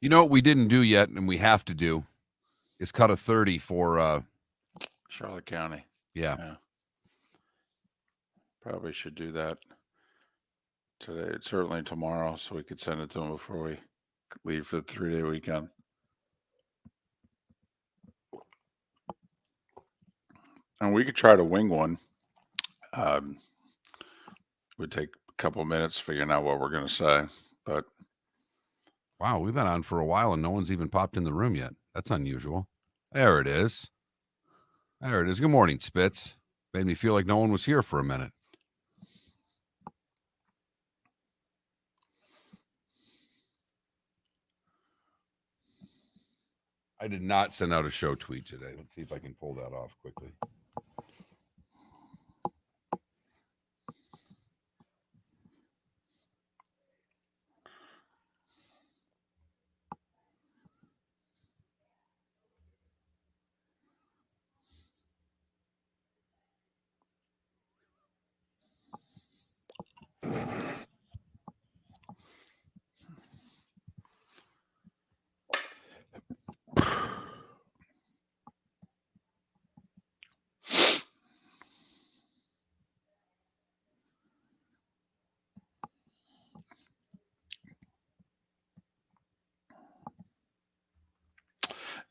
You know what we didn't do yet, and we have to do, is cut a 30 for Charlotte County. Yeah. Probably should do that today, certainly tomorrow, so we could send it to them before we leave for the 3-day weekend. And we could try to wing one. Would take a couple of minutes figuring out what we're going to say, but wow, we've been on for a while and no one's even popped in the room yet. That's unusual. There it is. There it is. Good morning, Spitz. Made me feel like no one was here for a minute. I did not send out a show tweet today. Let's see if I can pull that off quickly.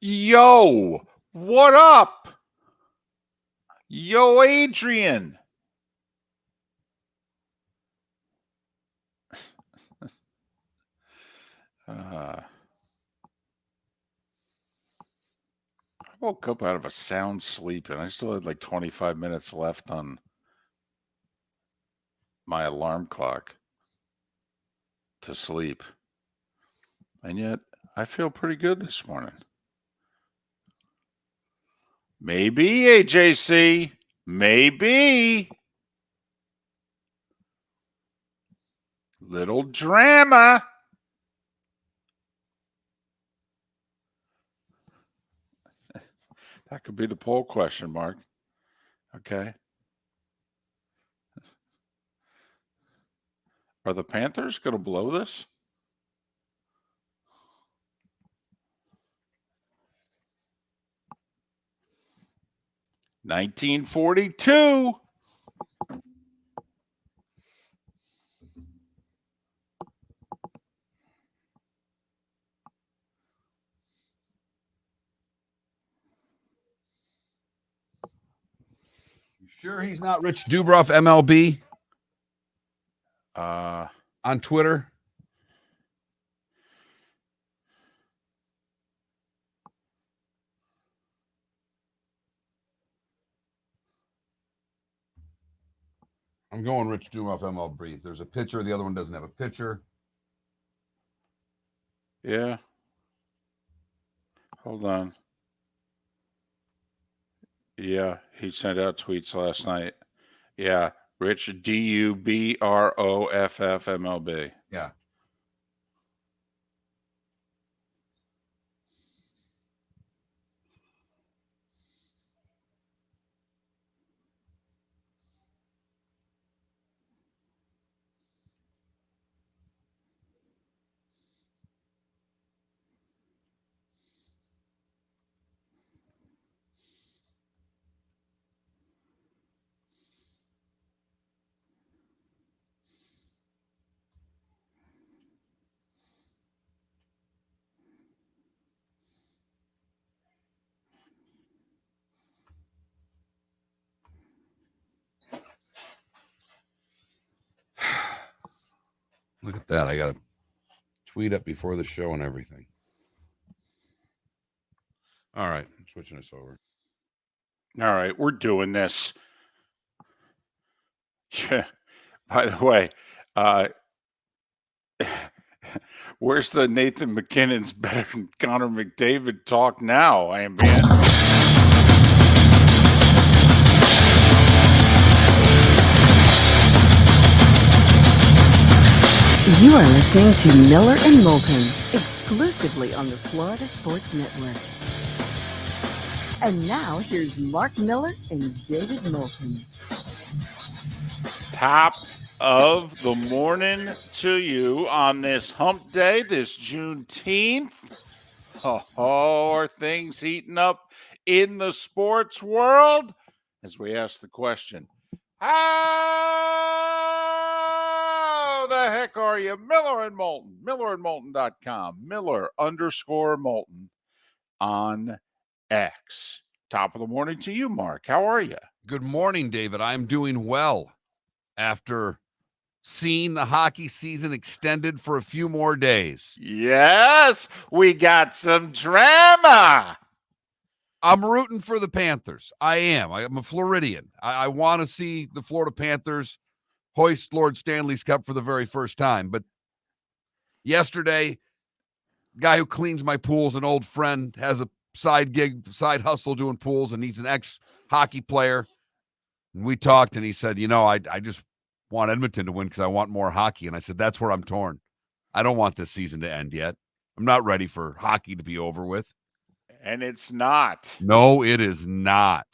Yo, what up? Yo, Adrian. I woke up out of a sound sleep, and I still had like 25 minutes left on my alarm clock to sleep. And yet, I feel pretty good this morning. Maybe, AJC. Maybe. Little drama. That could be the poll question, Mark. Okay. Are the Panthers going to blow this? $19.42. You sure he's not Rich Dubroff MLB? On Twitter? I'm going Rich Dubroff MLB. There's a pitcher. The other one doesn't have a pitcher. Yeah. Hold on. Yeah, he sent out tweets last night. Yeah, Rich Dubroff MLB. Yeah. Look at that. I got to tweet up before the show and everything. All right. I'm switching this over. All right. We're doing this. Yeah. By the way, where's the Nathan McKinnon's better than Connor McDavid talk now, ambient? You are listening to Miller and Moulton, exclusively on the Florida Sports Network. And now, here's Mark Miller and David Moulton. Top of the morning to you on this hump day, this Juneteenth. Are things heating up in the sports world? As we ask the question, how the heck are you? Miller and Moulton, millerandmoulton.com, Miller_Moulton on X. Top of the morning to you, Mark. How are you? Good morning, David. I'm doing well after seeing the hockey season extended for a few more days. Yes, we got some drama. I'm rooting for the Panthers. I am. I'm a Floridian. I want to see the Florida Panthers hoist Lord Stanley's Cup for the very first time. But yesterday, guy who cleans my pools, an old friend, has a side gig, side hustle doing pools, and he's an ex-hockey player. And we talked, and he said, I just want Edmonton to win because I want more hockey. And I said, that's where I'm torn. I don't want this season to end yet. I'm not ready for hockey to be over with. And it's not. No, it is not.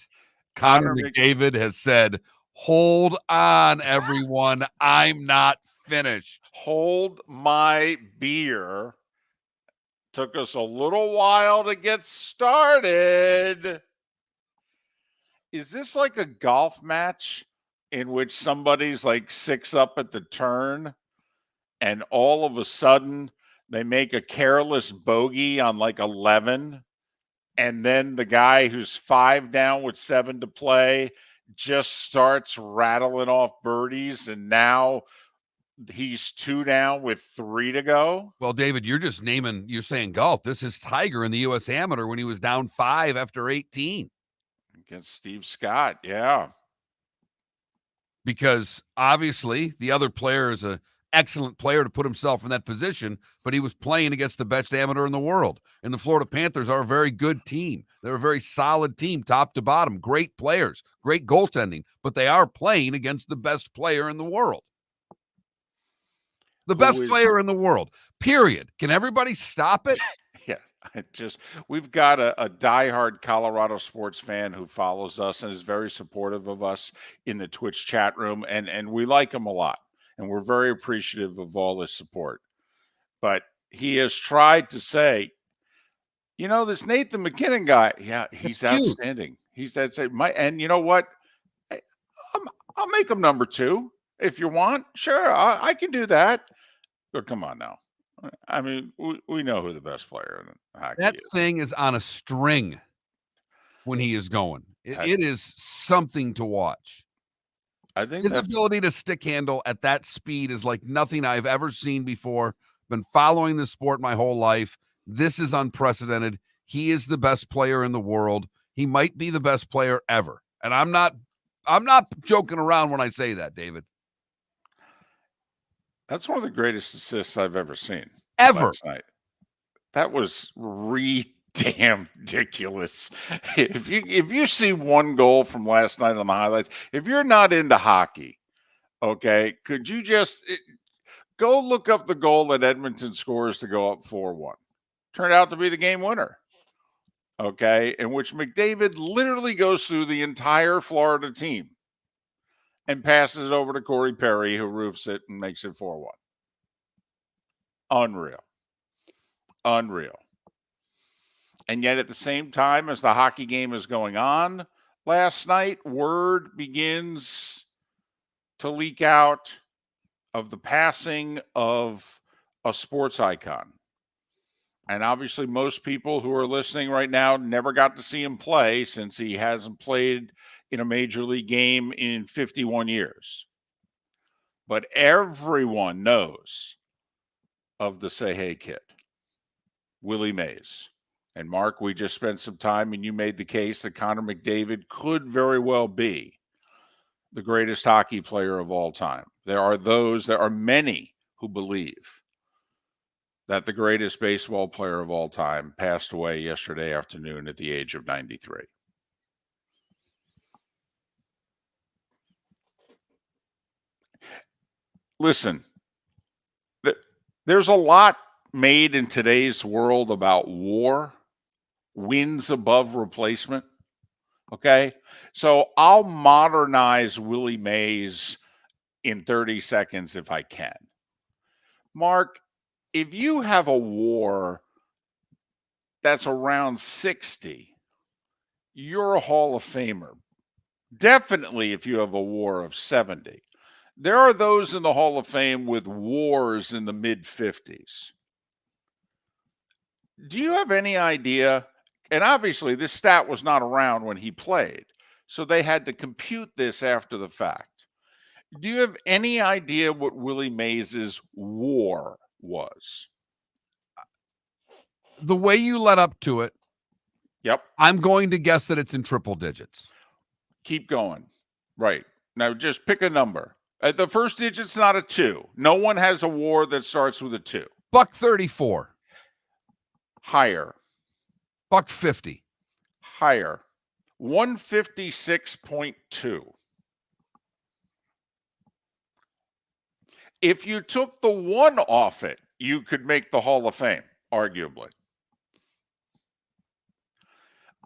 Connor McDavid has said, hold on, everyone. I'm not finished. Hold my beer. Took us a little while to get started. Is this like a golf match in which somebody's like 6 up at the turn and all of a sudden they make a careless bogey on like 11? And then the guy who's 5 down with 7 to play just starts rattling off birdies, and now he's 2 down with 3 to go. Well, David, you're saying golf. This is Tiger in the U.S. Amateur when he was down 5 after 18. Against Steve Scott, yeah. Because obviously the other player is an excellent player to put himself in that position, but he was playing against the best amateur in the world. And the Florida Panthers are a very good team. They're a very solid team, top to bottom. Great players, great goaltending, but they are playing against the best player in the world. The best player in the world, period. Can everybody stop it? Yeah, we've got a diehard Colorado sports fan who follows us and is very supportive of us in the Twitch chat room, and we like him a lot. And we're very appreciative of all his support. But he has tried to say, this Nathan McKinnon guy, yeah, he's outstanding. He said, and you know what? I'll make him number 2 if you want. Sure, I can do that. But come on now. I mean, we know who the best player in hockey is. That thing is on a string when he is going. It is something to watch. I think his ability to stick handle at that speed is like nothing I've ever seen before. Been following the sport my whole life. This is unprecedented. He is the best player in the world. He might be the best player ever. And I'm not joking around when I say that, David. That's one of the greatest assists I've ever seen. Ever. Last night. That was damn ridiculous. If you see one goal from last night on the highlights, if you're not into hockey, okay, could you just go look up the goal that Edmonton scores to go up 4-1? Turned out to be the game winner. Okay, in which McDavid literally goes through the entire Florida team and passes it over to Corey Perry, who roofs it and makes it 4-1. Unreal. And yet at the same time as the hockey game is going on last night, word begins to leak out of the passing of a sports icon. And obviously most people who are listening right now never got to see him play since he hasn't played in a major league game in 51 years. But everyone knows of the Say Hey Kid, Willie Mays. And Mark, we just spent some time and you made the case that Connor McDavid could very well be the greatest hockey player of all time. There are many who believe that the greatest baseball player of all time passed away yesterday afternoon at the age of 93. Listen, there's a lot made in today's world about war, wins above replacement. Okay, so I'll modernize Willie Mays in 30 seconds if I can. Mark, if you have a WAR that's around 60, you're a Hall of Famer. Definitely if you have a WAR of 70. There are those in the Hall of Fame with WARs in the mid-50s. Do you have any idea? And obviously, this stat was not around when he played, so they had to compute this after the fact. Do you have any idea what Willie Mays' WAR was? The way you led up to it, Yep. I'm going to guess that it's in triple digits. Keep going. Right. Now, just pick a number. The first digit's not a 2. No one has a WAR that starts with a 2. $134. Higher. $150. Higher. 156.2. If you took the 1 off it, you could make the Hall of Fame, arguably.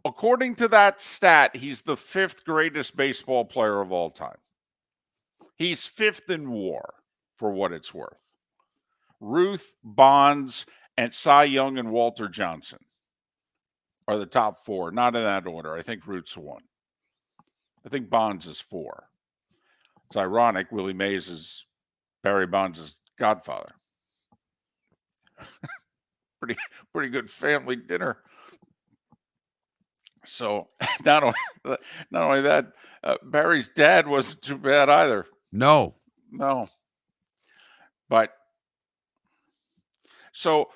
According to that stat, he's the 5th greatest baseball player of all time. He's 5th in WAR, for what it's worth. Ruth, Bonds, and Cy Young and Walter Johnson are the top 4. Not in that order. I think Ruth's 1. I think Bonds is 4. It's ironic. Willie Mays is Barry Bonds' godfather. pretty good family dinner. So not only that, Barry's dad wasn't too bad either. No. But so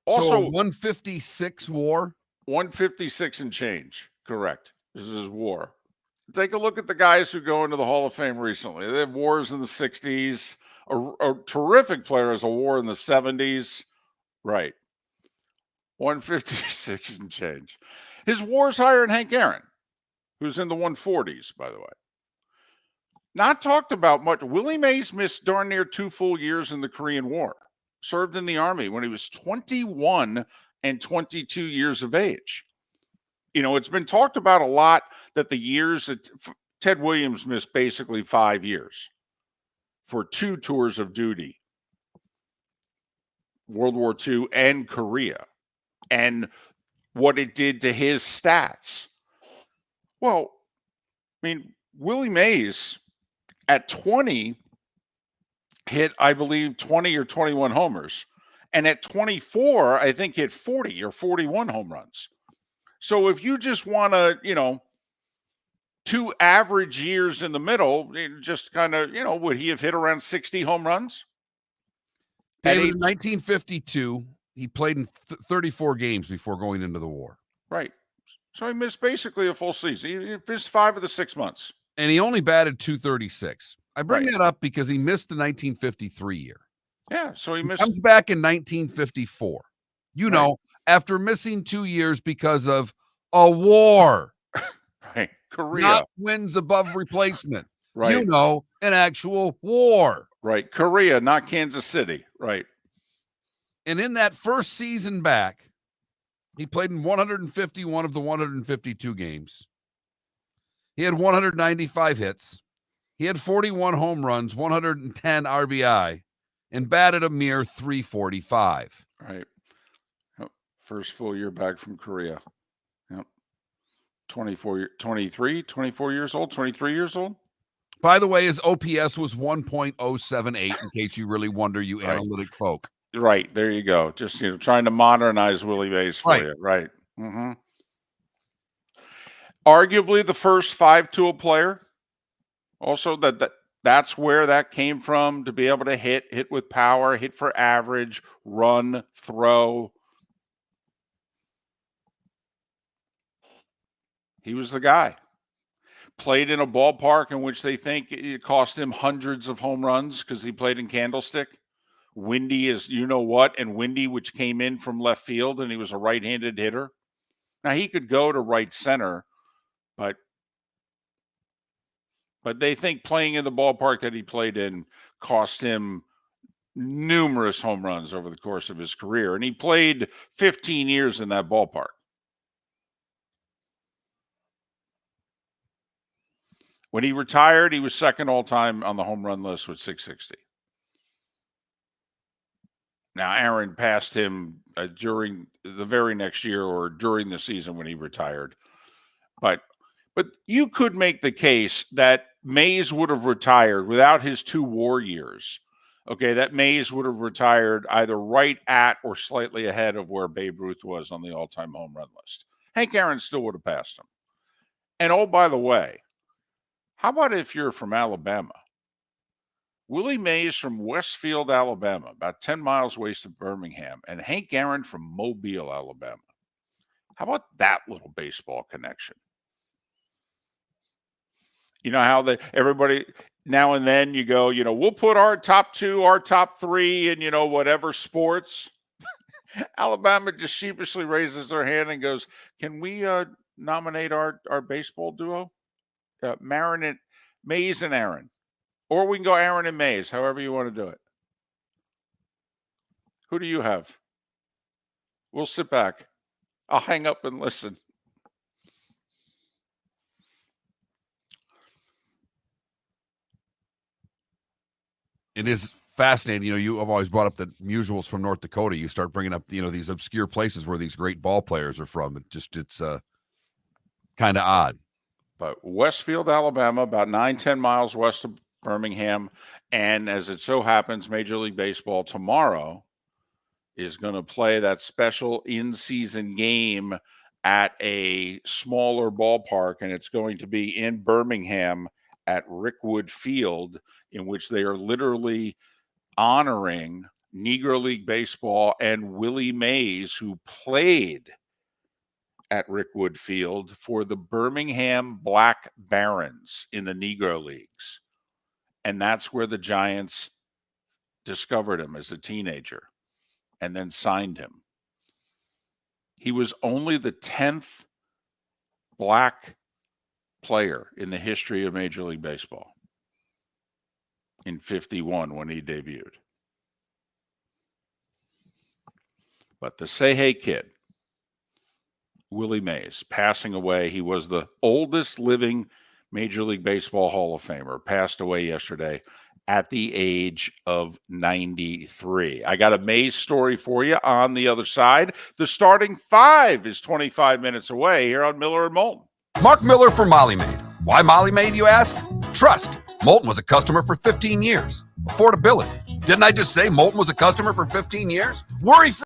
also 156 WAR. 156 and change. Correct. This is his WAR. Take a look at the guys who go into the Hall of Fame recently. They have WARs in the 60s. A terrific player has a WAR in the 70s. Right. 156 and change. His WAR's higher than Hank Aaron, who's in the 140s, by the way. Not talked about much. Willie Mays missed darn near 2 full years in the Korean War. Served in the Army when he was 21 and 22 years of age. You know, it's been talked about a lot that the years that Ted Williams missed basically 5 years for 2 tours of duty, World War II and Korea, and what it did to his stats. Well, I mean, Willie Mays at 20 hit, I believe, 20 or 21 homers. And at 24, I think hit 40 or 41 home runs. So if you just want to, 2 average years in the middle, just kind of, would he have hit around 60 home runs? David, in 1952, he played in 34 games before going into the war. Right. So he missed basically a full season. He missed 5 of the 6 months. And he only batted .236. I bring that up because he missed the 1953 year. Yeah, so he missed. Comes back in 1954. You know, after missing 2 years because of a war. Right. Korea. Not wins above replacement. Right. You know, an actual war. Right. Korea, not Kansas City. Right. And in that first season back, he played in 151 of the 152 games. He had 195 hits. He had 41 home runs, 110 RBI, and batted a mere .345. Right. Yep. First full year back from Korea. Yep. 24 years old, 23 years old. By the way, his OPS was 1.078, in case you really wonder, you analytic folk. Right. There you go. Just, trying to modernize Willie Mays for you. Right. Mm-hmm. Arguably the first 5-tool player. Also, that's where that came from, to be able to hit with power, hit for average, run, throw. He was the guy. Played in a ballpark in which they think it cost him hundreds of home runs because he played in Candlestick. Windy is and windy, which came in from left field, and he was a right-handed hitter. Now, he could go to right center, but they think playing in the ballpark that he played in cost him numerous home runs over the course of his career. And he played 15 years in that ballpark. When he retired, he was second all-time on the home run list with 660. Now, Aaron passed him during the very next year or during the season when he retired. But you could make the case that Mays would have retired without his 2 WAR years. Okay, that Mays would have retired either right at or slightly ahead of where Babe Ruth was on the all-time home run list. Hank Aaron still would have passed him. And oh, by the way, how about if you're from Alabama? Willie Mays from Westfield, Alabama, about 10 miles west of Birmingham, and Hank Aaron from Mobile, Alabama. How about that little baseball connection? You know how everybody now and then you go, we'll put our top 2, our top 3 in, whatever sports. Alabama just sheepishly raises their hand and goes, can we nominate our baseball duo? Mays and Aaron. Or we can go Aaron and Mays, however you want to do it. Who do you have? We'll sit back. I'll hang up and listen. It is fascinating. You have always brought up the mutuals from North Dakota. You start bringing up, these obscure places where these great ball players are from. It's kind of odd. But Westfield, Alabama, about 9-10 miles west of Birmingham. And as it so happens, Major League Baseball tomorrow is going to play that special in-season game at a smaller ballpark, and it's going to be in Birmingham at Rickwood Field, in which they are literally honoring Negro League Baseball and Willie Mays, who played at Rickwood Field for the Birmingham Black Barons in the Negro Leagues. And that's where the Giants discovered him as a teenager and then signed him. He was only the 10th black player in the history of Major League Baseball in 51 when he debuted. But the Say Hey Kid, Willie Mays, passing away. He was the oldest living Major League Baseball Hall of Famer, passed away yesterday at the age of 93. I got a Mays story for you on the other side. The starting 5 is 25 minutes away here on Miller and Moulton. Mark Miller for Molly Maid. Why Molly Maid, you ask? Trust. Moulton was a customer for 15 years. Affordability. Didn't I just say Moulton was a customer for 15 years? Worry-free.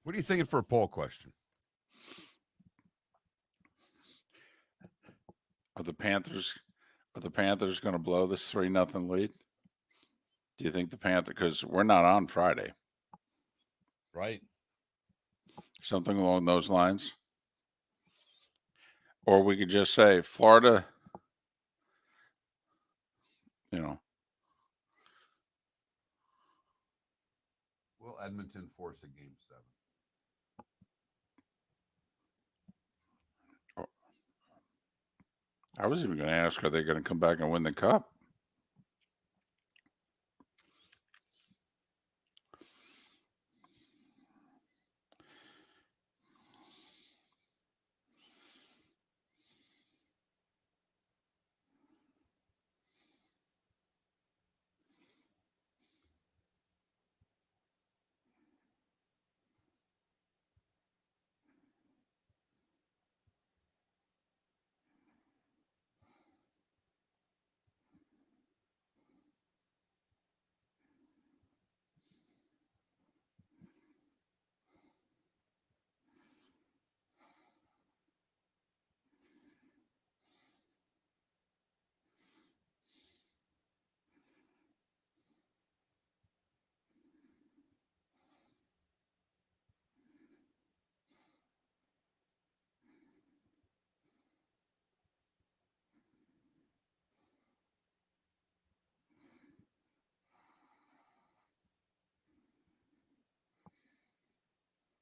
What are you thinking for a poll question? Are the Panthers going to blow this 3-0 lead? Do you think the Panthers, because we're not on Friday, Right. something along those lines? Or we could just say Florida, Will Edmonton force a game 7? I was even going to ask, are they going to come back and win the cup?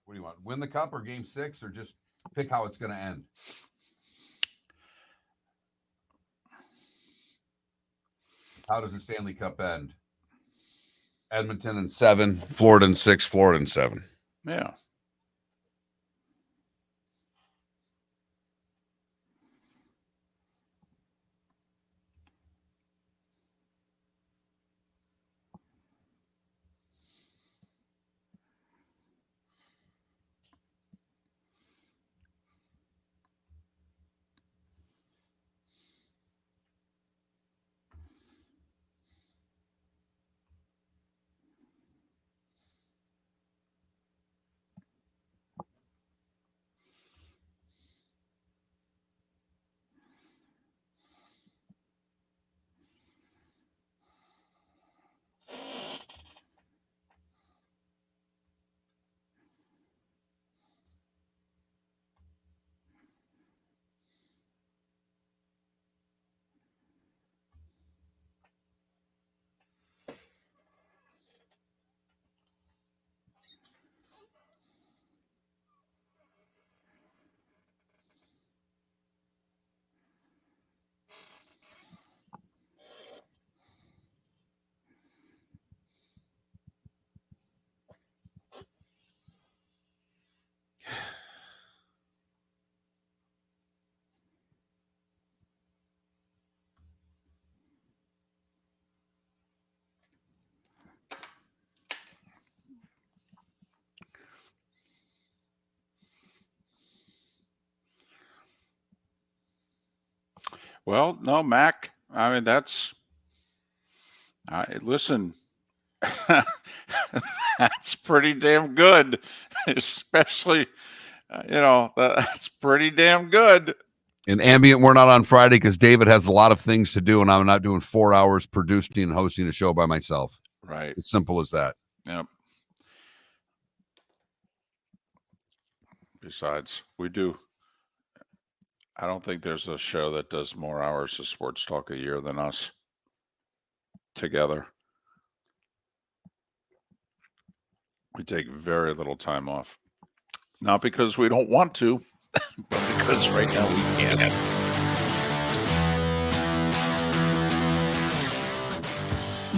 What do you want? Win the cup or game 6, or just pick how it's going to end? How does the Stanley Cup end? Edmonton in 7, Florida in 6, Florida in 7. Yeah. Well, no, Mac. I mean, listen, that's pretty damn good, especially, that's pretty damn good. In ambient, we're not on Friday because David has a lot of things to do, and I'm not doing 4 hours producing and hosting a show by myself. Right. As simple as that. Yep. Besides, I don't think there's a show that does more hours of sports talk a year than us together. We take very little time off. Not because we don't want to, but because right now we can't.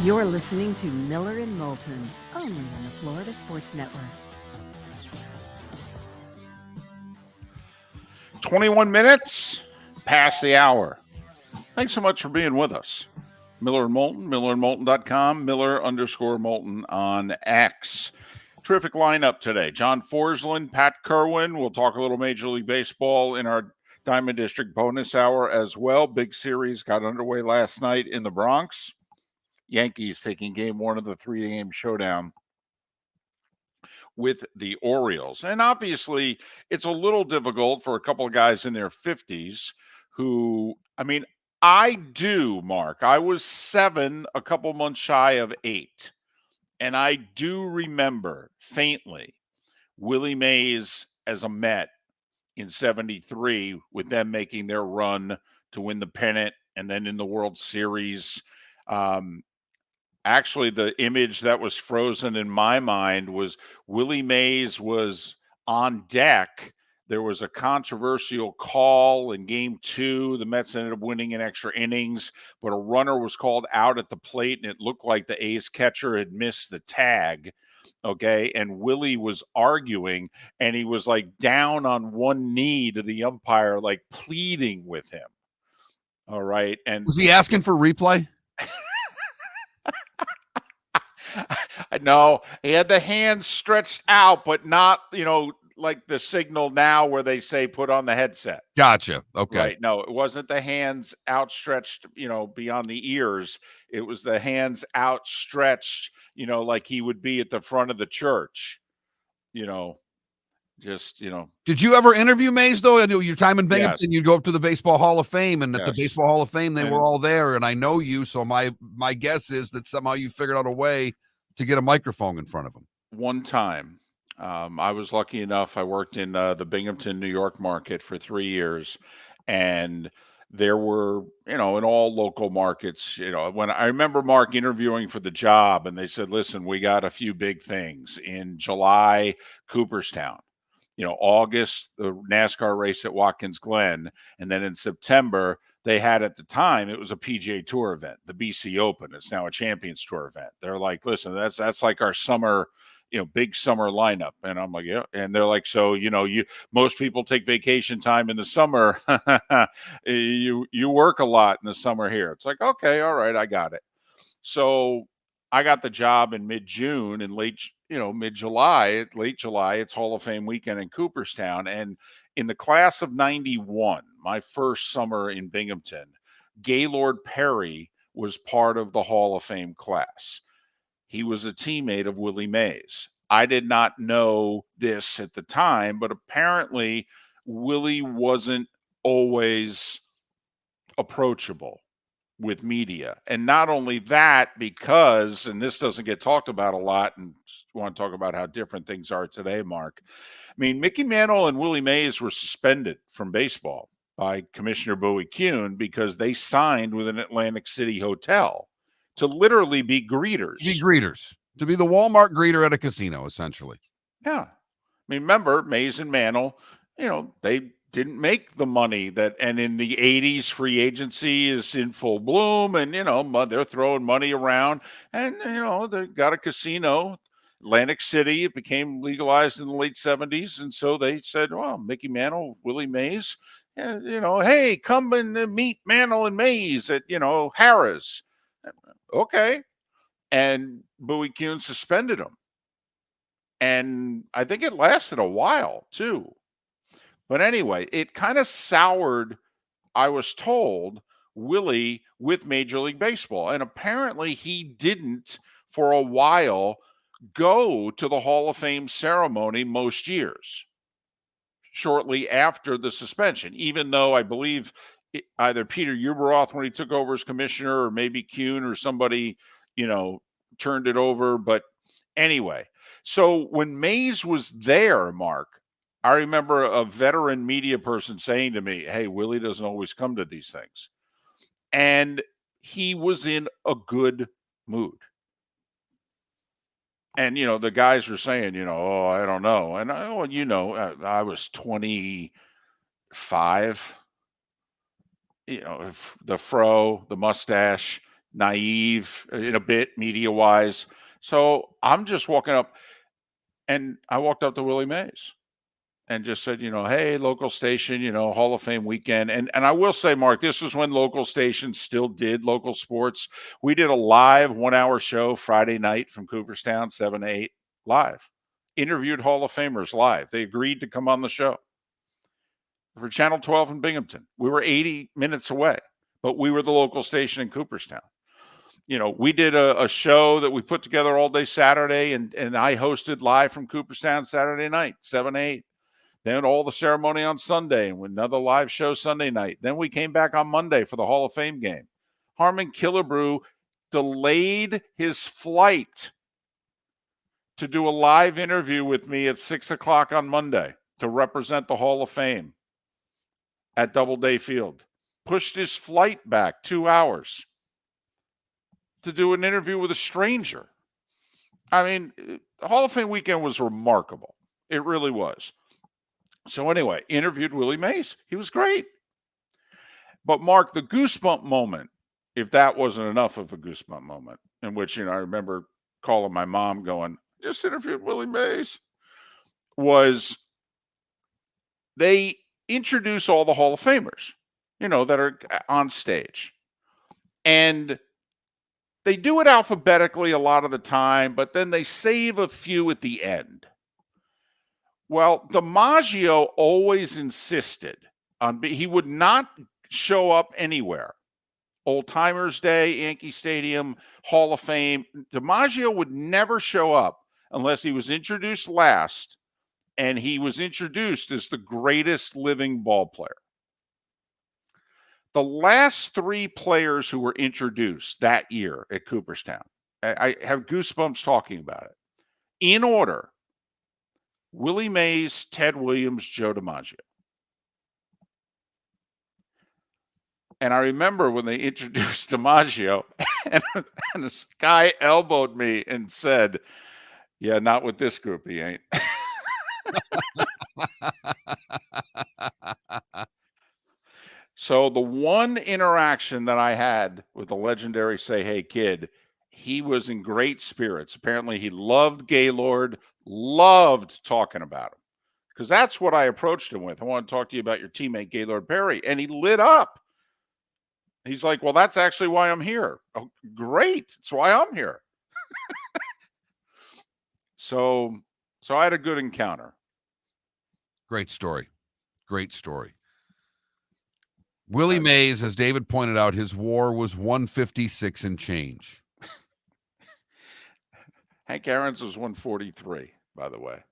You're listening to Miller and Moulton, only on the Florida Sports Network. 21 minutes past the hour. Thanks so much for being with us. Miller and Moulton, millerandmoulton.com, Miller_Moulton on X. Terrific lineup today. John Forslund, Pat Kirwan. We'll talk a little Major League Baseball in our Diamond District bonus hour as well. Big series got underway last night in the Bronx. Yankees taking game 1 of the 3-game showdown with the Orioles. And obviously, it's a little difficult for a couple of guys in their 50s who, I mean, I do, Mark. I was 7, a couple months shy of 8. And I do remember faintly Willie Mays as a Met in 73 with them making their run to win the pennant and then in the World Series. Actually, the image that was frozen in my mind was Willie Mays was on deck. There was a controversial call in game 2. The Mets ended up winning in extra innings, but a runner was called out at the plate, and it looked like the A's catcher had missed the tag. Okay. And Willie was arguing, and he was like down on one knee to the umpire, like pleading with him. All right. And was he asking for replay? No, he had the hands stretched out, but not, like the signal now where they say put on the headset. Gotcha. Okay. Right. No, it wasn't the hands outstretched, beyond the ears. It was the hands outstretched, like he would be at the front of the church, just. Did you ever interview Mays, though? I knew your time in Binghamton, Yes. you'd go up to the Baseball Hall of Fame, and at the Yes. Baseball Hall of Fame, they And- were all there, and I know you, so my guess is that somehow you figured out a way to get a microphone in front of him. One time, I was lucky enough. I worked in the Binghamton, New York market for 3 years, and there were, in all local markets, when I remember Mark interviewing for the job, and they said, listen, we got a few big things in July, Cooperstown, August, the NASCAR race at Watkins Glen, and then in September, they had at the time, it was a PGA Tour event, the BC Open. It's now a Champions Tour event. They're like, listen, that's like our summer, big summer lineup. And I'm like, yeah. And they're like, so, most people take vacation time in the summer. you work a lot in the summer here. It's like, okay, all right, I got it. So I got the job in mid-June and mid-July, late July, it's Hall of Fame weekend in Cooperstown. And in the class of 91, my first summer in Binghamton, Gaylord Perry was part of the Hall of Fame class. He was a teammate of Willie Mays. I did not know this at the time, but apparently Willie wasn't always approachable with media. And not only that, because, and this doesn't get talked about a lot, and I want to talk about how different things are today, Mark. I mean, Mickey Mantle and Willie Mays were suspended from baseball by Commissioner Bowie Kuhn because they signed with an Atlantic City hotel to literally be greeters. To be the Walmart greeter at a casino, essentially. Yeah. I mean, remember, Mays and Mantle, they didn't make the money and in the 80s, free agency is in full bloom, and, they're throwing money around, and, they got a casino, Atlantic City. It became legalized in the late 70s. And so they said, well, Mickey Mantle, Willie Mays, hey, come and meet Mantle and Mays at, Harrah's. Okay. And Bowie Kuhn suspended him. And I think it lasted a while too. But anyway, it kind of soured, I was told, Willie with Major League Baseball. And apparently he didn't, for a while, go to the Hall of Fame ceremony most years, shortly after the suspension, even though I believe either Peter Dubroff, when he took over as commissioner, or maybe Kuhn or somebody, turned it over. But anyway, so when Mays was there, Mark, I remember a veteran media person saying to me, hey, Willie doesn't always come to these things. And he was in a good mood. And, the guys were saying, oh, I don't know. And I was 25, the fro, the mustache, naive in a bit media-wise. So I'm just walking up, and I walked up to Willie Mays and just said, hey, local station, Hall of Fame weekend. And I will say, Mark, this was when local stations still did local sports. We did a live 1-hour show Friday night from Cooperstown, 7 to 8, live. Interviewed Hall of Famers live. They agreed to come on the show for Channel 12 in Binghamton. We were 80 minutes away, but we were the local station in Cooperstown. we did a show that we put together all day Saturday, and I hosted live from Cooperstown Saturday night, 7 8. Then all the ceremony on Sunday, and another live show Sunday night. Then we came back on Monday for the Hall of Fame game. Harmon Killebrew delayed his flight to do a live interview with me at 6 o'clock on Monday to represent the Hall of Fame at Doubleday Field. Pushed his flight back 2 hours to do an interview with a stranger. I mean, the Hall of Fame weekend was remarkable. It really was. So anyway, interviewed Willie Mays. He was great. But Mark, the goosebump moment, if that wasn't enough of a goosebump moment, in which, I remember calling my mom going, just interviewed Willie Mays, was they introduce all the Hall of Famers, that are on stage. And they do it alphabetically a lot of the time, but then they save a few at the end. Well, DiMaggio always insisted on he would not show up anywhere. Old Timers Day, Yankee Stadium, Hall of Fame. DiMaggio would never show up unless he was introduced last, and he was introduced as the greatest living ball player. The last 3 players who were introduced that year at Cooperstown, I have goosebumps talking about it. In order: Willie Mays, Ted Williams, Joe DiMaggio. And I remember when they introduced DiMaggio, and this guy elbowed me and said, "Yeah, not with this group, he ain't." So the one interaction that I had with the legendary Say Hey Kid, he was in great spirits. Apparently he loved Gaylord, loved talking about him, because that's what I approached him with. I want to talk to you about your teammate Gaylord Perry. And he lit up. He's like, well, that's actually why I'm here. Oh, great. That's why I'm here. So I had a good encounter. Great story. Great story. Willie Mays, as David pointed out, his WAR was 156 and change. Hank Aaron's was 143, by the way.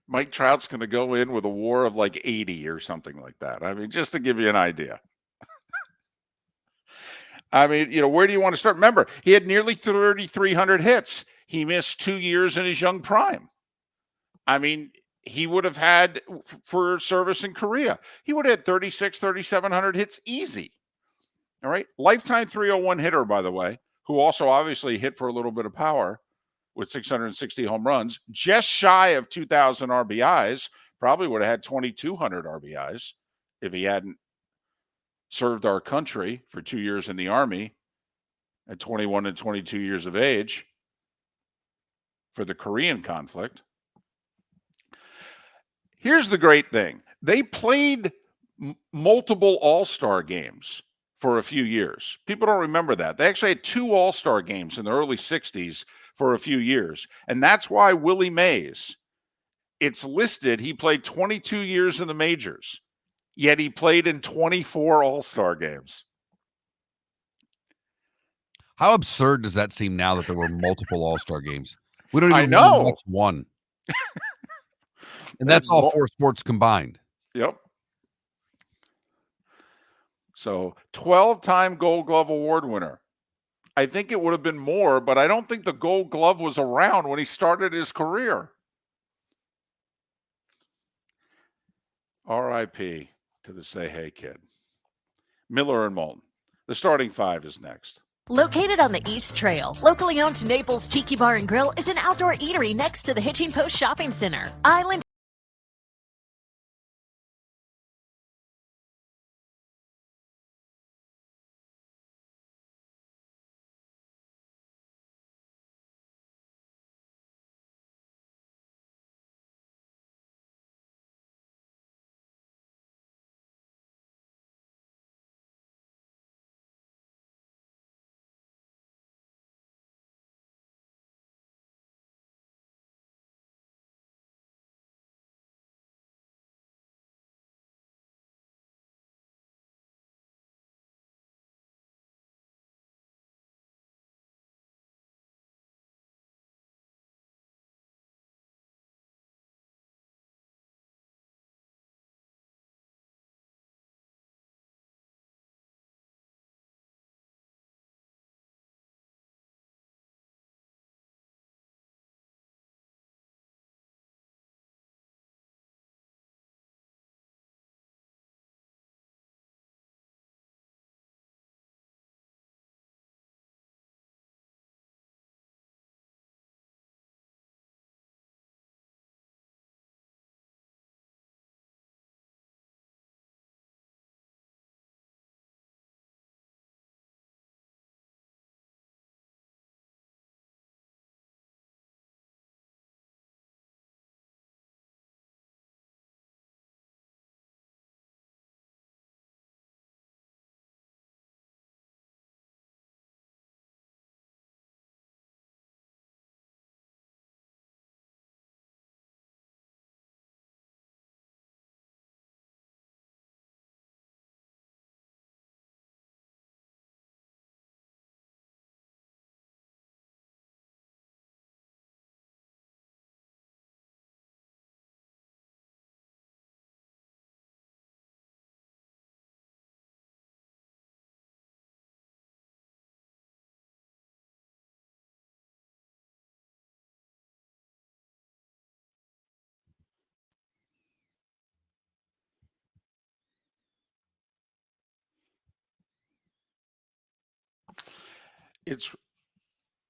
Mike Trout's going to go in with a WAR of like 80 or something like that. I mean, just to give you an idea. I mean, where do you want to start? Remember, he had nearly 3,300 hits. He missed 2 years in his young prime. I mean, he would have had, for service in Korea, he would have had 3,700 hits easy. All right. Lifetime 301 hitter, by the way, who also obviously hit for a little bit of power with 660 home runs, just shy of 2,000 RBIs, probably would have had 2,200 RBIs if he hadn't served our country for 2 years in the Army at 21 and 22 years of age for the Korean conflict. Here's the great thing. They played multiple all-star games for a few years. People don't remember that. They actually had 2 all-star games in the early 60s for a few years. And that's why Willie Mays, it's listed, he played 22 years in the majors, yet he played in 24 all-star games. How absurd does that seem now that there were multiple all-star games? We don't even I know. watch one. And that's all 4 sports combined. Yep. So 12-time Gold Glove Award winner. I think it would have been more, but I don't think the Gold Glove was around when he started his career. R.I.P. to the Say Hey Kid. Miller and Moulton. The starting 5 is next. Located on the East Trail, locally owned Naples Tiki Bar and Grill is an outdoor eatery next to the Hitching Post Shopping Center. Island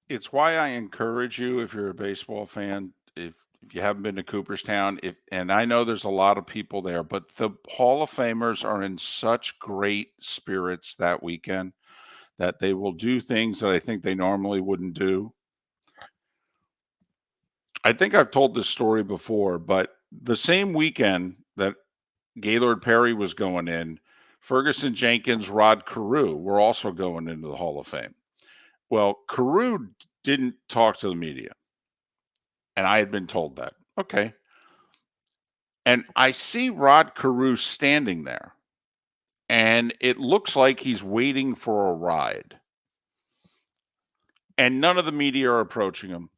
It's why I encourage you, if you're a baseball fan, if you haven't been to Cooperstown, and I know there's a lot of people there, but the Hall of Famers are in such great spirits that weekend that they will do things that I think they normally wouldn't do. I think I've told this story before, but the same weekend that Gaylord Perry was going in, Ferguson Jenkins, Rod Carew were also going into the Hall of Fame. Well, Carew didn't talk to the media, and I had been told that. Okay. And I see Rod Carew standing there, and it looks like he's waiting for a ride. And none of the media are approaching him.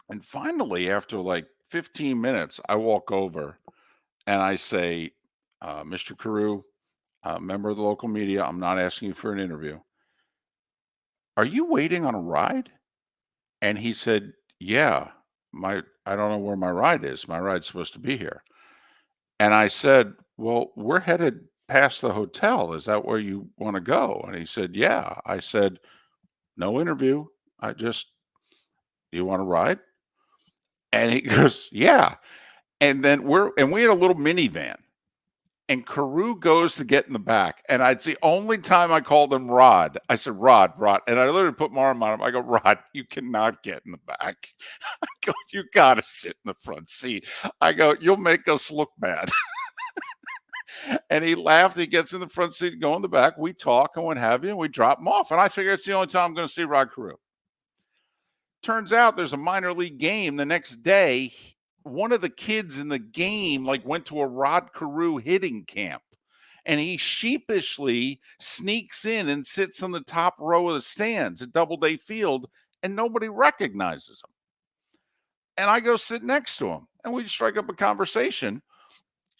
And finally, after like 15 minutes, I walk over and I say, Mr. Carew, member of the local media, I'm not asking you for an interview. Are you waiting on a ride? And he said, yeah, I don't know where my ride is. My ride's supposed to be here. And I said, well, we're headed past the hotel. Is that where you want to go? And he said, yeah. I said, no interview. You want to ride? And he goes, yeah. And then we had a little minivan. And Carew goes to get in the back. And it's the only time I called him Rod. I said, Rod. And I literally put my arm on him. I go, Rod, you cannot get in the back. I go, you got to sit in the front seat. I go, you'll make us look bad. And he laughed. He gets in the front seat, go in the back. We talk and what have you. And we drop him off. And I figure it's the only time I'm going to see Rod Carew. Turns out there's a minor league game the next day. One of the kids in the game went to a Rod Carew hitting camp, and he sheepishly sneaks in and sits on the top row of the stands at Doubleday Field, and nobody recognizes him. And I go sit next to him, and we strike up a conversation.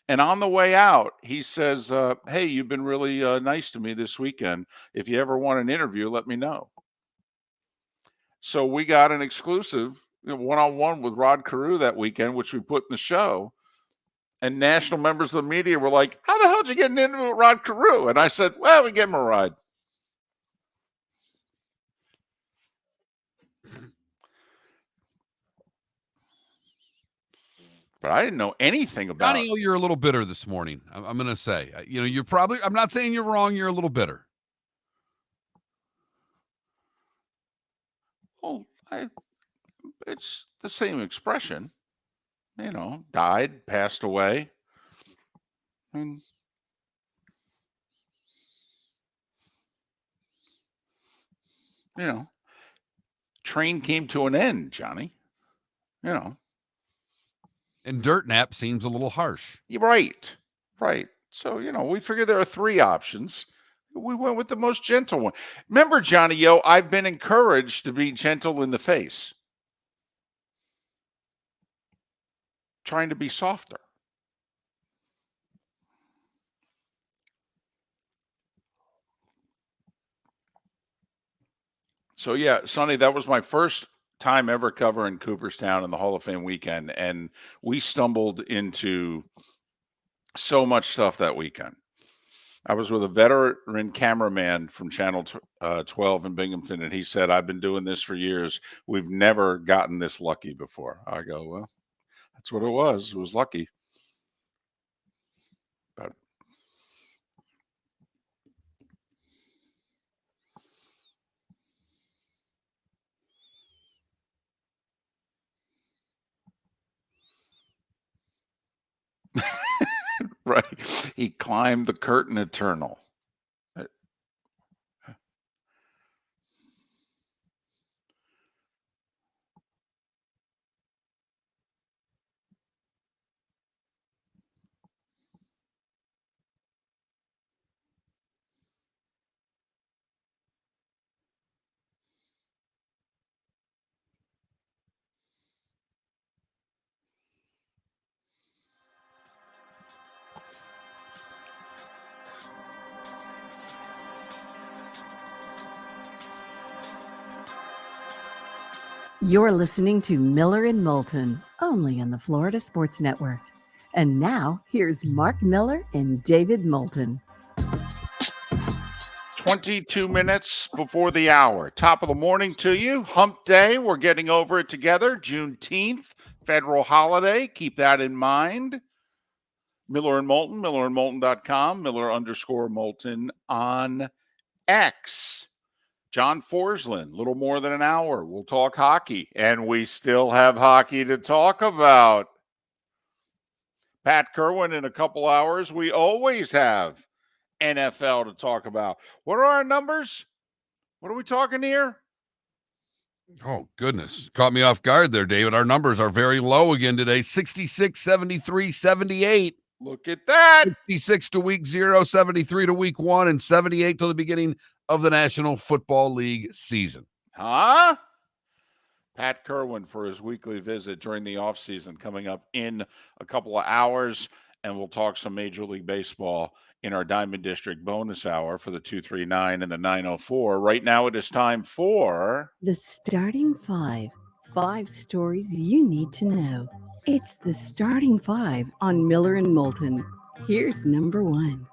And on the way out, he says, hey, you've been really nice to me this weekend. If you ever want an interview, let me know. So we got an exclusive one-on-one with Rod Carew that weekend, which we put in the show. And national members of the media were like, how the hell did you get an interview with Rod Carew? And I said, well, we gave him a ride. But I didn't know anything about Johnny, you're a little bitter this morning. I'm going to say, you're probably, I'm not saying you're wrong. You're a little bitter. Well, it's the same expression, died, passed away. And train came to an end, Johnny. And dirt nap seems a little harsh. Right. So, we figured there are three options. We went with the most gentle one. Remember, Johnny, I've been encouraged to be gentle in the face. Trying to be softer. So, yeah, Sonny, that was my first time ever covering Cooperstown in the Hall of Fame weekend. And we stumbled into so much stuff that weekend. I was with a veteran cameraman from Channel 12 in Binghamton, and he said, I've been doing this for years. We've never gotten this lucky before. I go, well, that's what it was. It was lucky. But right. He climbed the curtain eternal. You're listening to Miller and Moulton, only on the Florida Sports Network. And now, here's Mark Miller and David Moulton. 22 minutes before the hour. Top of the morning to you. Hump Day. We're getting over it together. Juneteenth, federal holiday. Keep that in mind. Miller and Moulton, millerandmoulton.com, Miller_Moulton on X. John Forslund, a little more than an hour. We'll talk hockey, and we still have hockey to talk about. Pat Kirwan in a couple hours. We always have NFL to talk about. What are our numbers? What are we talking here? Oh, goodness. Caught me off guard there, David. Our numbers are very low again today. 66, 73, 78. Look at that. 66 to week 0, 73 to week 1, and 78 to the beginning of the National Football League season. Huh? Pat Kirwan for his weekly visit during the offseason coming up in a couple of hours, and we'll talk some Major League Baseball in our Diamond District bonus hour for the 239 and the 904. Right now it is time for The Starting Five. 5 stories you need to know. It's the Starting Five on Miller and Moulton. Here's number 1.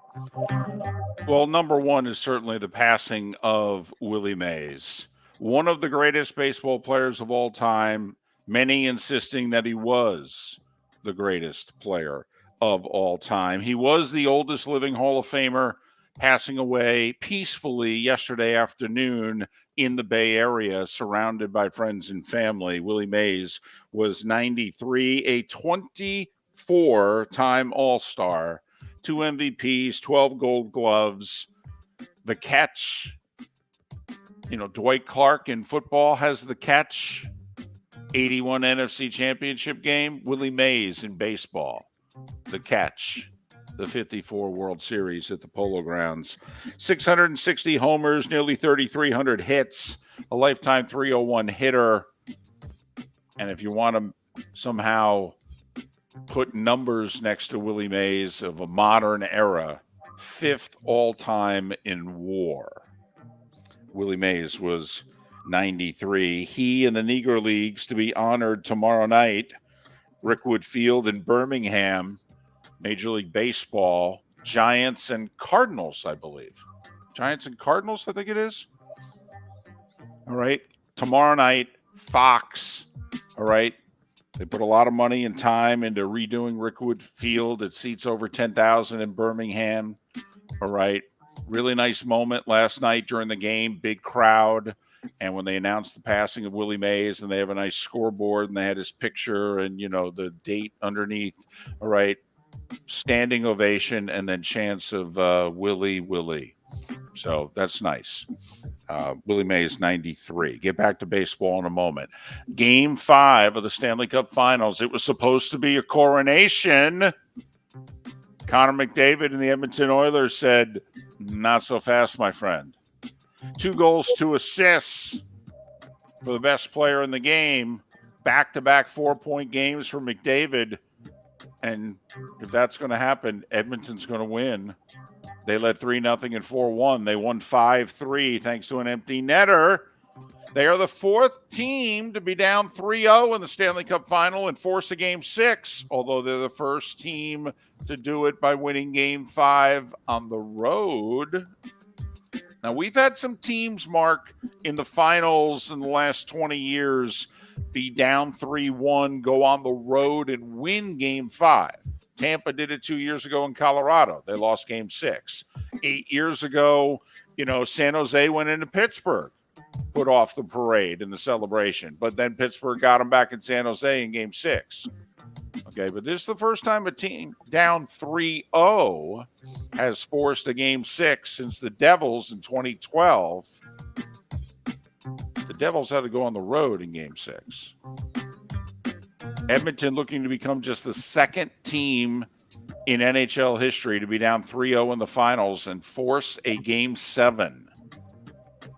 Well, number 1 is certainly the passing of Willie Mays, one of the greatest baseball players of all time, many insisting that he was the greatest player of all time. He was the oldest living Hall of Famer, passing away peacefully yesterday afternoon in the Bay Area, surrounded by friends and family. Willie Mays was 93, a 24-time All-Star, 2 MVPs, 12 Gold Gloves, the catch. You know, Dwight Clark in football has the catch. 81 NFC Championship game. Willie Mays in baseball, the catch. The 54 World Series at the Polo Grounds. 660 homers, nearly 3,300 hits, a lifetime 301 hitter. And if you want to somehow put numbers next to Willie Mays of a modern era, 5th all-time in WAR. Willie Mays was 93. He and the Negro Leagues to be honored tomorrow night. Rickwood Field in Birmingham. Major League Baseball. Giants and Cardinals, I believe. Giants and Cardinals, I think it is. All right. Tomorrow night, Fox. All right. They put a lot of money and time into redoing Rickwood Field. It seats over 10,000 in Birmingham. All right. Really nice moment last night during the game. Big crowd. And when they announced the passing of Willie Mays, and they have a nice scoreboard, and they had his picture and, you know, the date underneath. All right. Standing ovation, and then chants of Willie. So that's nice. Willie Mays, 93. Get back to baseball in a moment. Game 5 of the Stanley Cup Finals. It was supposed to be a coronation. Connor McDavid and the Edmonton Oilers said, not so fast, my friend. 2 goals, 2 assists for the best player in the game. Back-to-back 4-point games for McDavid. And if that's going to happen, Edmonton's going to win. They led 3-0 and 4-1. They won 5-3 thanks to an empty netter. They are the 4th team to be down 3-0 in the Stanley Cup Final and force a Game 6, although they're the first team to do it by winning Game 5 on the road. Now, we've had some teams, Mark, in the finals in the last 20 years be down 3-1, go on the road and win Game 5. Tampa did it 2 years ago in Colorado. They lost Game 6. 8 years ago, you know, San Jose went into Pittsburgh, put off the parade and the celebration. But then Pittsburgh got them back in San Jose in Game 6. Okay, but this is the first time a team down 3-0 has forced a Game 6 since the Devils in 2012. The Devils had to go on the road in Game 6. Edmonton looking to become just the 2nd team in NHL history to be down 3-0 in the finals and force a Game 7.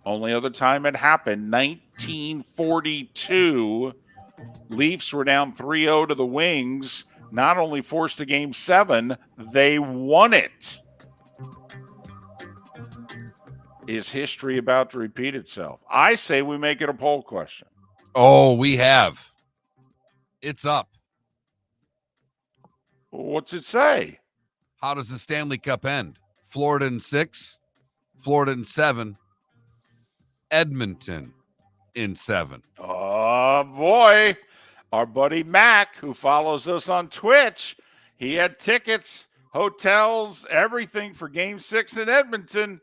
Only other time it happened, 1942. Leafs were down 3-0 to the Wings. Not only forced a Game 7, they won it. Is history about to repeat itself? I say we make it a poll question. Oh, we have. It's up. What's it say? How does the Stanley Cup end? Florida in 6, Florida in 7. Edmonton in 7. Oh, boy. Our buddy Mac, who follows us on Twitch, he had tickets, hotels, everything for Game 6 in Edmonton.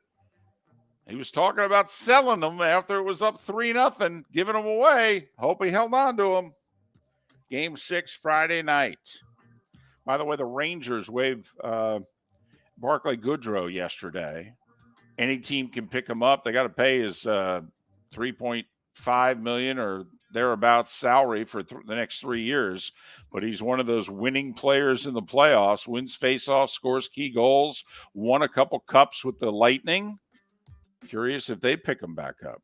He was talking about selling them after it was up 3-0, giving them away. Hope he held on to them. Game 6 Friday night. By the way, the Rangers waived Barclay Goodrow yesterday. Any team can pick him up. They got to pay his $3.5 million or thereabouts salary for the next 3 years. But he's one of those winning players in the playoffs. Wins faceoffs, scores key goals. Won a couple cups with the Lightning. Curious if they pick him back up.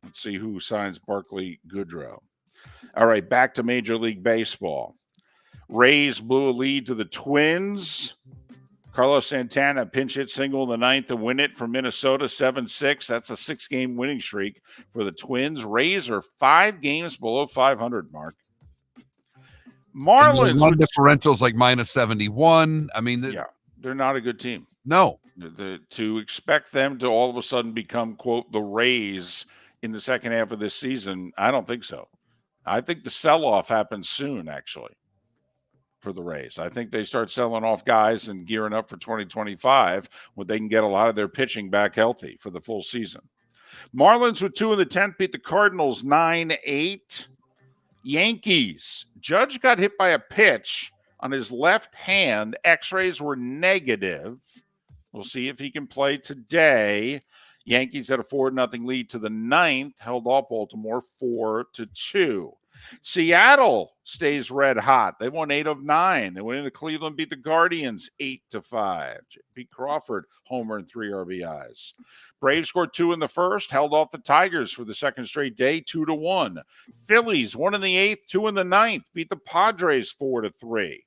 Let's see who signs Barclay Goodrow. All right, back to Major League Baseball. Rays blew a lead to the Twins. Carlos Santana pinch hit single in the 9th to win it for Minnesota, 7-6. That's a 6-game winning streak for the Twins. Rays are 5 games below 500, Mark. Marlins. Run differentials like -71. I mean, yeah, they're not a good team. No. To expect them to all of a sudden become, quote, the Rays in the second half of this season, I don't think so. I think the sell-off happens soon, actually, for the Rays. I think they start selling off guys and gearing up for 2025 when they can get a lot of their pitching back healthy for the full season. Marlins with 2 in the 10th beat the Cardinals 9-8. Yankees. Judge got hit by a pitch on his left hand. X-rays were negative. We'll see if he can play today. Yankees had a 4-0 lead to the 9th, held off Baltimore 4-2. Seattle stays red hot. They won 8 of 9. They went into Cleveland, beat the Guardians 8-5. Pete Crawford, homer and 3 RBIs. Braves scored 2 in the first, held off the Tigers for the second straight day, 2-1. Phillies 1 in the 8th, 2 in the 9th, beat the Padres 4-3.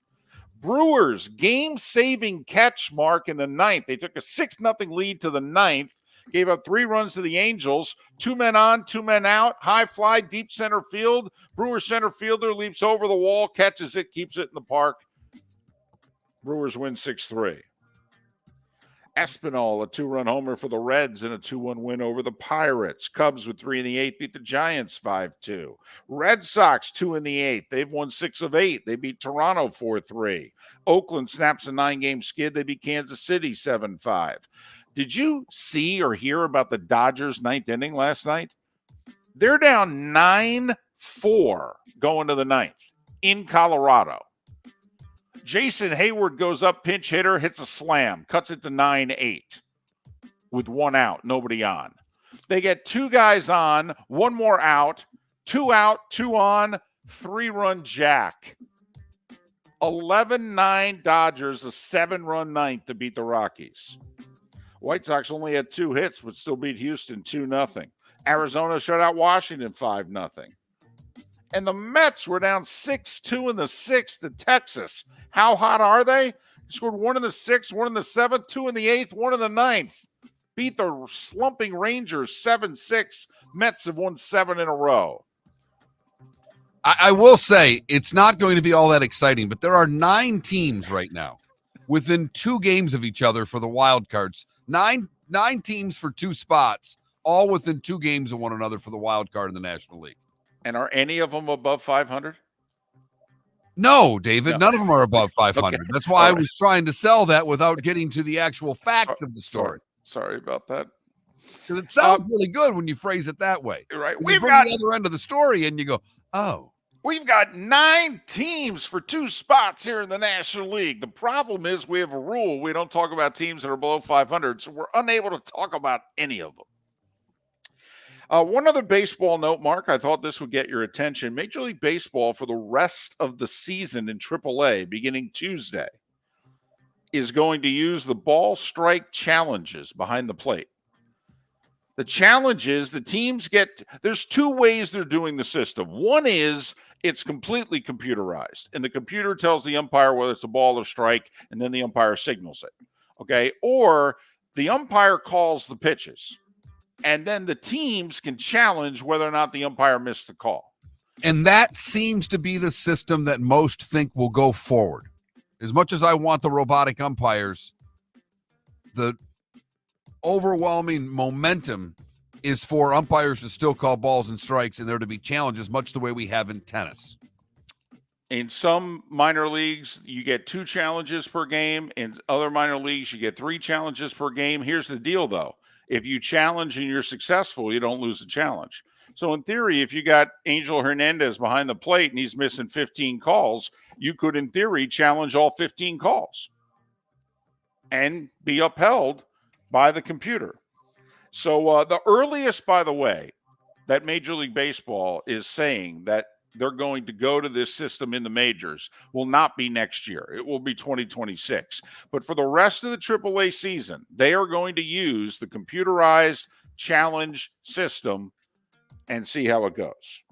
Brewers game-saving catch, Mark, in the 9th. They took a 6-0 lead to the 9th. Gave up 3 runs to the Angels. 2 men on, 2 men out. High fly, deep center field. Brewers center fielder leaps over the wall, catches it, keeps it in the park. Brewers win 6-3. Espinal, a 2-run homer for the Reds and a 2-1 win over the Pirates. Cubs with 3 in the 8th beat the Giants 5-2. Red Sox 2 in the 8th. They've won 6 of 8. They beat Toronto 4-3. Oakland snaps a 9-game skid. They beat Kansas City 7-5. Did you see or hear about the Dodgers' 9th inning last night? They're down 9-4 going to the 9th in Colorado. Jason Hayward goes up, pinch hitter, hits a slam, cuts it to 9-8 with 1 out, nobody on. They get 2 guys on, 1 more out, 2 out, 2 on, 3-run jack. 11-9 Dodgers, a 7-run 9th to beat the Rockies. White Sox only had 2 hits, but still beat Houston 2-0. Arizona shut out Washington 5-0. And the Mets were down 6-2 in the 6th to Texas. How hot are they? They scored 1 in the 6th, 1 in the 7th, 2 in the 8th, 1 in the 9th. Beat the slumping Rangers 7-6. Mets have won 7 in a row. I will say it's not going to be all that exciting, but there are 9 teams right now within 2 games of each other for the wild cards. 9 teams for 2 spots, all within 2 games of one another for the wild card in the National League. And are any of them above 500? No, David, No. none of them are above 500. Okay. That's why All I was trying to sell that without getting to the actual facts of the story. Sorry about that. Because it sounds really good when you phrase it that way. Right. We've got the other end of the story and you go, oh. We've got 9 teams for 2 spots here in the National League. The problem is we have a rule. We don't talk about teams that are below 500, so we're unable to talk about any of them. One other baseball note, Mark, I thought this would get your attention. Major League Baseball for the rest of the season in AAA, beginning Tuesday, is going to use the ball strike challenges behind the plate. The challenges, the teams get, there's 2 ways they're doing the system. One is it's completely computerized, and the computer tells the umpire whether it's a ball or strike, and then the umpire signals it. Okay. Or the umpire calls the pitches, and then the teams can challenge whether or not the umpire missed the call. And that seems to be the system that most think will go forward. As much as I want the robotic umpires, the overwhelming momentum is for umpires to still call balls and strikes and there to be challenges, much the way we have in tennis. In some minor leagues, you get 2 challenges per game. In other minor leagues, you get 3 challenges per game. Here's the deal, though. If you challenge and you're successful, you don't lose the challenge. So in theory, if you got Angel Hernandez behind the plate and he's missing 15 calls, you could, in theory, challenge all 15 calls and be upheld by the computer. So the earliest, by the way, that Major League Baseball is saying that they're going to go to this system in the majors will not be next year. It will be 2026. But for the rest of the AAA season, they are going to use the computerized challenge system and see how it goes.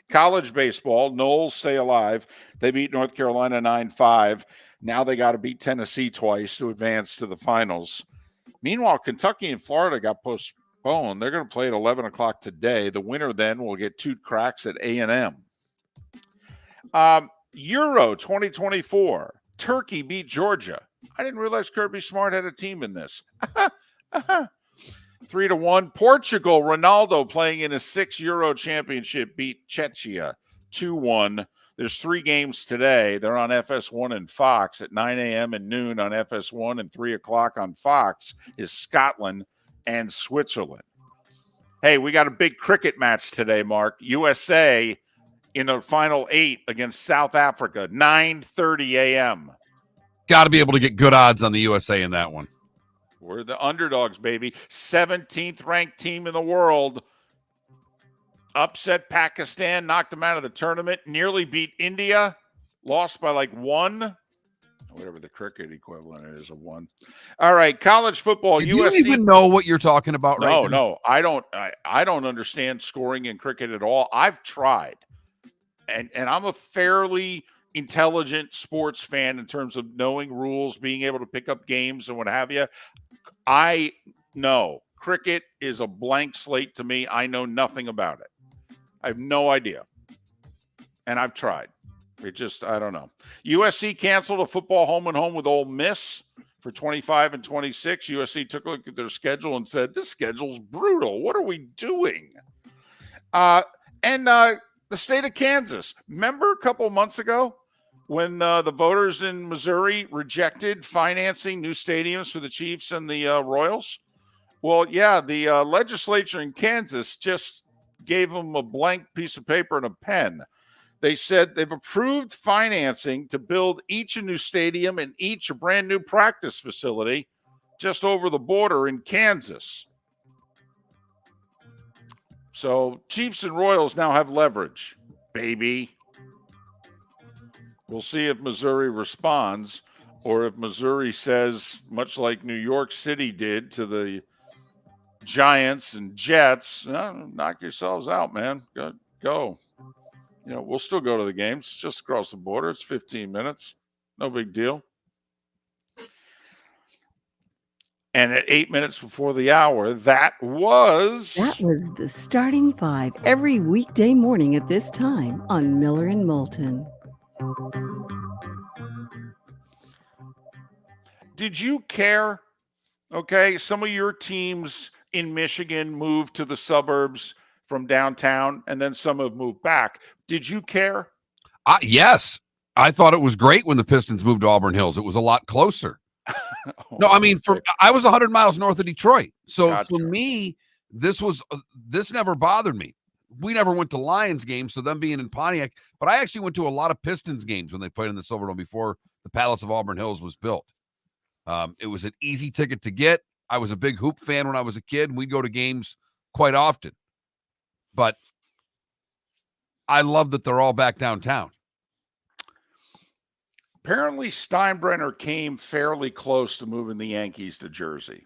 College baseball, Knowles stay alive. They beat North Carolina 9-5. Now they got to beat Tennessee twice to advance to the finals. Meanwhile, Kentucky and Florida got postponed. They're going to play at 11 o'clock today. The winner then will get 2 cracks at A&M. Euro 2024. Turkey beat Georgia. I didn't realize Kirby Smart had a team in this. 3-1. Portugal, Ronaldo playing in a 6 Euro championship beat Czechia 2-1. There's 3 games today. They're on FS1 and Fox at 9 a.m. and noon on FS1, and 3 o'clock on Fox is Scotland and Switzerland. Hey, we got a big cricket match today, Mark. USA in the final 8 against South Africa, 9:30 a.m. Got to be able to get good odds on the USA in that one. We're the underdogs, baby. 17th ranked team in the world. Upset Pakistan, knocked them out of the tournament, nearly beat India, lost by like 1. Whatever the cricket equivalent is of 1. All right, college football. Do USC. you even know what you're talking about right now? No, I don't. I don't understand scoring in cricket at all. I've tried, and I'm a fairly intelligent sports fan in terms of knowing rules, being able to pick up games and what have you. I know cricket is a blank slate to me. I know nothing about it. I have no idea. And I've tried. It just, I don't know. USC canceled a football home and home with Ole Miss for 25 and 26. USC took a look at their schedule and said, this schedule's brutal. What are we doing? And the state of Kansas. Remember a couple months ago when the voters in Missouri rejected financing new stadiums for the Chiefs and the Royals? Well, yeah, the legislature in Kansas just gave them a blank piece of paper and a pen. They said they've approved financing to build each a new stadium and each a brand new practice facility just over the border in Kansas. So Chiefs and Royals now have leverage, baby. We'll see if Missouri responds or if Missouri says, much like New York City did to the Giants and Jets, knock yourselves out, man. Go. You know, we'll still go to the games just across the border. It's 15 minutes. No big deal. And at 8 minutes before the hour, that was the Starting 5 every weekday morning at this time on Miller and Moulton. Did you care? Okay, some of your teams in Michigan moved to the suburbs from downtown, and then some have moved back. Did you care? Yes. I thought it was great when the Pistons moved to Auburn Hills. It was a lot closer. No, I mean, I was 100 miles north of Detroit. So Gotcha. For me, this never bothered me. We never went to Lions games, so them being in Pontiac, but I actually went to a lot of Pistons games when they played in the Silverdome before the Palace of Auburn Hills was built. It was an easy ticket to get. I was a big hoop fan when I was a kid, and we'd go to games quite often. But I love that they're all back downtown. Apparently, Steinbrenner came fairly close to moving the Yankees to Jersey.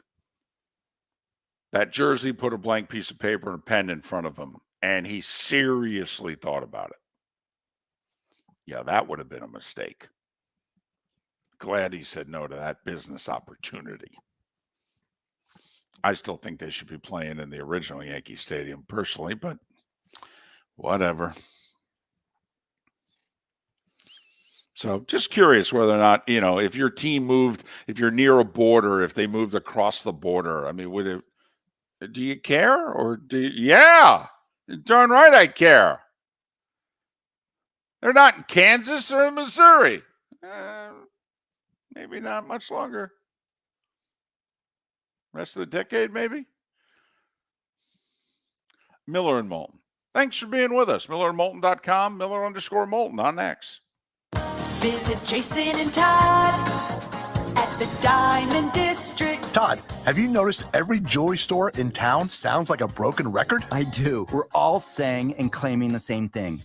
That Jersey put a blank piece of paper and a pen in front of him, and he seriously thought about it. Yeah, that would have been a mistake. Glad he said no to that business opportunity. I still think they should be playing in the original Yankee Stadium personally, but whatever. So just curious whether or not, if your team moved, if you're near a border, if they moved across the border, I mean, do you care or yeah, darn right I care. They're not in Kansas or in Missouri. Maybe not much longer. Rest of the decade, maybe. Miller and Moulton. Thanks for being with us. MillerandMoulton.com, Miller_Moulton on X. Visit Jason and Todd at the Diamond District. Todd, have you noticed every jewelry store in town sounds like a broken record? I do. We're all saying and claiming the same thing.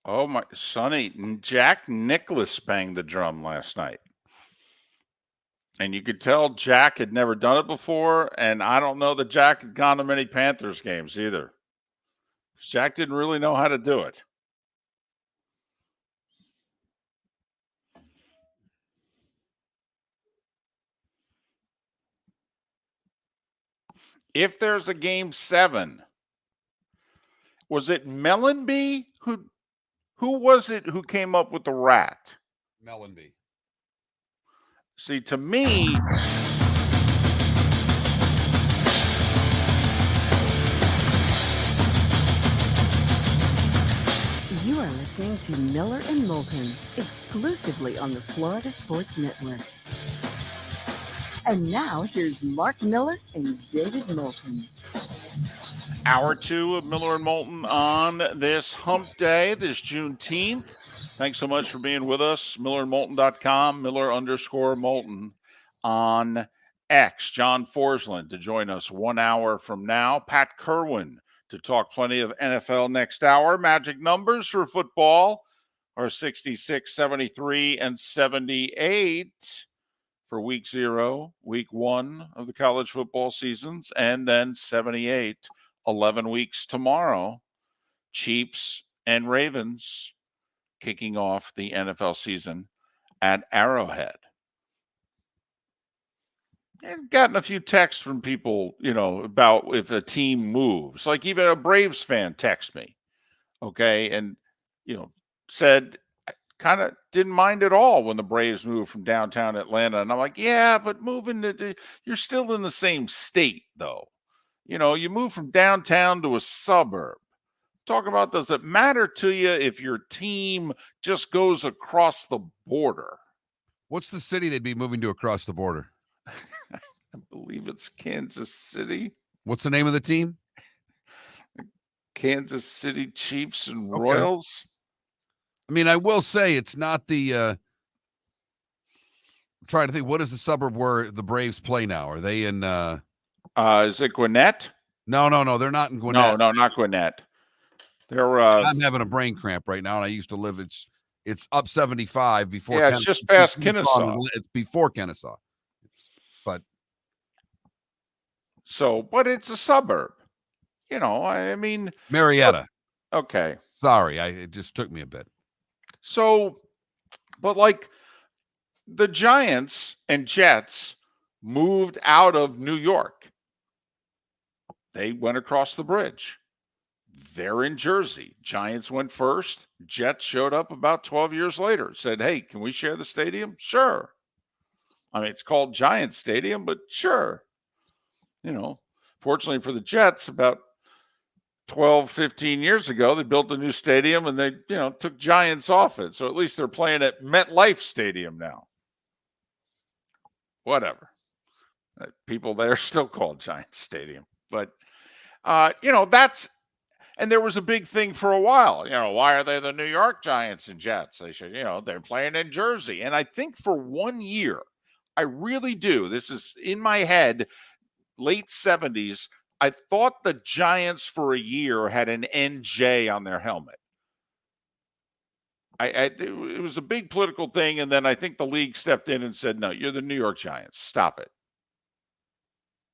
Oh my, Sonny, Jack Nicklaus banged the drum last night. And you could tell Jack had never done it before, and I don't know that Jack had gone to many Panthers games either. Jack didn't really know how to do it. If there's a game 7, was it Mellenby who was it who came up with the rat? Mellenby. See, to me, You are listening to Miller and Moulton, exclusively on the Florida Sports Network. And now here's Mark Miller and David Moulton. Hour 2 of Miller and Moulton on this hump day, this Juneteenth. Thanks so much for being with us. MillerandMoulton.com, Miller_Moulton on X. John Forslund to join us 1 hour from now. Pat Kirwan to talk plenty of NFL next hour. Magic numbers for football are 66, 73, and 78 for week 0, week 1 of the college football seasons, and then 78 11 weeks tomorrow. Chiefs and Ravens kicking off the NFL season at Arrowhead. I've gotten a few texts from people, about if a team moves. Like even a Braves fan text me, okay, and, said kind of didn't mind at all when the Braves moved from downtown Atlanta. And I'm like, yeah, but you're still in the same state, though. You move from downtown to a suburb. Talk about, does it matter to you if your team just goes across the border? What's the city they'd be moving to across the border? I believe it's Kansas City. What's the name of the team? Kansas City Chiefs and Royals. I mean, I will say it's not the I'm trying to think, what is the suburb where the Braves play now? Are they in is it Gwinnett? No, they're not in Gwinnett. No, not Gwinnett. They're I'm having a brain cramp right now, and I used to live it's up 75 before. Yeah, it's just past Kennesaw. It's before Kennesaw. But it's a suburb. I mean, Marietta. Okay. Sorry, it just took me a bit. So, but like the Giants and Jets moved out of New York. They went across the bridge. They're in Jersey. Giants went first. Jets showed up about 12 years later. Said, hey, can we share the stadium? Sure. I mean, it's called Giants Stadium, but sure. Fortunately for the Jets, about 12, 15 years ago, they built a new stadium and they, took Giants off it. So at least they're playing at MetLife Stadium now. Whatever. People there still call Giants Stadium. But, and there was a big thing for a while. Why are they the New York Giants and Jets? They should, they're playing in Jersey. And I think for 1 year, I really do. This is in my head, late 70s. I thought the Giants for a year had an NJ on their helmet. It was a big political thing, and then I think the league stepped in and said, no, you're the New York Giants. Stop it.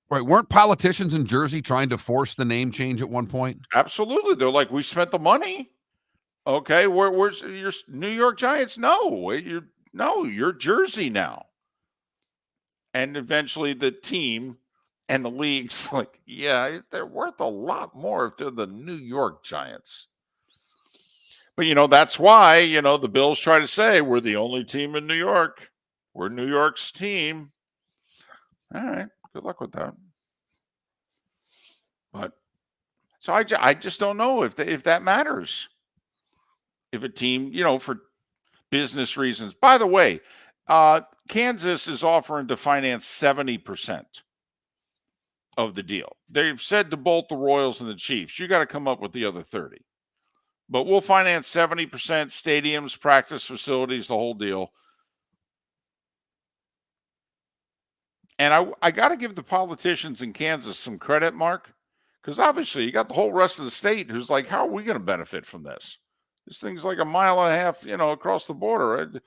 Right. Weren't politicians in Jersey trying to force the name change at one point? Absolutely. They're like, we spent the money. Okay, where's your New York Giants? No, you're Jersey now. And eventually the team and the league's like, yeah, they're worth a lot more if they're the New York Giants. But, that's why, the Bills try to say we're the only team in New York. We're New York's team. All right. Good luck with that. But so I just don't know if that matters. If a team, business reasons. By the way, Kansas is offering to finance 70% of the deal. They've said to both the Royals and the Chiefs, you got to come up with the other 30. But we'll finance 70%, stadiums, practice facilities, the whole deal. And I got to give the politicians in Kansas some credit, Mark, because obviously you got the whole rest of the state who's like, how are we going to benefit from this? This thing's like a mile and a half, across the border. Right?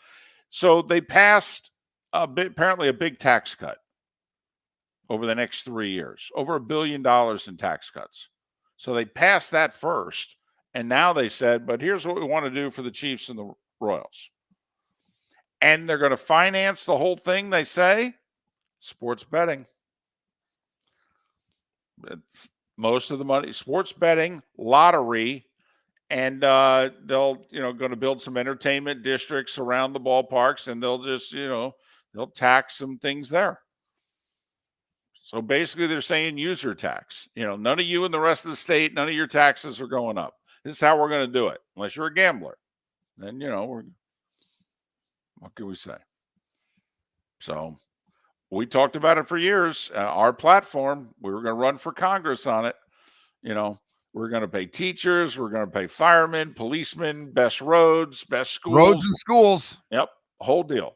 So they passed apparently a big tax cut over the next 3 years, over $1 billion in tax cuts. So they passed that first. And now they said, but here's what we want to do for the Chiefs and the Royals. And they're going to finance the whole thing, they say. Sports betting. Most of the money, sports betting, lottery, and they'll, going to build some entertainment districts around the ballparks, and they'll just, they'll tax some things there. So basically they're saying user tax. None of you in the rest of the state, none of your taxes are going up. This is how we're going to do it. Unless you're a gambler. Then, what can we say? So we talked about it for years. Our platform, we were going to run for Congress on it. We're going to pay teachers. We're going to pay firemen, policemen, best roads, best schools. Roads and schools. Yep. Whole deal.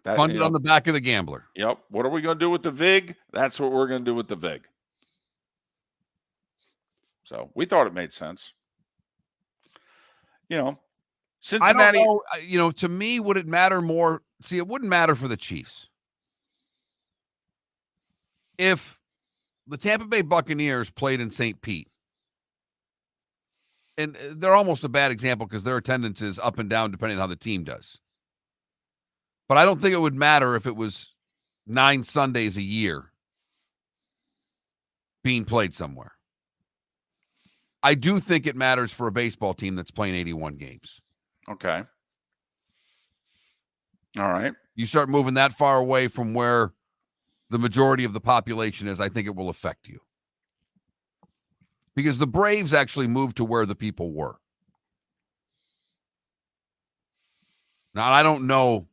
Funded on the back of the gambler. Yep. What are we going to do with the VIG? That's what we're going to do with the VIG. So we thought it made sense. Cincinnati. I don't know. To me, would it matter more? See, it wouldn't matter for the Chiefs. If the Tampa Bay Buccaneers played in St. Pete, and they're almost a bad example because their attendance is up and down depending on how the team does. But I don't think it would matter if it was 9 Sundays a year being played somewhere. I do think it matters for a baseball team that's playing 81 games. Okay. All right. You start moving that far away from where the majority of the population is, I think it will affect you. Because the Braves actually moved to where the people were. Now, I don't know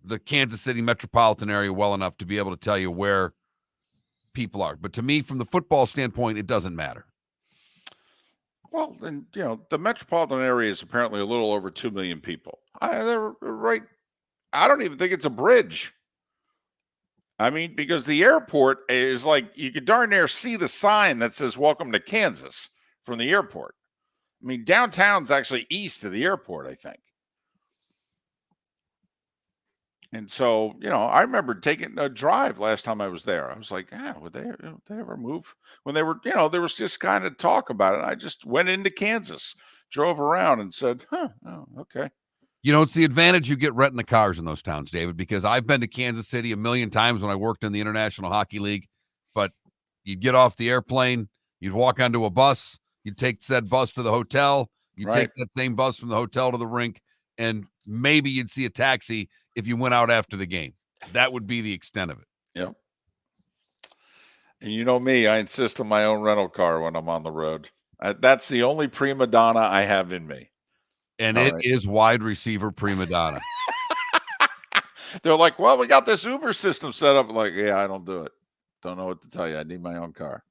the Kansas City metropolitan area well enough to be able to tell you where people are. But to me, from the football standpoint, it doesn't matter. Well, then, the metropolitan area is apparently a little over 2 million people. They're right. I don't even think it's a bridge. I mean, because the airport is like, you could darn near see the sign that says, welcome to Kansas from the airport. I mean, downtown's actually east of the airport, I think. And so, I remember taking a drive last time I was there. I was like, would they ever move? When they were, there was just kind of talk about it. I just went into Kansas, drove around and said, okay. It's the advantage you get renting the cars in those towns, David, because I've been to Kansas City a million times when I worked in the International Hockey League, but you'd get off the airplane, you'd walk onto a bus, you'd take said bus to the hotel, you'd take that same bus from the hotel to the rink, and maybe you'd see a taxi if you went out after the game. That would be the extent of it. Yep. And you know me, I insist on my own rental car when I'm on the road. That's the only prima donna I have in me. And it is wide receiver prima donna. They're like, well, we got this Uber system set up. I'm like, yeah, I don't do it. Don't know what to tell you. I need my own car.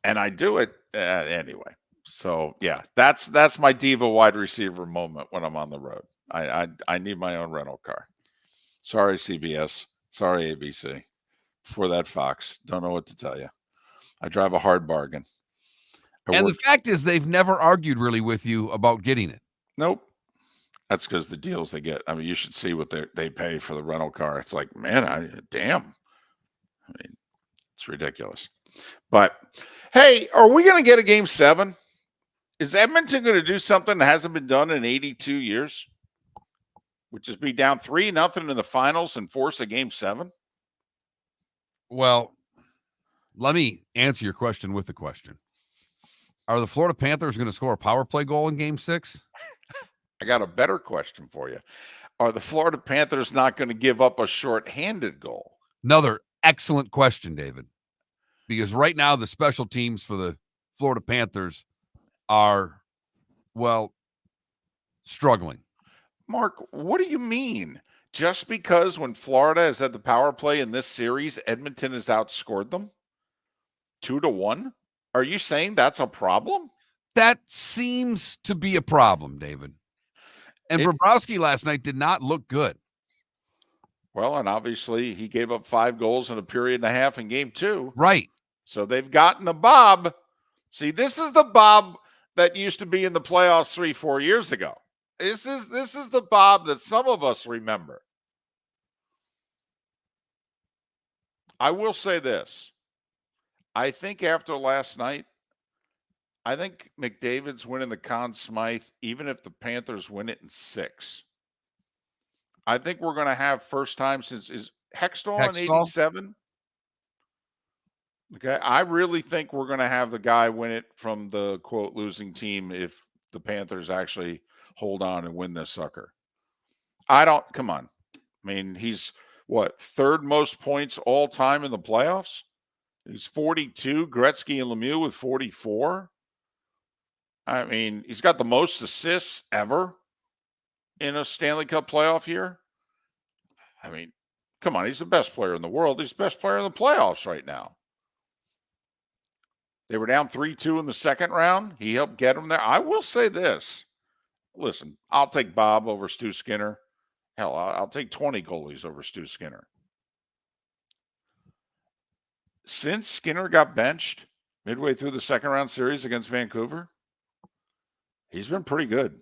And I do it anyway. So, yeah, that's my diva wide receiver moment when I'm on the road. I need my own rental car. Sorry, CBS. Sorry, ABC. For that, Fox. Don't know what to tell you. I drive a hard bargain. And the fact is, they've never argued really with you about getting it. Nope. That's because the deals they get. I mean, you should see what they pay for the rental car. It's like, man, damn. I mean, it's ridiculous. But, hey, are we going to get a Game 7? Is Edmonton going to do something that hasn't been done in 82 years? Which is be down 3-0 in the finals and force a Game 7? Well, let me answer your question with the question. Are the Florida Panthers going to score a power play goal in Game 6? I got a better question for you. Are the Florida Panthers not going to give up a shorthanded goal? Another excellent question, David. Because right now the special teams for the Florida Panthers are, well, struggling. Mark, what do you mean? Just because when Florida has had the power play in this series, Edmonton has outscored them 2-1? Are you saying that's a problem? That seems to be a problem, David. And Bobrovsky last night did not look good. Well, and obviously he gave up 5 goals in a period and a half in game 2. Right. So they've gotten a Bob. See, this is the Bob that used to be in the playoffs 3-4 years ago. This is the Bob that some of us remember. I will say this. I think after last night, I think McDavid's winning the Conn Smythe, even if the Panthers win it in 6. I think we're going to have first time since is Hextall in 87. Okay, I really think we're going to have the guy win it from the quote losing team if the Panthers actually hold on and win this sucker. Come on. I mean, he's what, 3rd most points all time in the playoffs? He's 42, Gretzky and Lemieux with 44. I mean, he's got the most assists ever in a Stanley Cup playoff year. I mean, come on, he's the best player in the world. He's the best player in the playoffs right now. They were down 3-2 in the second round. He helped get them there. I will say this. Listen, I'll take Bob over Stu Skinner. Hell, I'll take 20 goalies over Stu Skinner. Since Skinner got benched midway through the second round series against Vancouver, he's been pretty good.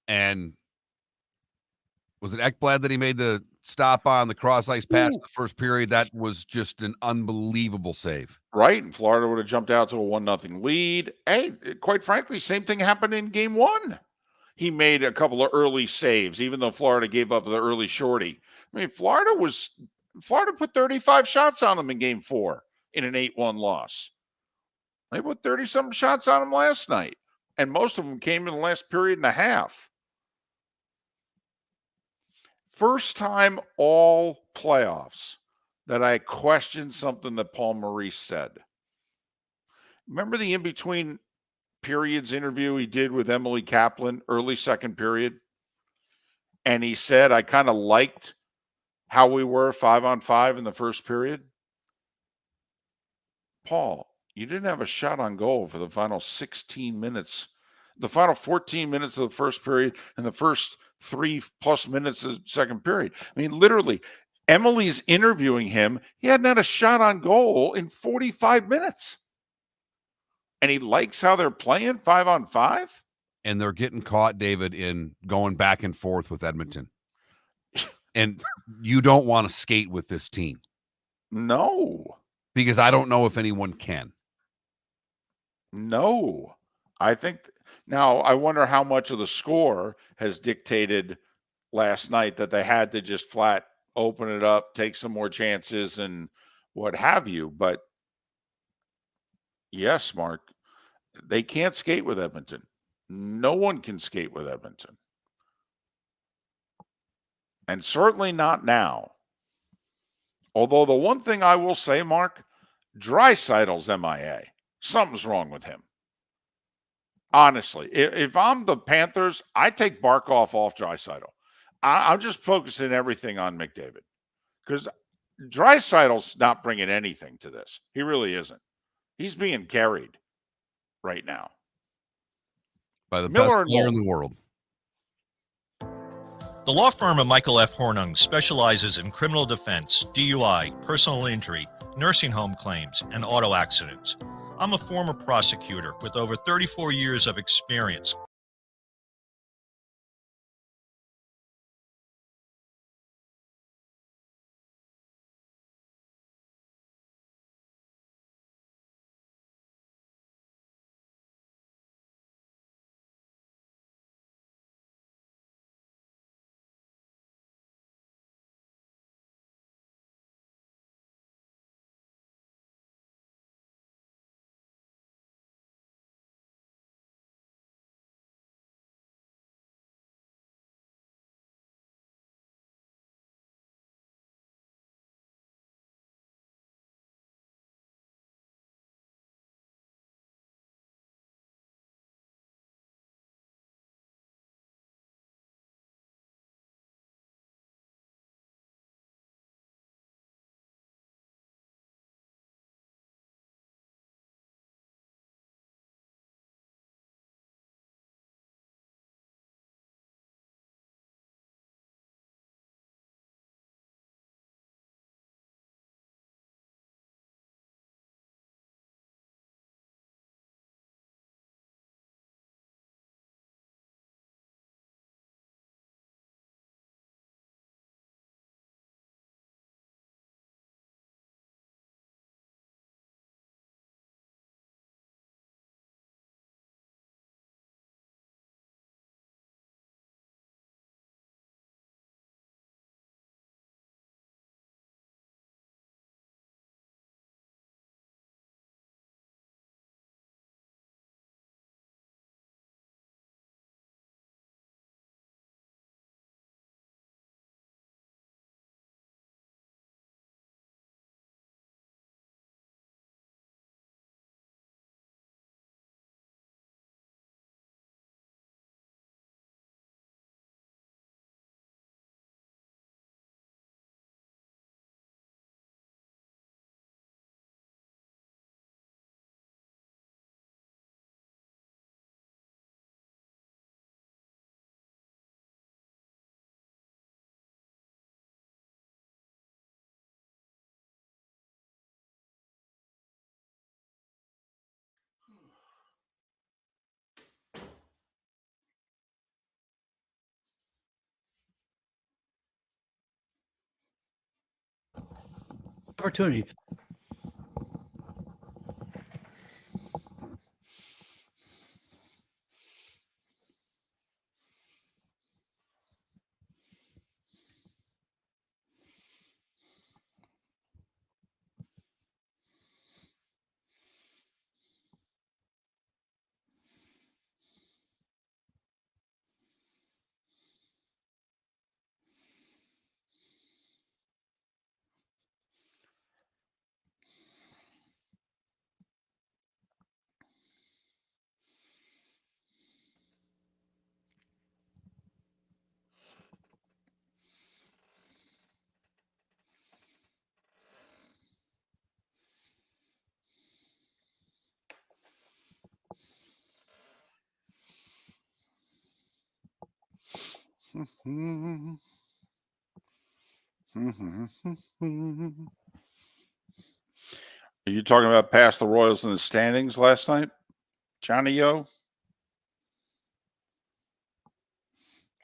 And was it Ekblad that he made the stop on the cross ice pass in the first period? That was just an unbelievable save. Right. And Florida would have jumped out to a 1-0 lead. Hey, quite frankly, same thing happened in game 1. He made a couple of early saves, even though Florida gave up the early shorty. I mean, Florida put 35 shots on them in game 4 in an 8-1 loss. They put 30-something shots on them last night. And most of them came in the last period and a half. First time all playoffs that I questioned something that Paul Maurice said. Remember the in-between periods interview he did with Emily Kaplan, early second period? And he said, I kind of liked how we were 5-on-5 in the first period. Paul, you didn't have a shot on goal for the final 16 minutes, the final 14 minutes of the first period and the first 3+ minutes of the second period. I mean, literally, Emily's interviewing him. He hadn't had a shot on goal in 45 minutes. And he likes how they're playing 5-on-5. And they're getting caught, David, in going back and forth with Edmonton. And you don't want to skate with this team. No. Because I don't know if anyone can. No. I think now I wonder how much of the score has dictated last night that they had to just flat open it up, take some more chances and what have you. But yes, Mark, they can't skate with Edmonton. No one can skate with Edmonton. And certainly not now. Although the one thing I will say, Mark, Draisaitl's MIA. Something's wrong with him. Honestly, if I'm the Panthers, I take Barkov off Draisaitl. I'm just focusing everything on McDavid because Draisaitl's not bringing anything to this. He really isn't. He's being carried right now by the best player in the world. The law firm of Michael F. Hornung specializes in criminal defense, DUI, personal injury, nursing home claims, and auto accidents. I'm a former prosecutor with over 34 years of experience. opportunity. Are you talking about past the Royals in the standings last night, Johnny O?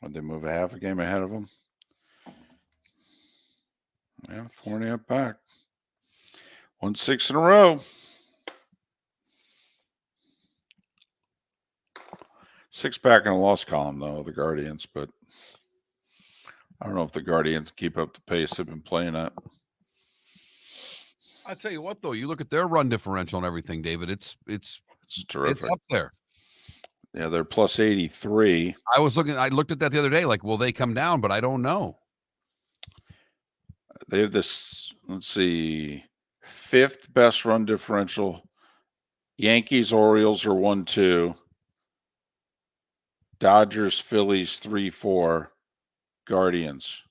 Would they move a half a game ahead of them? Yeah, 4.5 back. 1-6 in a row. 6 back in a loss column, though, the Guardians, but I don't know if the Guardians keep up the pace they've been playing at. I tell you what, though, you look at their run differential and everything, David. It's terrific. It's up there. Yeah, they're plus 83. I looked at that the other day, like, will they come down? But I don't know. They have this, let's see, 5th best run differential. Yankees, Orioles are 1-2. Dodgers, Phillies, 3-4. Guardians.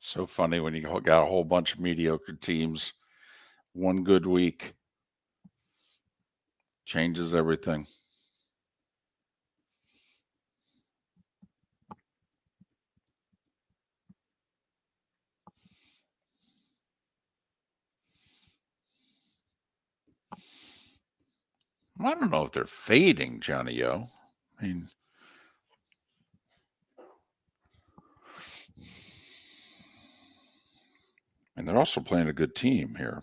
So funny when you got a whole bunch of mediocre teams. One good week changes everything. I don't know if they're fading, Johnny O. I mean, and they're also playing a good team here.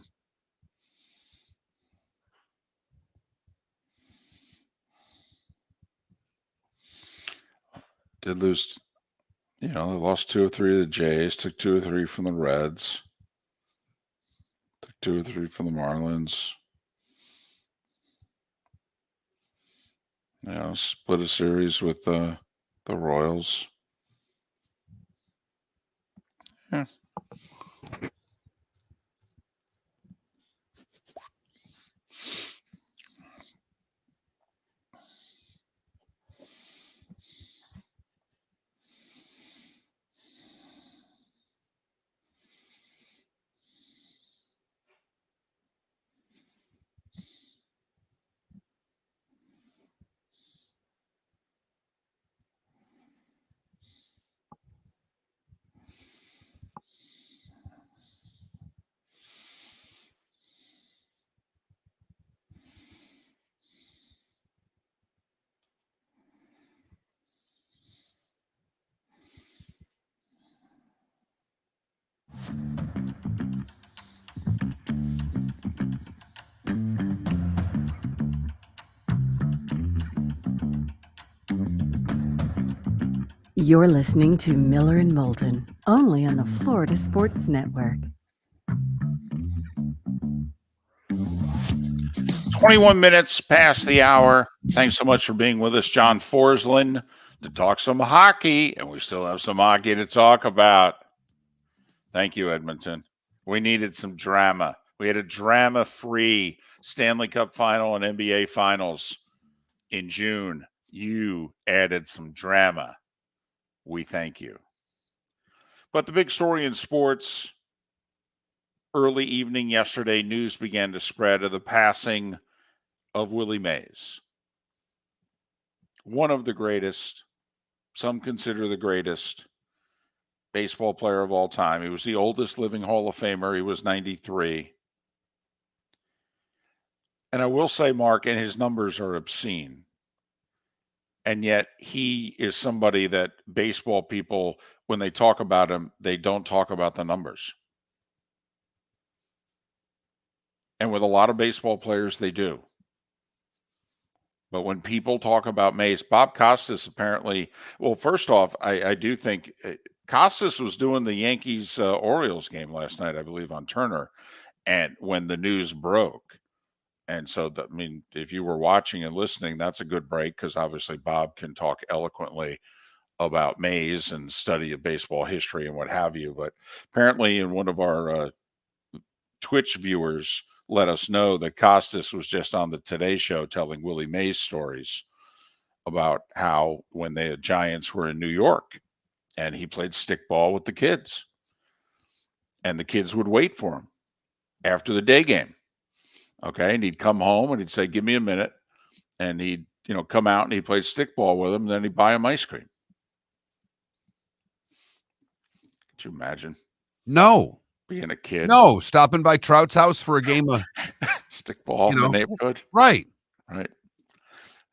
Did lose, they lost 2 or 3 of the Jays, took 2 or 3 from the Reds, took 2 or 3 from the Marlins. Split a series with the Royals. Yeah. You're listening to Miller and Moulton, only on the Florida Sports Network. 21 minutes past the hour. Thanks so much for being with us, John Forslund, to talk some hockey, and we still have some hockey to talk about. Thank you, Edmonton. We needed some drama. We had a drama-free Stanley Cup final and NBA finals in June. You added some drama. We thank you. But the big story in sports, early evening yesterday, news began to spread of the passing of Willie Mays. One of the greatest, some consider the greatest baseball player of all time. He was the oldest living Hall of Famer. He was 93. And I will say, Mark, and his numbers are obscene. And yet he is somebody that baseball people, when they talk about him, they don't talk about the numbers. And with a lot of baseball players, they do. But when people talk about Mays, Bob Costas apparently, well, first off, I do think Costas was doing the Yankees Orioles game last night, I believe, on Turner, and when the news broke. And so, I mean, if you were watching and listening, that's a good break because obviously Bob can talk eloquently about Mays and study of baseball history and what have you. But apparently, in one of our Twitch viewers let us know that Costas was just on the Today Show telling Willie Mays stories about how when the Giants were in New York and he played stickball with the kids, and the kids would wait for him after the day game. Okay, and he'd come home and he'd say, "Give me a minute," and he'd come out and he'd play stickball with him. And then he'd buy him ice cream. Could you imagine? No, being a kid. No, stopping by Trout's house for a game of stickball in the neighborhood. Right. Right.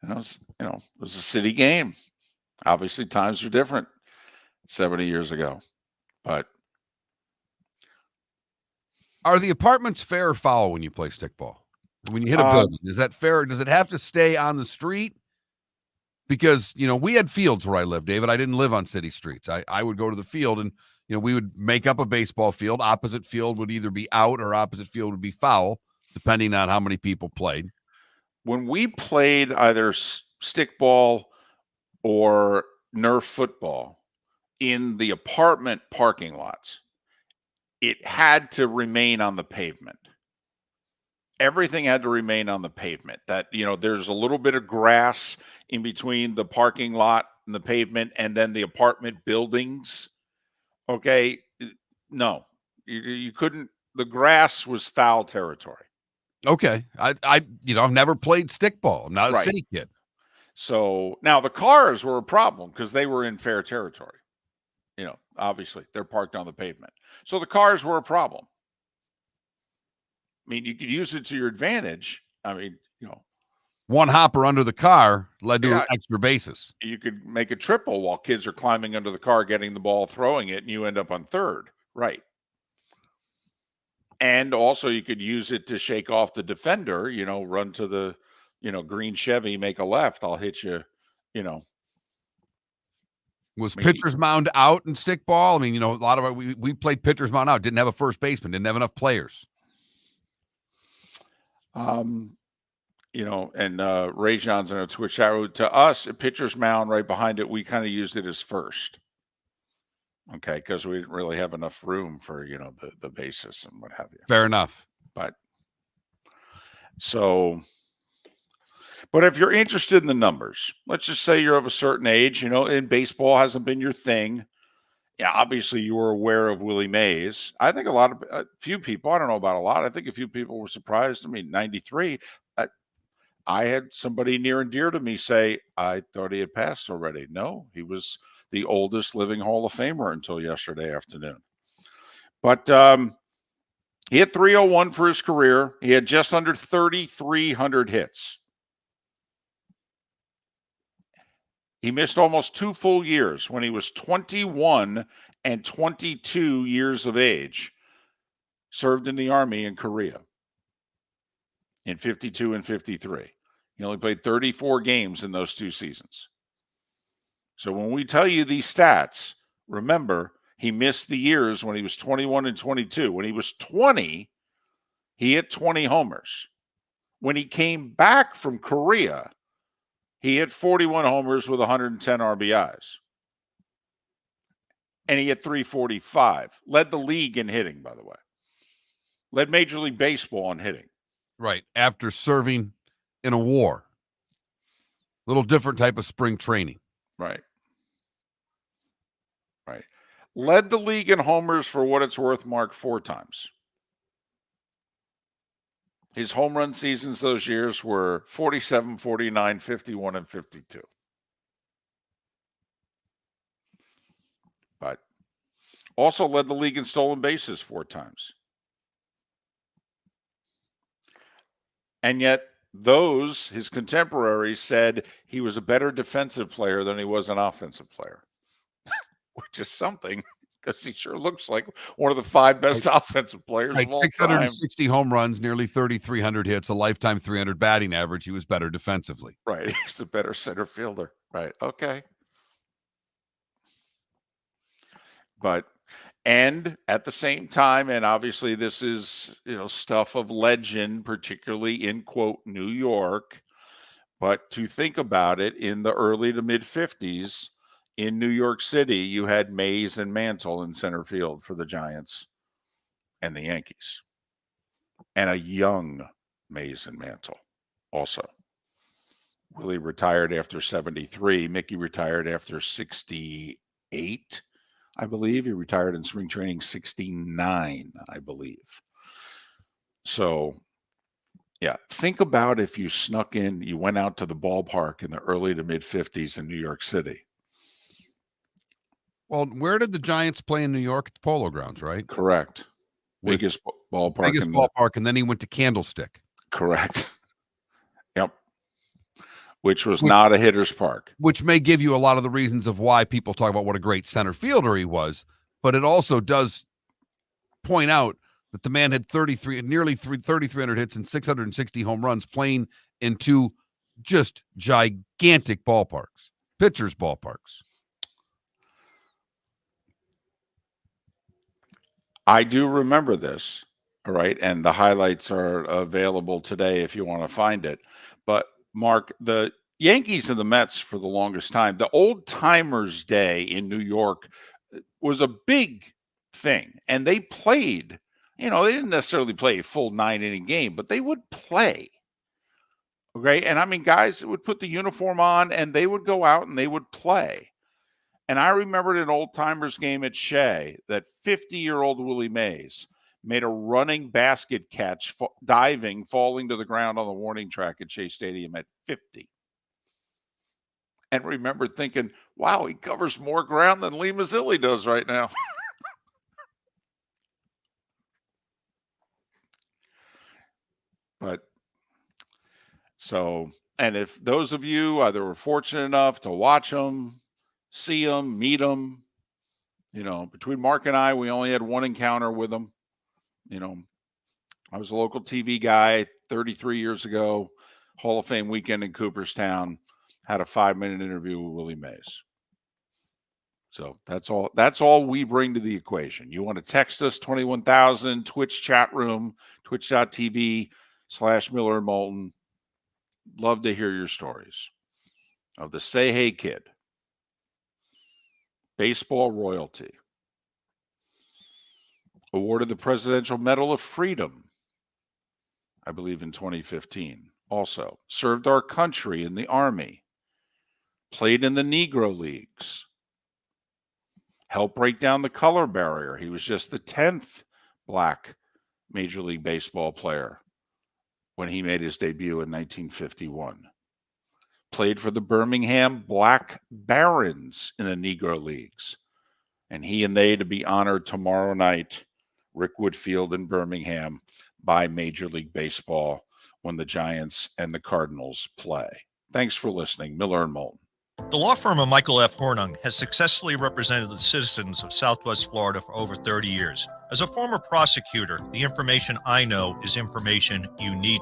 And it was a city game. Obviously, times were different 70 years ago, but. Are the apartments fair or foul when you play stickball? When you hit a building, is that fair? Does it have to stay on the street? Because, we had fields where I lived, David. I didn't live on city streets. I would go to the field and, we would make up a baseball field. Opposite field would either be out or opposite field would be foul, depending on how many people played. When we played either stickball or Nerf football in the apartment parking lots, it had to remain on the pavement. Everything had to remain on the pavement. That, there's a little bit of grass in between the parking lot and the pavement and then the apartment buildings. Okay. No, you couldn't. The grass was foul territory. Okay. I've never played stickball. I'm not a city kid. So now the cars were a problem because they were in fair territory. Obviously they're parked on the pavement. So the cars were a problem. I mean, you could use it to your advantage. I mean, one hopper under the car led to an extra bases. You could make a triple while kids are climbing under the car, getting the ball, throwing it, and you end up on third. Right. And also you could use it to shake off the defender, run to the, green Chevy, make a left. I'll hit you, Was pitcher's mound out in stickball? I mean, a lot of we played pitcher's mound out. Didn't have a first baseman. Didn't have enough players. And Ray John's on a Twitch chat. To us, a pitcher's mound right behind it, we kind of used it as first. Okay, because we didn't really have enough room for the bases and what have you. Fair enough. But if you're interested in the numbers, let's just say you're of a certain age, and baseball hasn't been your thing. Yeah, obviously you were aware of Willie Mays. I think a few people, I don't know about a lot, I think a few people were surprised. I mean, 93, I had somebody near and dear to me say, I thought he had passed already. No, he was the oldest living Hall of Famer until yesterday afternoon. But he had 301 for his career. He had just under 3,300 hits. He missed almost 2 full years when he was 21 and 22 years of age. Served in the Army in Korea in 52 and 53. He only played 34 games in those 2 seasons. So when we tell you these stats, remember, he missed the years when he was 21 and 22. When he was 20, he hit 20 homers. When he came back from Korea, he hit 41 homers with 110 RBIs. And he hit 345. Led the league in hitting, by the way. Led Major League Baseball in hitting. Right. After serving in a war. Little different type of spring training. Right. Right. Led the league in homers for what it's worth, Mark, 4 times. His home run seasons those years were 47, 49, 51, and 52. But also led the league in stolen bases 4 times. And yet his contemporaries said he was a better defensive player than he was an offensive player, which is something because he sure looks like one of the 5 best offensive players of all time. 660 home runs, nearly 3,300 hits, a lifetime 300 batting average. He was better defensively. Right. He's a better center fielder. Right. Okay. But, and at the same time, and obviously this is, stuff of legend, particularly in, quote, New York. But to think about it, in the early to mid 50s in New York City, you had Mays and Mantle in center field for the Giants and the Yankees. And a young Mays and Mantle also. Willie retired after 73. Mickey retired after 68. I believe he retired in spring training 69, I believe. So, yeah, think about if you snuck in, you went out to the ballpark in the early to mid 50s in New York City. Well, where did the Giants play in New York? At the Polo Grounds, right? Correct. Biggest ballpark. And then he went to Candlestick. Correct. Yep. Which was not a hitter's park. Which may give you a lot of the reasons of why people talk about what a great center fielder he was, but it also does point out that the man had 3,300 hits and 660 home runs playing in 2 just gigantic ballparks, pitchers' ballparks. I do remember this, all right, and the highlights are available today if you want to find it. But Mark, the Yankees and the Mets for the longest time, the Old Timers Day in New York was a big thing. And they played, they didn't necessarily play a full 9-inning game, but they would play. Okay. And I mean, guys would put the uniform on and they would go out and they would play. And I remembered an Old Timers game at Shea that 50-year-old Willie Mays made a running basket catch, diving, falling to the ground on the warning track at Shea Stadium at 50. And remember thinking, wow, he covers more ground than Lee Mazzilli does right now. But so, and if those of you either were fortunate enough to watch them, see them, meet them, between Mark and I, we only had one encounter with them. I was a local TV guy 33 years ago, Hall of Fame weekend in Cooperstown, had a 5-minute interview with Willie Mays. So that's all we bring to the equation. You want to text us 21,000, Twitch chat room, twitch.tv/Miller and Moulton. Love to hear your stories of the Say Hey Kid, baseball royalty, awarded the Presidential Medal of Freedom, I believe in 2015. Also, served our country in the Army, played in the Negro Leagues, helped break down the color barrier. He was just the 10th Black Major League Baseball player when he made his debut in 1951. Played for the Birmingham Black Barons in the Negro Leagues. And he and they to be honored tomorrow night, Rickwood Field in Birmingham, by Major League Baseball when the Giants and the Cardinals play. Thanks for listening. Miller and Moulton. The law firm of Michael F. Hornung has successfully represented the citizens of Southwest Florida for over 30 years. As a former prosecutor, the information I know is information you need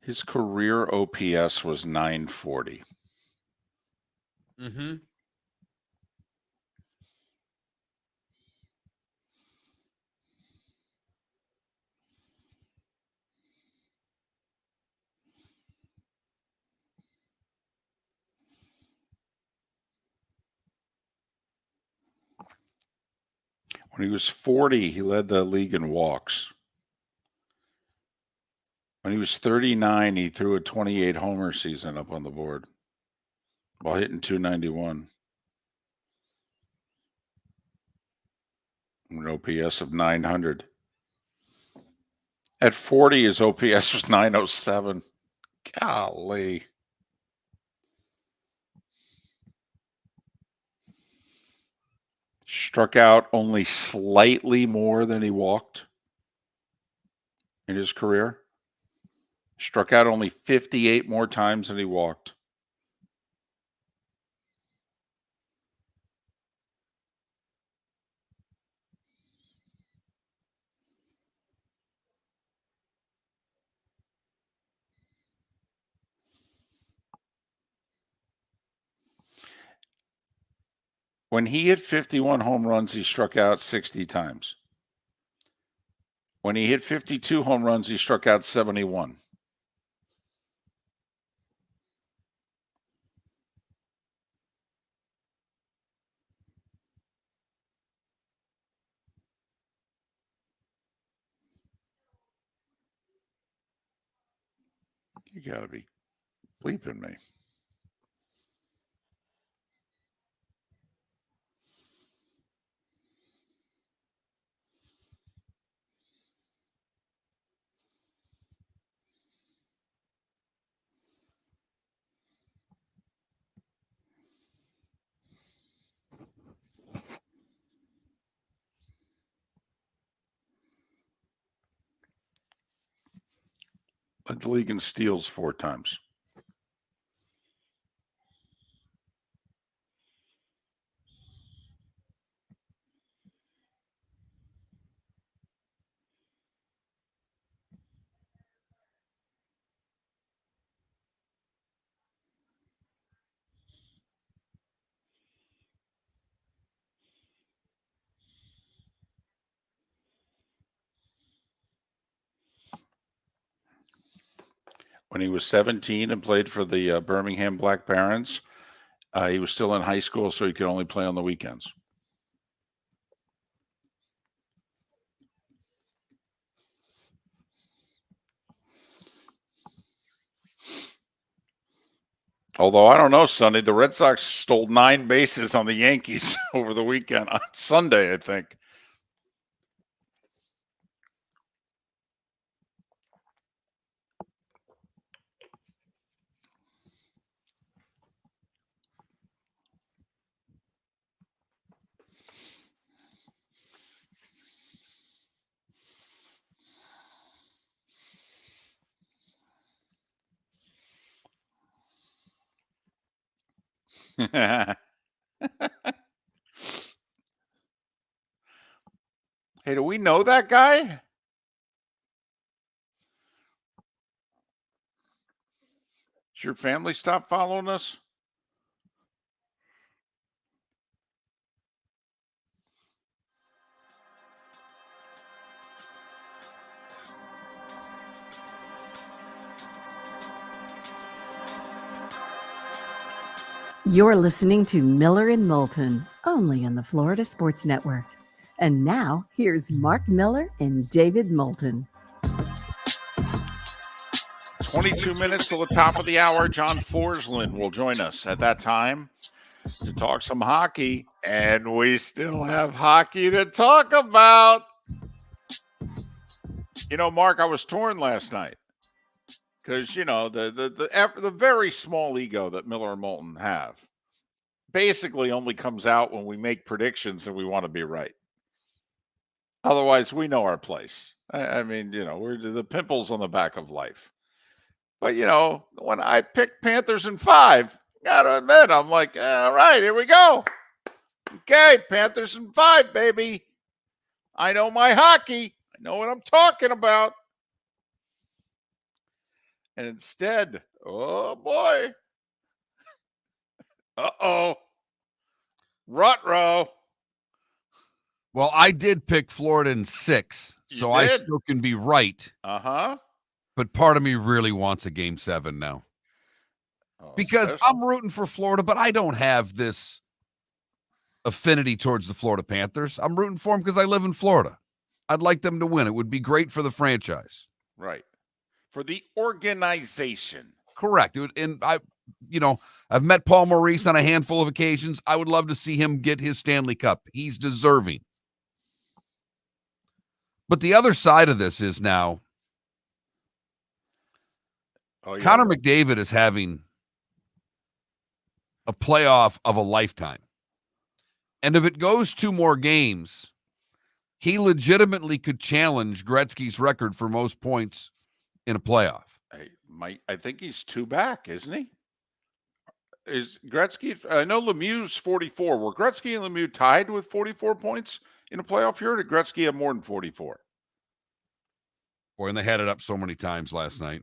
His career OPS was 940. Mm-hmm. When he was 40, he led the league in walks. When he was 39, he threw a 28 homer season up on the board while hitting 291. An OPS of 900. At 40, his OPS was 907. Golly. Struck out only slightly more than he walked in his career. Struck out only 58 more times than he walked. When he hit 51 home runs, he struck out 60 times. When he hit 52 home runs, he struck out 71. You got to be bleeping me. Led the league in steals 4 times. When he was 17 and played for the Birmingham Black Barons, he was still in high school, so he could only play on the weekends. Although, I don't know, Sonny, the Red Sox stole 9 bases on the Yankees over the weekend, on Sunday, I think. Hey, do we know that guy? Does your family stop following us? You're listening to Miller and Moulton, only on the Florida Sports Network. And now, here's Mark Miller and David Moulton. 22 minutes till the top of the hour. John Forslund will join us at that time to talk some hockey. And we still have hockey to talk about. You know, Mark, I was torn last night because, you know, the very small ego that Miller and Moulton have basically only comes out when we make predictions and we want to be right. Otherwise, we know our place. I mean, you know, we're the pimples on the back of life. But, you know, when I picked Panthers in 5, gotta admit, I'm like, all right, here we go. Okay, Panthers in 5, baby. I know my hockey. I know what I'm talking about. And instead, oh boy. Uh-oh. Ruh-roh. Well, I did pick Florida in 6, so I did? still can be right. Uh-huh. But part of me really wants a Game 7 now. Oh, Because special. I'm rooting for Florida, but I don't have this affinity towards the Florida Panthers. I'm rooting for them because I live in Florida. I'd like them to win. It would be great for the franchise. Right. For the organization. Correct. And I've met Paul Maurice on a handful of occasions. I would love to see him get his Stanley Cup. He's deserving. But the other side of this is now Connor McDavid is having a playoff of a lifetime. And if it goes 2 more games, he legitimately could challenge Gretzky's record for most points in a playoff. I think he's 2 back, isn't he? Is Gretzky? I know Lemieux's 44. Were Gretzky and Lemieux tied with 44 points in a playoff year? Or did Gretzky have more than 44? Boy, and they had it up so many times last night.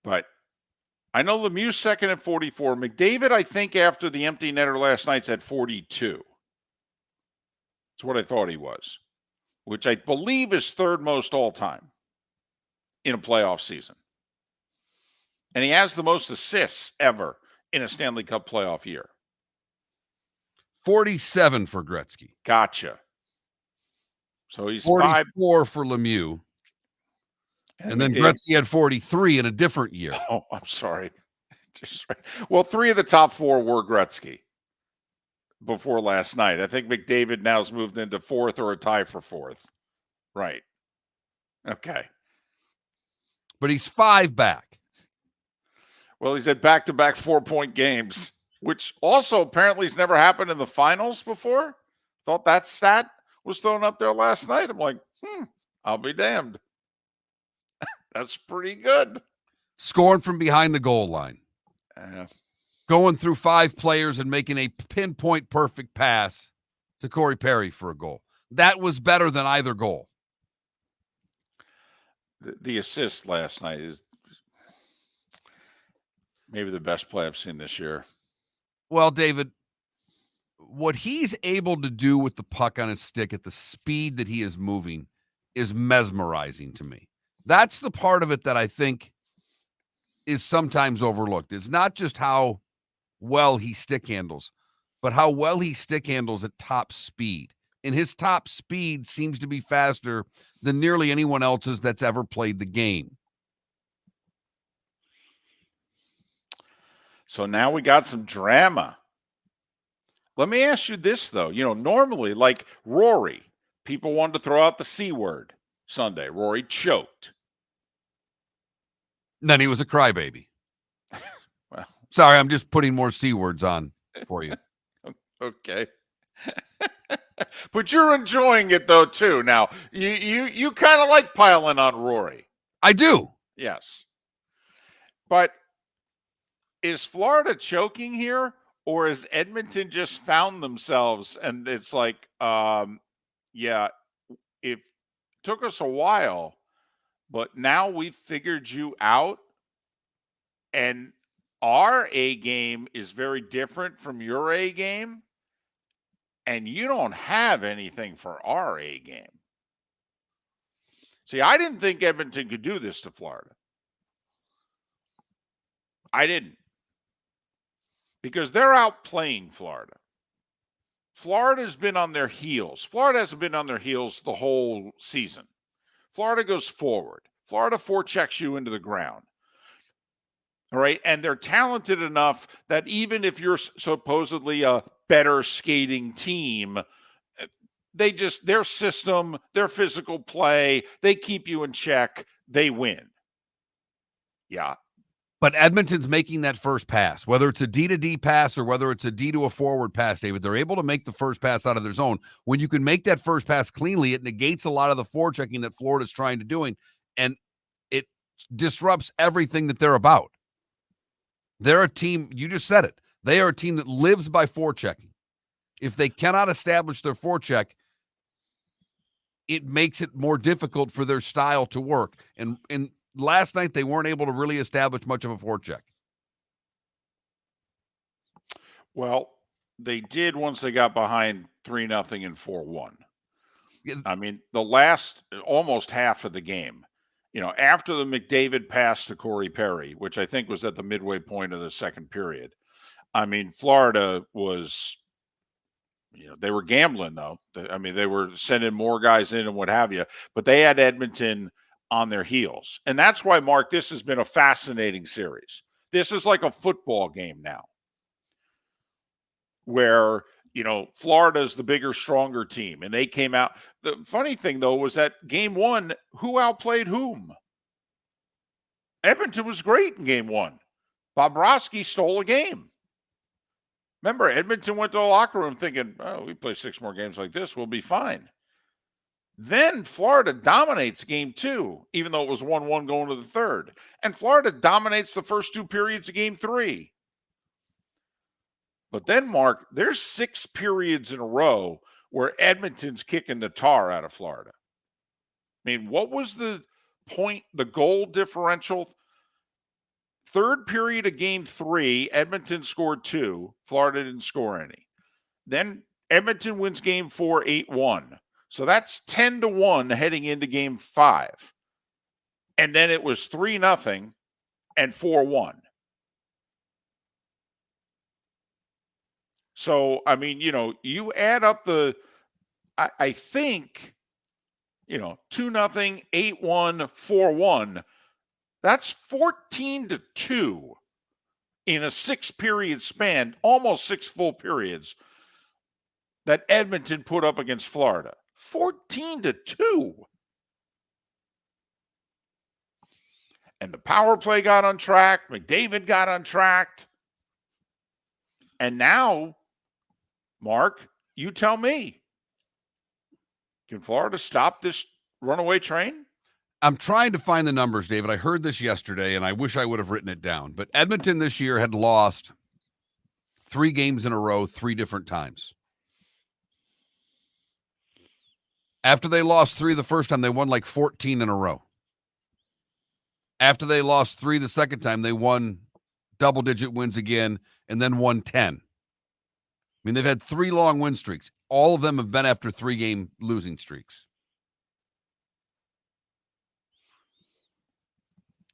But I know Lemieux's second at 44. McDavid, I think, after the empty netter last night's at 42. That's what I thought he was, which I believe is 3rd most all time in a playoff season. And he has the most assists ever in a Stanley Cup playoff year. 47 for Gretzky. Gotcha. So he's 44 for Lemieux. And then Gretzky had 43 in a different year. Oh, I'm sorry. Well, 3 of the top 4 were Gretzky before last night. I think McDavid now's moved into 4th or a tie for 4th. Right. Okay. But he's 5 back. Well, he's at back-to-back 4-point games, which also apparently has never happened in the finals before. Thought that stat was thrown up there last night. I'm like, I'll be damned. That's pretty good. Scoring from behind the goal line. Going through 5 players and making a pinpoint perfect pass to Corey Perry for a goal. That was better than either goal. The assist last night is maybe the best play I've seen this year. Well, David, what he's able to do with the puck on his stick at the speed that he is moving is mesmerizing to me. That's the part of it that I think is sometimes overlooked. It's not just how well he stick handles, but how well he stick handles at top speed. And his top speed seems to be faster than nearly anyone else's that's ever played the game. So now we got some drama. Let me ask you this, though. Normally, like Rory, people wanted to throw out the C word Sunday. Rory choked. Then he was a crybaby. Well, sorry, I'm just putting more C words on for you. Okay. But you're enjoying it, though, too. Now, you kind of like piling on Rory. I do. Yes. But is Florida choking here, or has Edmonton just found themselves and it's like, it took us a while, but now we've figured you out, and our A game is very different from your A game, and you don't have anything for our A game. See, I didn't think Edmonton could do this to Florida. I didn't. Because they're outplaying Florida. Florida's been on their heels. Florida hasn't been on their heels the whole season. Florida goes forward. Florida forechecks you into the ground. All right. And they're talented enough that even if you're supposedly a better skating team, their system, their physical play, they keep you in check. They win. Yeah. But Edmonton's making that first pass, whether it's a D to D pass or whether it's a D to a forward pass, David, they're able to make the first pass out of their zone. When you can make that first pass cleanly, it negates a lot of the forechecking that Florida's trying to do, and it disrupts everything that they're about. They're a team, you just said it, they are a team that lives by forechecking. If they cannot establish their forecheck, it makes it more difficult for their style to work. And last night they weren't able to really establish much of a forecheck. Well, they did once they got behind 3-0 and 4-1. Yeah. I mean, the last almost half of the game, after the McDavid pass to Corey Perry, which I think was at the midway point of the second period. I mean, Florida was, they were gambling though. They were sending more guys in and what have you, but they had Edmonton on their heels. And that's why, Mark, this has been a fascinating series. This is like a football game now where, Florida's the bigger, stronger team, and they came out. The funny thing, though, was that game one, who outplayed whom? Edmonton was great in game one. Bobrovsky stole a game. Remember, Edmonton went to the locker room thinking, oh, we play 6 more games like this, we'll be fine. Then Florida dominates game 2, even though it was 1-1 going to the third. And Florida dominates the first 2 periods of game 3. But then, Mark, there's 6 periods in a row where Edmonton's kicking the tar out of Florida. I mean, what was the goal differential? Third period of game 3, Edmonton scored 2. Florida didn't score any. Then Edmonton wins game 4, 8-1. So that's 10-1 heading into game 5. And then it was 3-0 and 4-1. So, I mean, you add up I think, 2-0, 8-1, 4-1. That's 14-2 in a 6-period span, almost 6 full periods that Edmonton put up against Florida. 14-2. And the power play got untracked. McDavid got untracked. And now, Mark, you tell me, can Florida stop this runaway train? I'm trying to find the numbers, David. I heard this yesterday, and I wish I would have written it down. But Edmonton this year had lost 3 games in a row 3 different times. After they lost 3 the first time, they won like 14 in a row. After they lost 3 the second time, they won double-digit wins again and then won 10. I mean, they've had 3 long win streaks. All of them have been after 3-game losing streaks.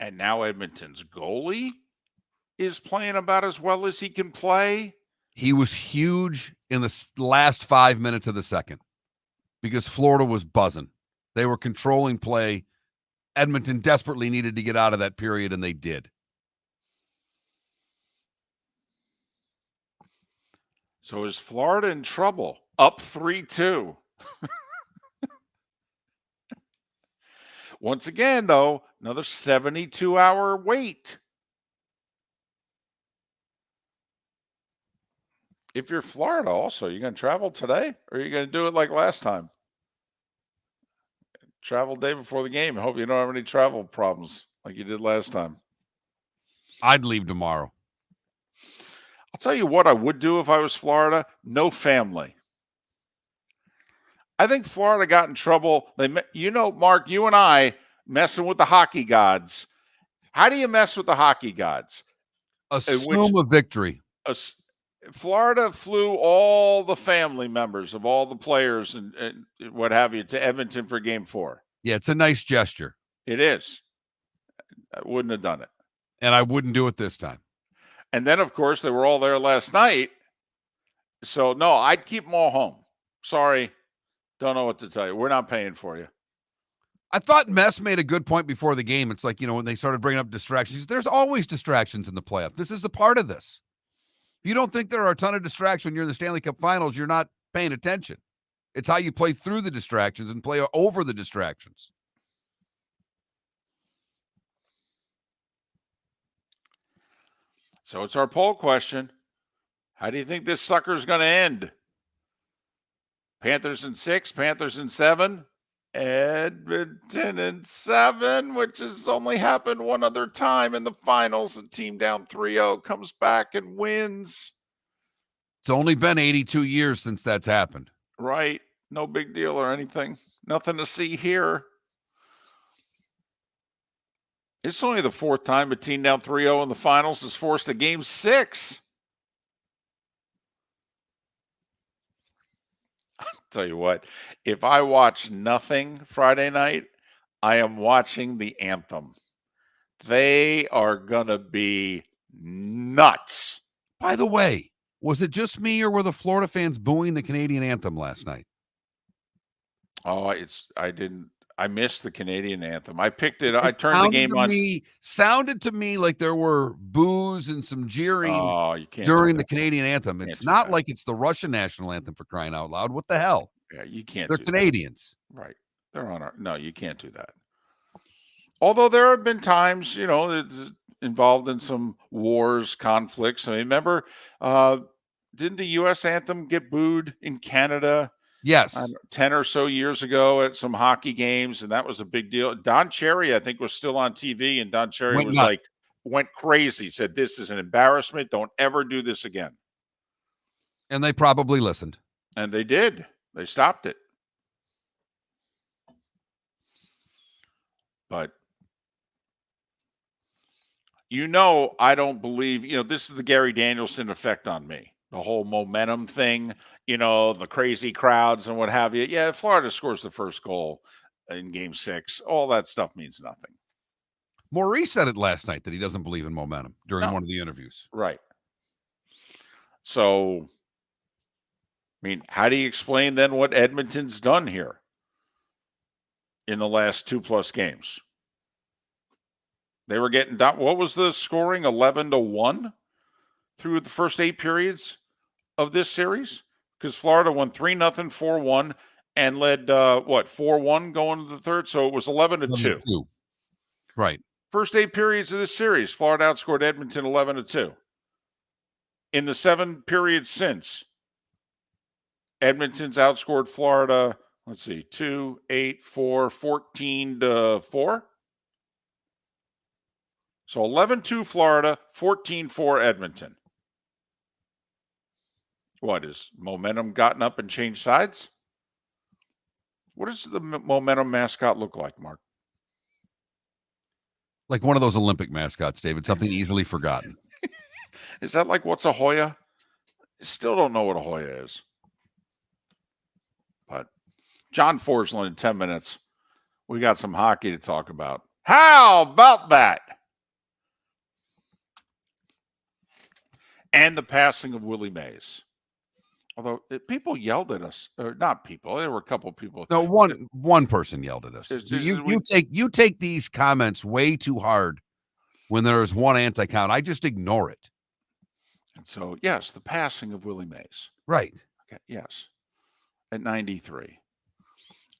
And now Edmonton's goalie is playing about as well as he can play. He was huge in the last 5 minutes of the second because Florida was buzzing. They were controlling play. Edmonton desperately needed to get out of that period, and they did. So is Florida in trouble? Up 3-2. Once again, though, another 72-hour wait. If you're Florida also, you're going to travel today, or are you going to do it like last time? Travel day before the game. I hope you don't have any travel problems like you did last time. I'd leave tomorrow. I'll tell you what I would do if I was Florida. No family. I think Florida got in trouble. Mark, you and I messing with the hockey gods. How do you mess with the hockey gods? Assume a victory. Florida flew all the family members of all the players and what have you to Edmonton for game 4. Yeah, it's a nice gesture. It is. I wouldn't have done it. And I wouldn't do it this time. And then, of course, they were all there last night. So, no, I'd keep them all home. Sorry. Don't know what to tell you. We're not paying for you. I thought Mess made a good point before the game. It's like, when they started bringing up distractions, there's always distractions in the playoff. This is a part of this. If you don't think there are a ton of distractions when you're in the Stanley Cup Finals, you're not paying attention. It's how you play through the distractions and play over the distractions. So it's our poll question. How do you think this sucker's going to end? Panthers in 6, Panthers in 7, Edmonton in 7, which has only happened one other time in the finals. A team down 3-0 comes back and wins. It's only been 82 years since that's happened. Right. No big deal or anything. Nothing to see here. It's only the fourth time a team down 3-0 in the finals has forced a game 6. I'll tell you what, if I watch nothing Friday night, I am watching the anthem. They are going to be nuts. By the way, was it just me or were the Florida fans booing the Canadian anthem last night? Oh, I missed the Canadian anthem. I picked it. I turned the game on. Sounded to me like there were boos and some jeering during the Canadian anthem. It's not like it's the Russian national anthem, for crying out loud. What the hell? Yeah, you can't. They're Canadians. Right. They're on our. No, you can't do that. Although there have been times, it's involved in some wars, conflicts. I mean, remember, didn't the U.S. anthem get booed in Canada? Yes. 10 or so years ago at some hockey games, and that was a big deal. Don Cherry, I think, was still on TV, and Don Cherry went crazy, said, "This is an embarrassment. Don't ever do this again." And they probably listened. And they did. They stopped it. But, I don't believe, this is the Gary Danielson effect on me. The whole momentum thing, the crazy crowds and what have you. Yeah, if Florida scores the first goal in game 6, all that stuff means nothing. Maurice said it last night that he doesn't believe in momentum during one of the interviews. Right. So, how do you explain then what Edmonton's done here in the last 2+ games? They were getting down. What was the scoring? 11-1 through the first 8 periods of this series? Because Florida won 3-0, 4-1, and led 4-1 going to the third. So it was 11-2. Right. First 8 periods of this series, Florida outscored Edmonton 11-2. In the 7 periods since, Edmonton's outscored Florida, 2, 8, 4, 14-4. So 11-2 Florida, 14-4 Edmonton. What, has momentum gotten up and changed sides? What does the momentum mascot look like, Mark? Like one of those Olympic mascots, David, something easily forgotten. Is that like what's a Hoya? Still don't know what a Hoya is. But John Forslund in 10 minutes. We got some hockey to talk about. How about that? And the passing of Willie Mays. Although people yelled at us, or not people, there were a couple people. No, one person yelled at us. You take these comments way too hard when there's one anti-count. I just ignore it. And so, yes, the passing of Willie Mays. Right. Okay. Yes. At 93.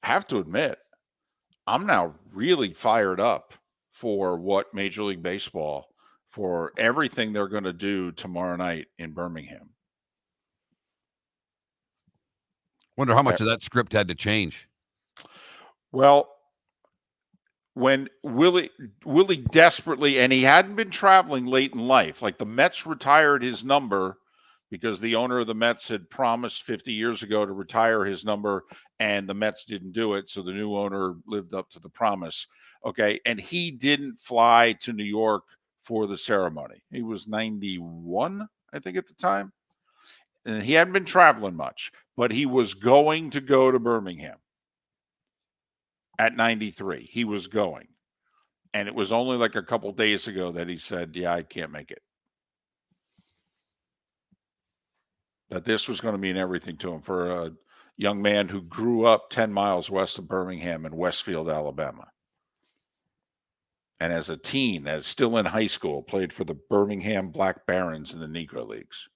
I have to admit, I'm now really fired up for what Major League Baseball, for everything they're going to do tomorrow night in Birmingham. Wonder how much of that script had to change. Well, when Willie desperately, and he hadn't been traveling late in life, like the Mets retired his number because the owner of the Mets had promised 50 years ago to retire his number, and the Mets didn't do it, so the new owner lived up to the promise. Okay, and he didn't fly to New York for the ceremony. He was 91, I think, at the time. And he hadn't been traveling much, but he was going to go to Birmingham at 93. He was going. And it was only like a couple days ago that he said, yeah, I can't make it. That this was going to mean everything to him for a young man who grew up 10 miles west of Birmingham in Westfield, Alabama. And as a teen, as still in high school, played for the Birmingham Black Barons in the Negro Leagues.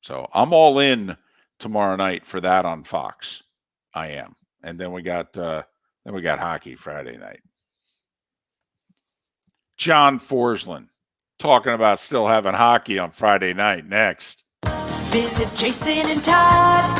So I'm all in tomorrow night for that on Fox. I am. And then we got hockey Friday night. John Forslund talking about still having hockey on Friday night next. Visit Jason and Todd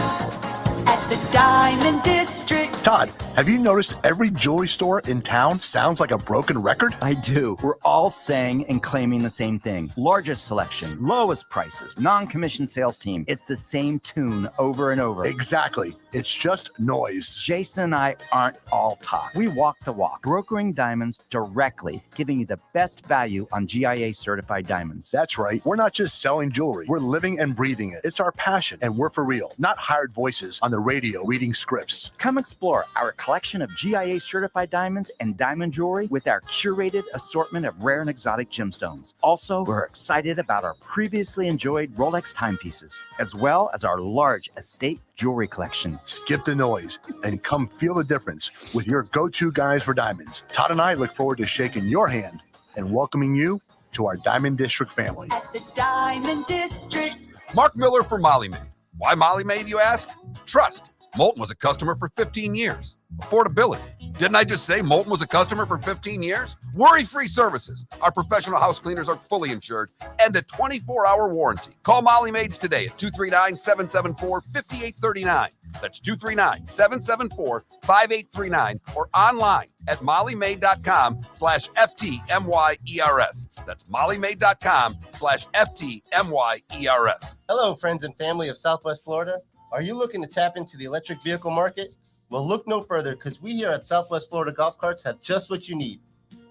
at the Diamond District. Todd, Have you noticed every jewelry store in town sounds like a broken record? I do. We're all saying and claiming the same thing. Largest selection, lowest prices, non-commissioned sales team. It's the same tune over and over. Exactly. It's just noise. Jason and I aren't all talk. We walk the walk, brokering diamonds directly, giving you the best value on GIA certified diamonds. That's right. We're not just selling jewelry. We're living and breathing it. It's our passion, and we're for real, not hired voices on the radio reading scripts. Come explore our collection of GIA certified diamonds and diamond jewelry with our curated assortment of rare and exotic gemstones. Also, we're excited about our previously enjoyed Rolex timepieces, as well as our large estate jewelry collection. Skip the noise and come feel the difference with your go-to guys for diamonds. Todd and I look forward to shaking your hand and welcoming you to our Diamond District family. At the Diamond District. Mark Miller for Molly Maid. Why Molly Maid, you ask? Trust. Moulton was a customer for 15 years. Affordability. Didn't I just say Moulton was a customer for 15 years? Worry-free services. Our professional house cleaners are fully insured and a 24-hour warranty. Call Molly Maids today at 239-774-5839. That's 239-774-5839 or online at mollymaid.com/FTMYERS. That's mollymaid.com/FTMYERS. Hello, friends and family of Southwest Florida. Are you looking to tap into the electric vehicle market? Well, look no further, because we here at Southwest Florida Golf Carts have just what you need.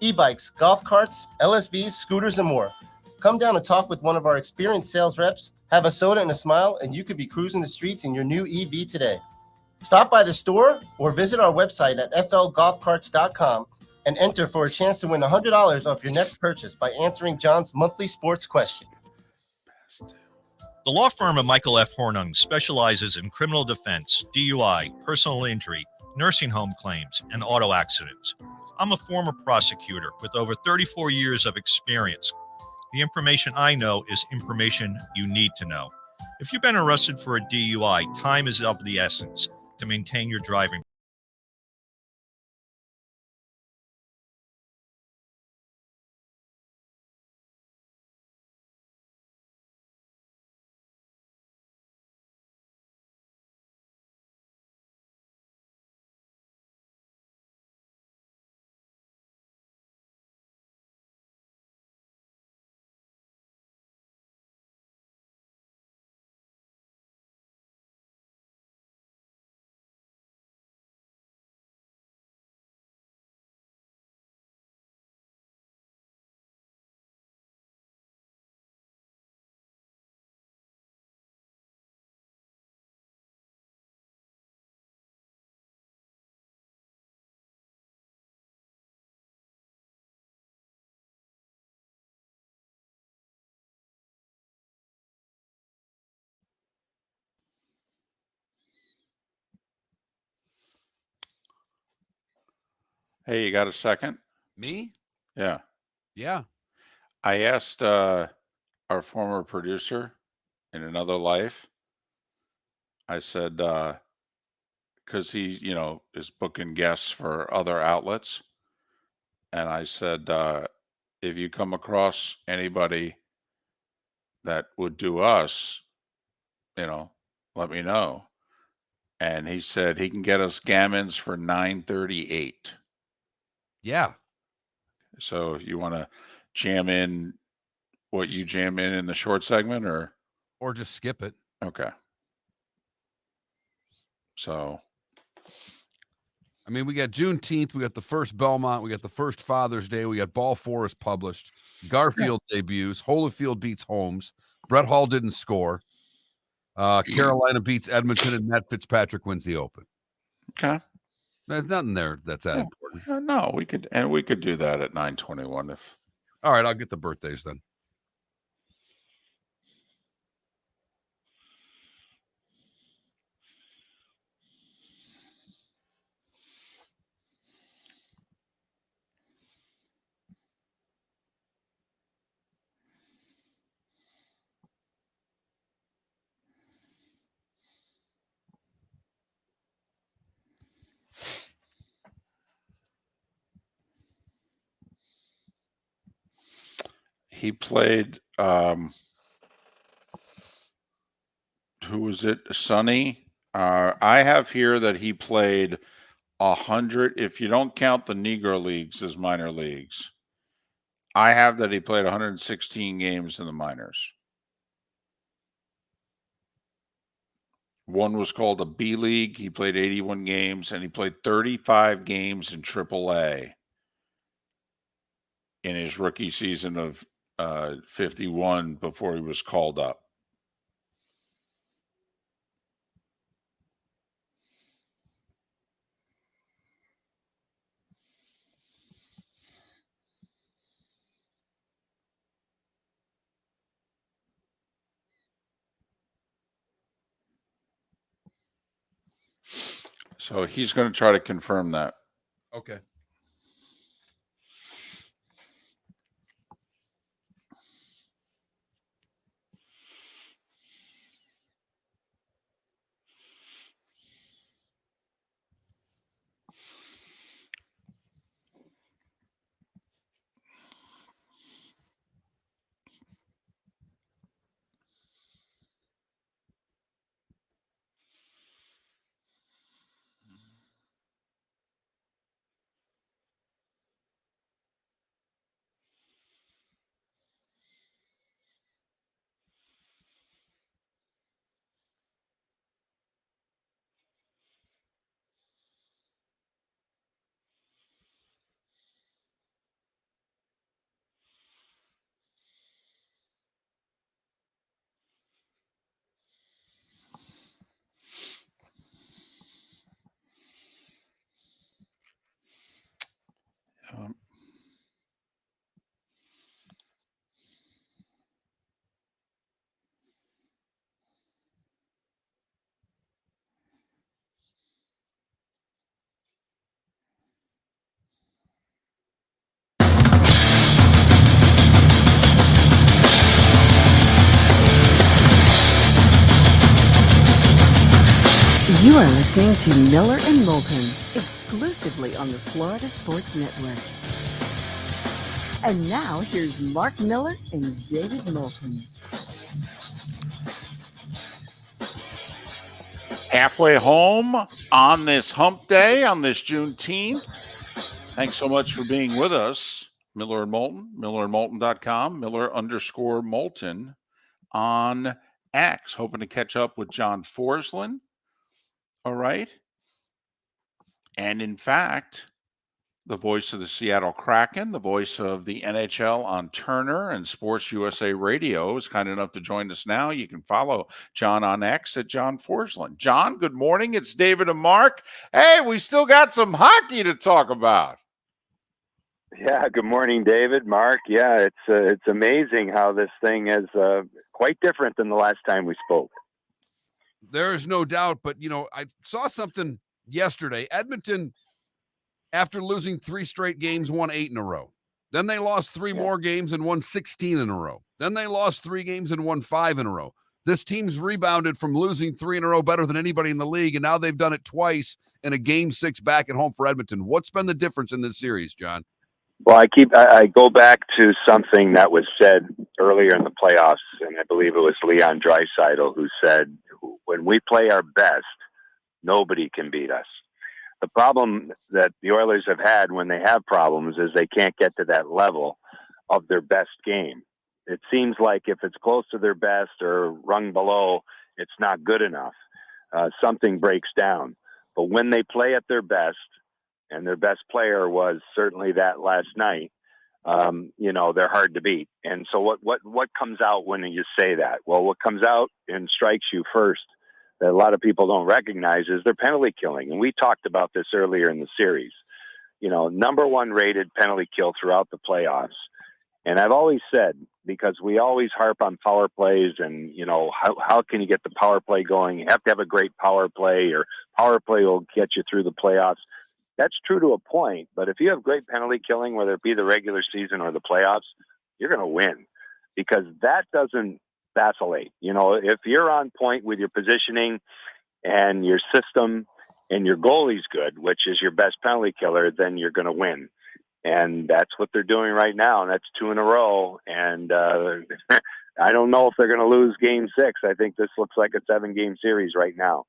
E-bikes, golf carts, LSVs, scooters, and more. Come down and talk with one of our experienced sales reps, have a soda and a smile, and you could be cruising the streets in your new EV today. Stop by the store or visit our website at flgolfcarts.com and enter for a chance to win $100 off your next purchase by answering John's monthly sports question. The law firm of Michael F. Hornung specializes in criminal defense, DUI, personal injury, nursing home claims, and auto accidents. I'm a former prosecutor with over 34 years of experience. The information I know is information you need to know. If you've been arrested for a DUI, time is of the essence to maintain your driving. Hey, you got a second? Me? Yeah. Yeah. I asked our former producer in another life, I said, because he, is booking guests for other outlets. And I said, if you come across anybody that would do us, let me know. And he said he can get us gammons for $9.38. Yeah. So if you want to jam in what you jam in the short segment, or just skip it. Okay. So, I mean, we got Juneteenth, we got the first Belmont, we got the first Father's Day, we got Ball Forest published, Garfield debuts, Holyfield beats Holmes, Brett Hall didn't score, Carolina beats Edmonton, and Matt Fitzpatrick wins the Open. Okay. There's nothing there that's that important. No, we could do that at 9:21 if. All right, I'll get the birthdays then. He played, who was it? Sonny. I have here that he played 100, if you don't count the Negro leagues as minor leagues. I have that he played 116 games in the minors. One was called a B League. He played 81 games, and he played 35 games in AAA in his rookie season of 51 before he was called up. So he's going to try to confirm that. Okay. You are listening to Miller and Moulton, exclusively on the Florida Sports Network. And now, here's Mark Miller and David Moulton. Halfway home on this hump day, on this Juneteenth. Thanks so much for being with us. Miller and Moulton, millerandmoulton.com, Miller_Moulton on X. Hoping to catch up with John Forslund. All right. And in fact, the voice of the Seattle Kraken, the voice of the NHL on Turner and Sports USA Radio is kind enough to join us now. You can follow John on X at John Forslund. John, good morning. It's David and Mark. Hey, we still got some hockey to talk about. Yeah, good morning, David, Mark. Yeah, it's amazing how this thing is quite different than the last time we spoke. There is no doubt, but, I saw something yesterday. Edmonton, after losing 3 straight games, won 8 in a row. Then they lost 3 more games and won 16 in a row. Then they lost 3 games and won 5 in a row. This team's rebounded from losing 3 in a row better than anybody in the league, and now they've done it twice in a Game 6 back at home for Edmonton. What's been the difference in this series, John? Well, I go back to something that was said earlier in the playoffs, and I believe it was Leon Draisaitl who said, when we play our best, nobody can beat us. The problem that the Oilers have had when they have problems is they can't get to that level of their best game. It seems like if it's close to their best or rung below, it's not good enough. Something breaks down. But when they play at their best, and their best player was certainly that last night, they're hard to beat. And so what comes out when you say that? Well, what comes out and strikes you first that a lot of people don't recognize is their penalty killing. And we talked about this earlier in the series. Number 1 rated penalty kill throughout the playoffs. And I've always said, because we always harp on power plays and, how can you get the power play going? You have to have a great power play, or power play will get you through the playoffs. That's true to a point, but if you have great penalty killing, whether it be the regular season or the playoffs, you're going to win, because that doesn't vacillate. If you're on point with your positioning and your system and your goalie's good, which is your best penalty killer, then you're going to win. And that's what they're doing right now. And that's 2 in a row. And I don't know if they're going to lose Game 6. I think this looks like a 7-game series right now.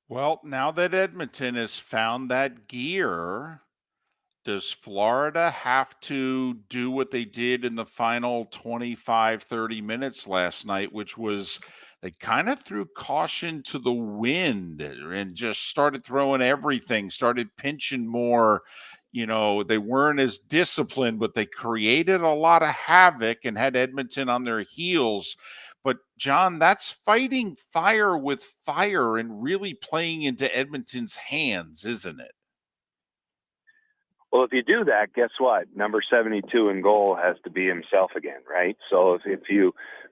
Well, now that Edmonton has found that gear, does Florida have to do what they did in the final 25, 30 minutes last night, which was they kind of threw caution to the wind and just started throwing everything, started pinching more. They weren't as disciplined, but they created a lot of havoc and had Edmonton on their heels. But John, that's fighting fire with fire and really playing into Edmonton's hands, isn't it? Well, if you do that, guess what? Number 72 in goal has to be himself again, right? So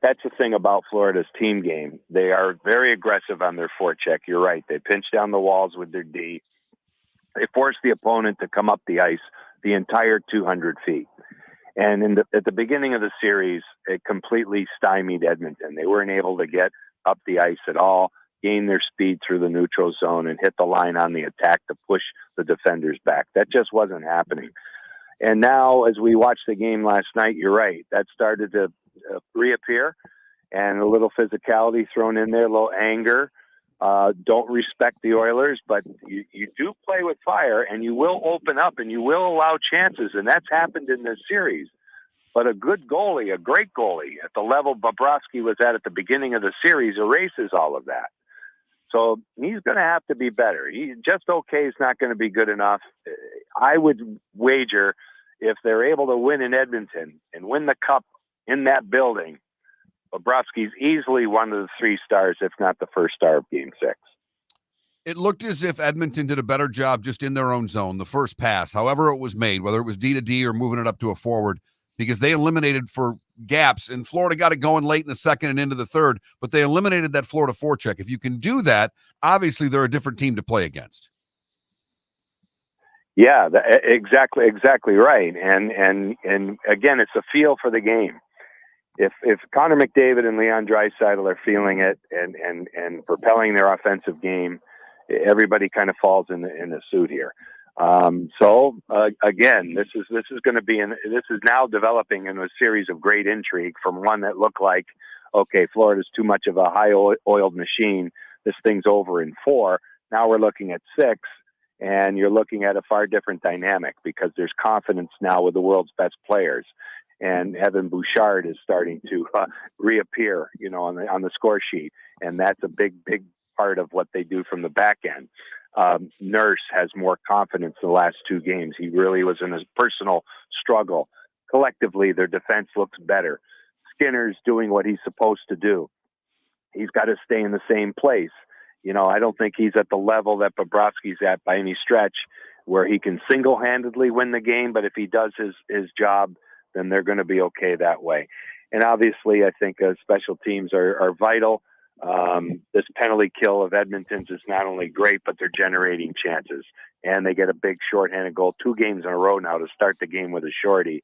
that's the thing about Florida's team game. They are very aggressive on their forecheck. You're right. They pinch down the walls with their D. They force the opponent to come up the ice the entire 200 feet. And at the beginning of the series, it completely stymied Edmonton. They weren't able to get up the ice at all, gain their speed through the neutral zone, and hit the line on the attack to push the defenders back. That just wasn't happening. And now, as we watched the game last night, you're right. That started to reappear, and a little physicality thrown in there, a little anger. Don't respect the Oilers, but you do play with fire, and you will open up, and you will allow chances, and that's happened in this series. But a good goalie, a great goalie, at the level Bobrovsky was at the beginning of the series, erases all of that. So he's going to have to be better. Just okay is not going to be good enough. I would wager if they're able to win in Edmonton and win the cup in that building, Bobrovsky's easily one of the 3 stars, if not the first star of Game 6. It looked as if Edmonton did a better job just in their own zone, the first pass, however it was made, whether it was D to D or moving it up to a forward, because they eliminated for gaps, and Florida got it going late in the second and into the third, but they eliminated that Florida forecheck. If you can do that, obviously they're a different team to play against. Yeah, exactly right. And again, it's a feel for the game. If Connor McDavid and Leon Draisaitl are feeling it and propelling their offensive game, everybody kind of falls in the suit here. Again, this is going to be this is now developing in a series of great intrigue from one that looked like, okay, Florida's too much of a high-oiled machine. This thing's over in 4. Now we're looking at 6, and you're looking at a far different dynamic because there's confidence now with the world's best players. And Evan Bouchard is starting to reappear, on the score sheet, and that's a big part of what they do from the back end. Nurse has more confidence in the last 2 games. He really was in his personal struggle. Collectively, their defense looks better. Skinner's doing what he's supposed to do. He's got to stay in the same place. I don't think he's at the level that Bobrovsky's at by any stretch, where he can single-handedly win the game. But if he does his job, then they're going to be okay that way. And obviously, I think special teams are vital. This penalty kill of Edmonton's is not only great, but they're generating chances. And they get a big shorthanded goal 2 games in a row now to start the game with a shorty.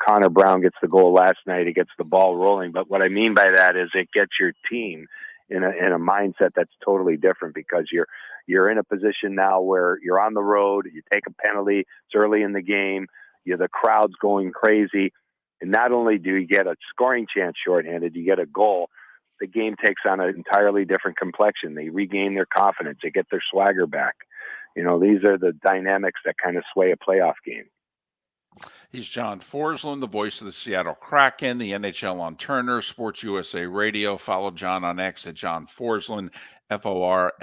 Connor Brown gets the goal last night. He gets the ball rolling. But what I mean by that is it gets your team in a mindset that's totally different, because you're in a position now where you're on the road. You take a penalty. It's early in the game. The crowd's going crazy. And not only do you get a scoring chance shorthanded, you get a goal. The game takes on an entirely different complexion. They regain their confidence. They get their swagger back. These are the dynamics that kind of sway a playoff game. He's John Forslund, the voice of the Seattle Kraken, the NHL on Turner, Sports USA Radio. Follow John on X at John Forslund, Forslund.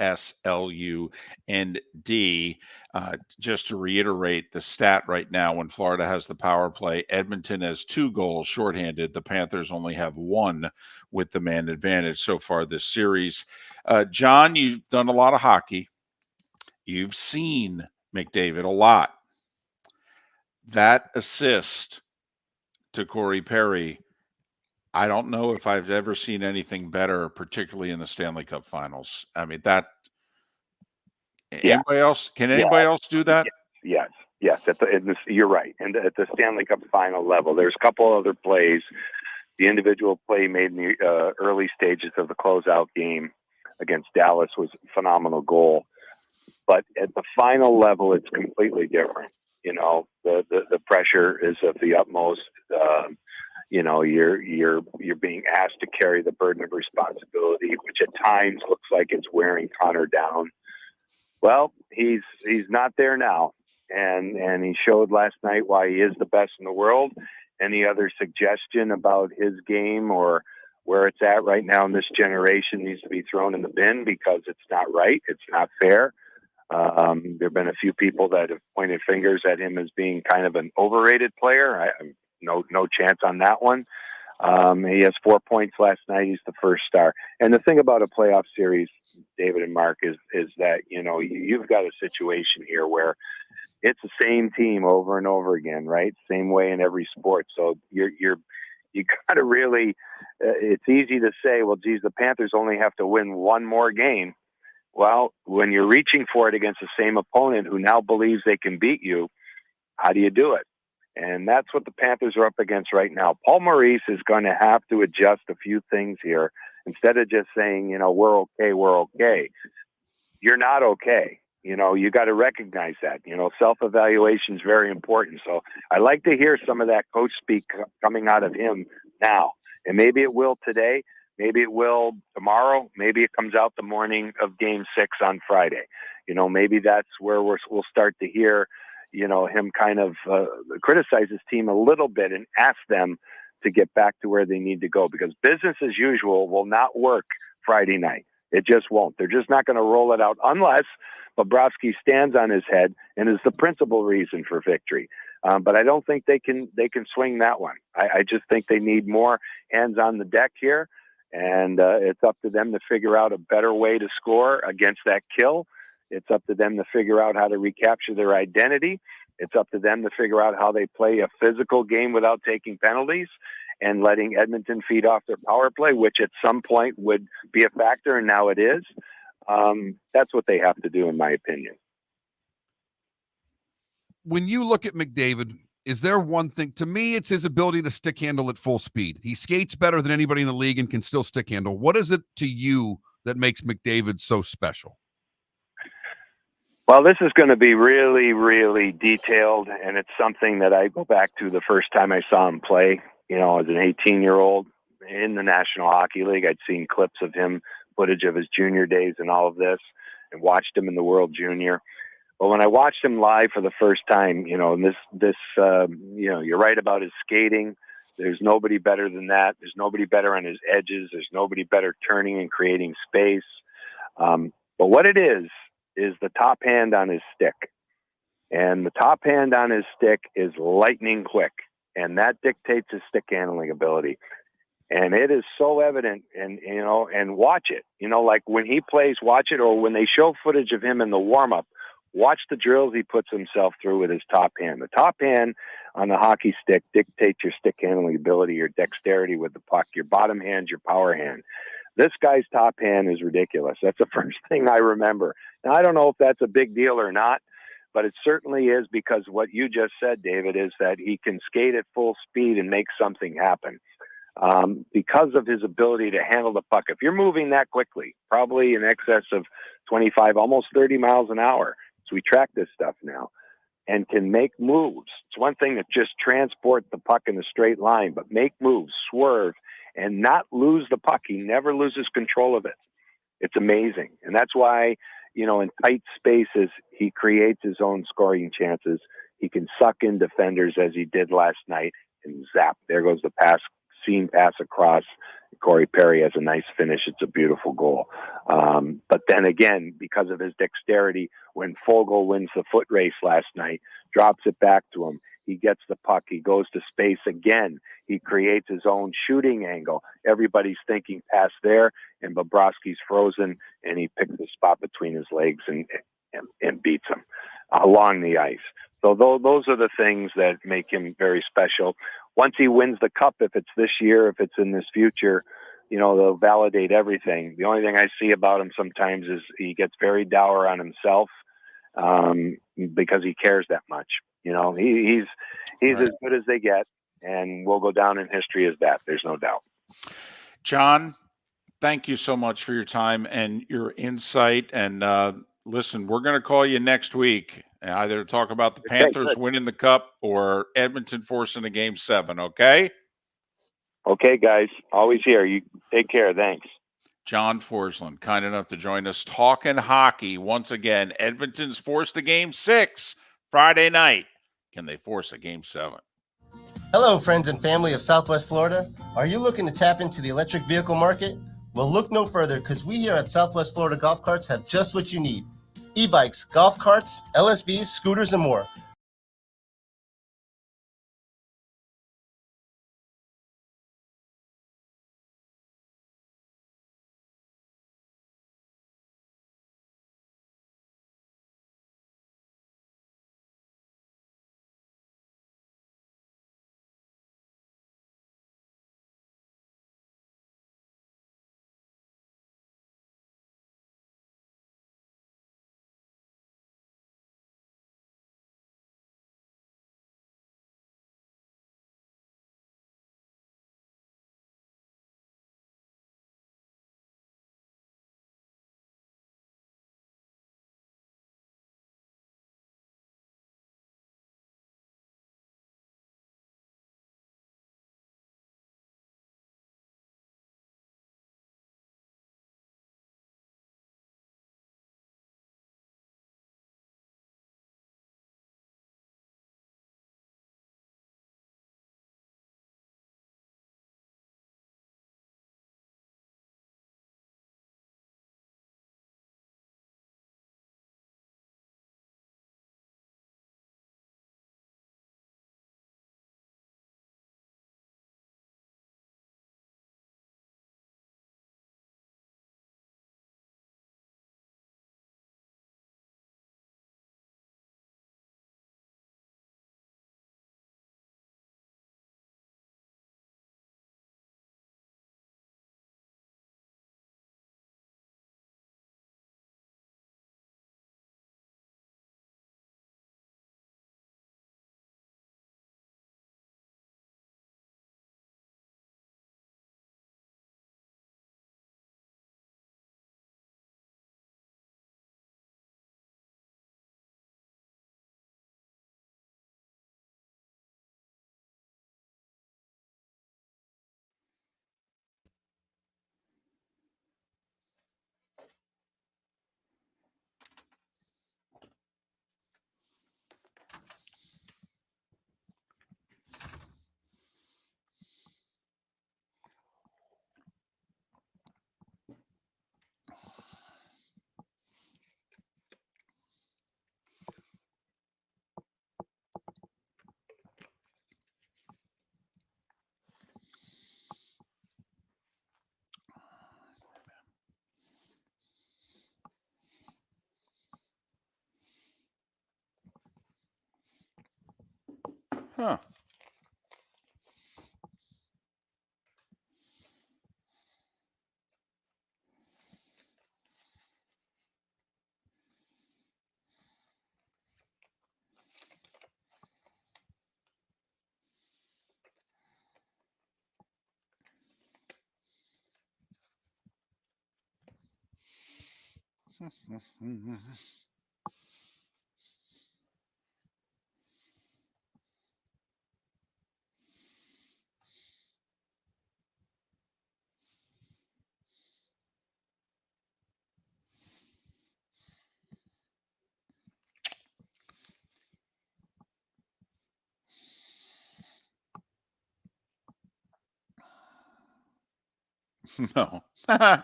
Just to reiterate the stat right now, when Florida has the power play, Edmonton has 2 goals shorthanded. The Panthers only have 1 with the man advantage so far this series. John, you've done a lot of hockey. You've seen McDavid a lot. That assist to Corey Perry, I don't know if I've ever seen anything better, particularly in the Stanley Cup Finals. I mean, anybody else? Can anybody else do that? Yes. You're right. And at the Stanley Cup final level, there's a couple other plays. The individual play made in the early stages of the closeout game against Dallas was a phenomenal goal. But at the final level, it's completely different. The pressure is of the utmost. You're being asked to carry the burden of responsibility, which at times looks like it's wearing Connor down. Well, he's not there now, and he showed last night why he is the best in the world. Any other suggestion about his game or where it's at right now in this generation needs to be thrown in the bin because it's not right. It's not fair. There have been a few people that have pointed fingers at him as being kind of an overrated player. No chance on that one. He has 4 points last night. He's the first star. And the thing about a playoff series, David and Mark, is that, you've got a situation here where it's the same team over and over again, right? Same way in every sport. So you got to really, it's easy to say, well, geez, the Panthers only have to win one more game. Well, when you're reaching for it against the same opponent who now believes they can beat you, how do you do it? And that's what the Panthers are up against right now. Paul Maurice is going to have to adjust a few things here. Instead of just saying, we're okay. You're not okay. You got to recognize that. Self-evaluation is very important. So I like to hear some of that coach speak coming out of him now. And maybe it will today. Maybe it will tomorrow. Maybe it comes out the morning of Game 6 on Friday. Maybe that's where we'll start to hear, him kind of criticize his team a little bit and ask them to get back to where they need to go, because business as usual will not work Friday night. It just won't. They're just not going to roll it out unless Bobrovsky stands on his head and is the principal reason for victory. But I don't think they can swing that one. I just think they need more hands on the deck here. And it's up to them to figure out a better way to score against that kill. It's up to them to figure out how to recapture their identity. It's up to them to figure out how they play a physical game without taking penalties and letting Edmonton feed off their power play, which at some point would be a factor, and now it is. That's what they have to do, in my opinion. When you look at McDavid, is there one thing? To me, it's his ability to stick handle at full speed. He skates better than anybody in the league and can still stick handle. What is it to you that makes McDavid so special? Well, this is going to be really, really detailed, and it's something that I go back to the first time I saw him play, as an 18-year-old in the National Hockey League. I'd seen clips of him, footage of his junior days and all of this, and watched him in the World Junior. But when I watched him live for the first time, and you're right about his skating. There's nobody better than that. There's nobody better on his edges. There's nobody better turning and creating space. But what it is the top hand on his stick. And the top hand on his stick is lightning quick. And that dictates his stick handling ability. And it is so evident, and watch it. Like when he plays, watch it, or when they show footage of him in the warm-up, watch the drills he puts himself through with his top hand. The top hand on the hockey stick dictates your stick handling ability, your dexterity with the puck, your bottom hand, your power hand. This guy's top hand is ridiculous. That's the first thing I remember. Now, I don't know if that's a big deal or not, but it certainly is, because what you just said, David, is that he can skate at full speed and make something happen. Because of his ability to handle the puck. If you're moving that quickly, probably in excess of 25, almost 30 miles an hour, so we track this stuff now, and can make moves. It's one thing to just transport the puck in a straight line, but make moves, swerve, and not lose the puck. He never loses control of it. It's amazing. And that's why, in tight spaces, he creates his own scoring chances. He can suck in defenders as he did last night, and zap, there goes the pass. Seam pass across. Corey Perry has a nice finish. It's a beautiful goal. But then again, because of his dexterity, when Fogle wins the foot race last night, drops it back to him, he gets the puck. He goes to space again. He creates his own shooting angle. Everybody's thinking pass there, and Bobrovsky's frozen, and he picks the spot between his legs and beats him along the ice. So those are the things that make him very special. Once he wins the cup, if it's this year, if it's in this future, they'll validate everything. The only thing I see about him sometimes is he gets very dour on himself because he cares that much. He's right. As good as they get, and will go down in history as that. There's no doubt. John, thank you so much for your time and your insight. And listen, we're going to call you next week, either to talk about the Panthers winning the cup or Edmonton forcing a Game 7, okay? Okay, guys. Always here. You take care. Thanks. John Forslund, kind enough to join us talking hockey once again. Edmonton's forced a Game 6 Friday night. Can they force a Game 7? Hello, friends and family of Southwest Florida. Are you looking to tap into the electric vehicle market? Well, look no further, because we here at Southwest Florida Golf Carts have just what you need. E-bikes, golf carts, LSVs, scooters, and more. Huh. No. I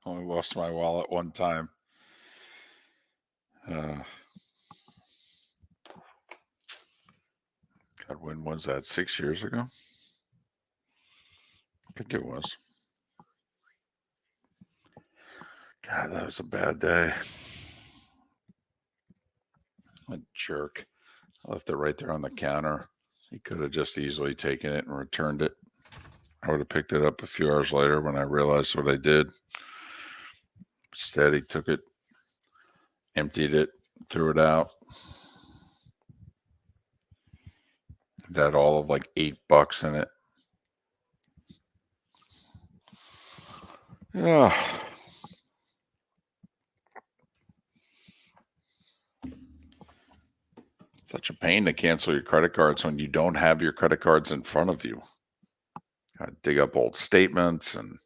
only lost my wallet one time. God, when was that? 6 years ago? I think it was. God, that was a bad day. A jerk. I left it right there on the counter. He could have just easily taken it and returned it. I would have picked it up a few hours later when I realized what I did. Instead, he took it, emptied it, threw it out. It had all of like $8 in it. Yeah. Such a pain to cancel your credit cards when you don't have your credit cards in front of you. dig up old statements and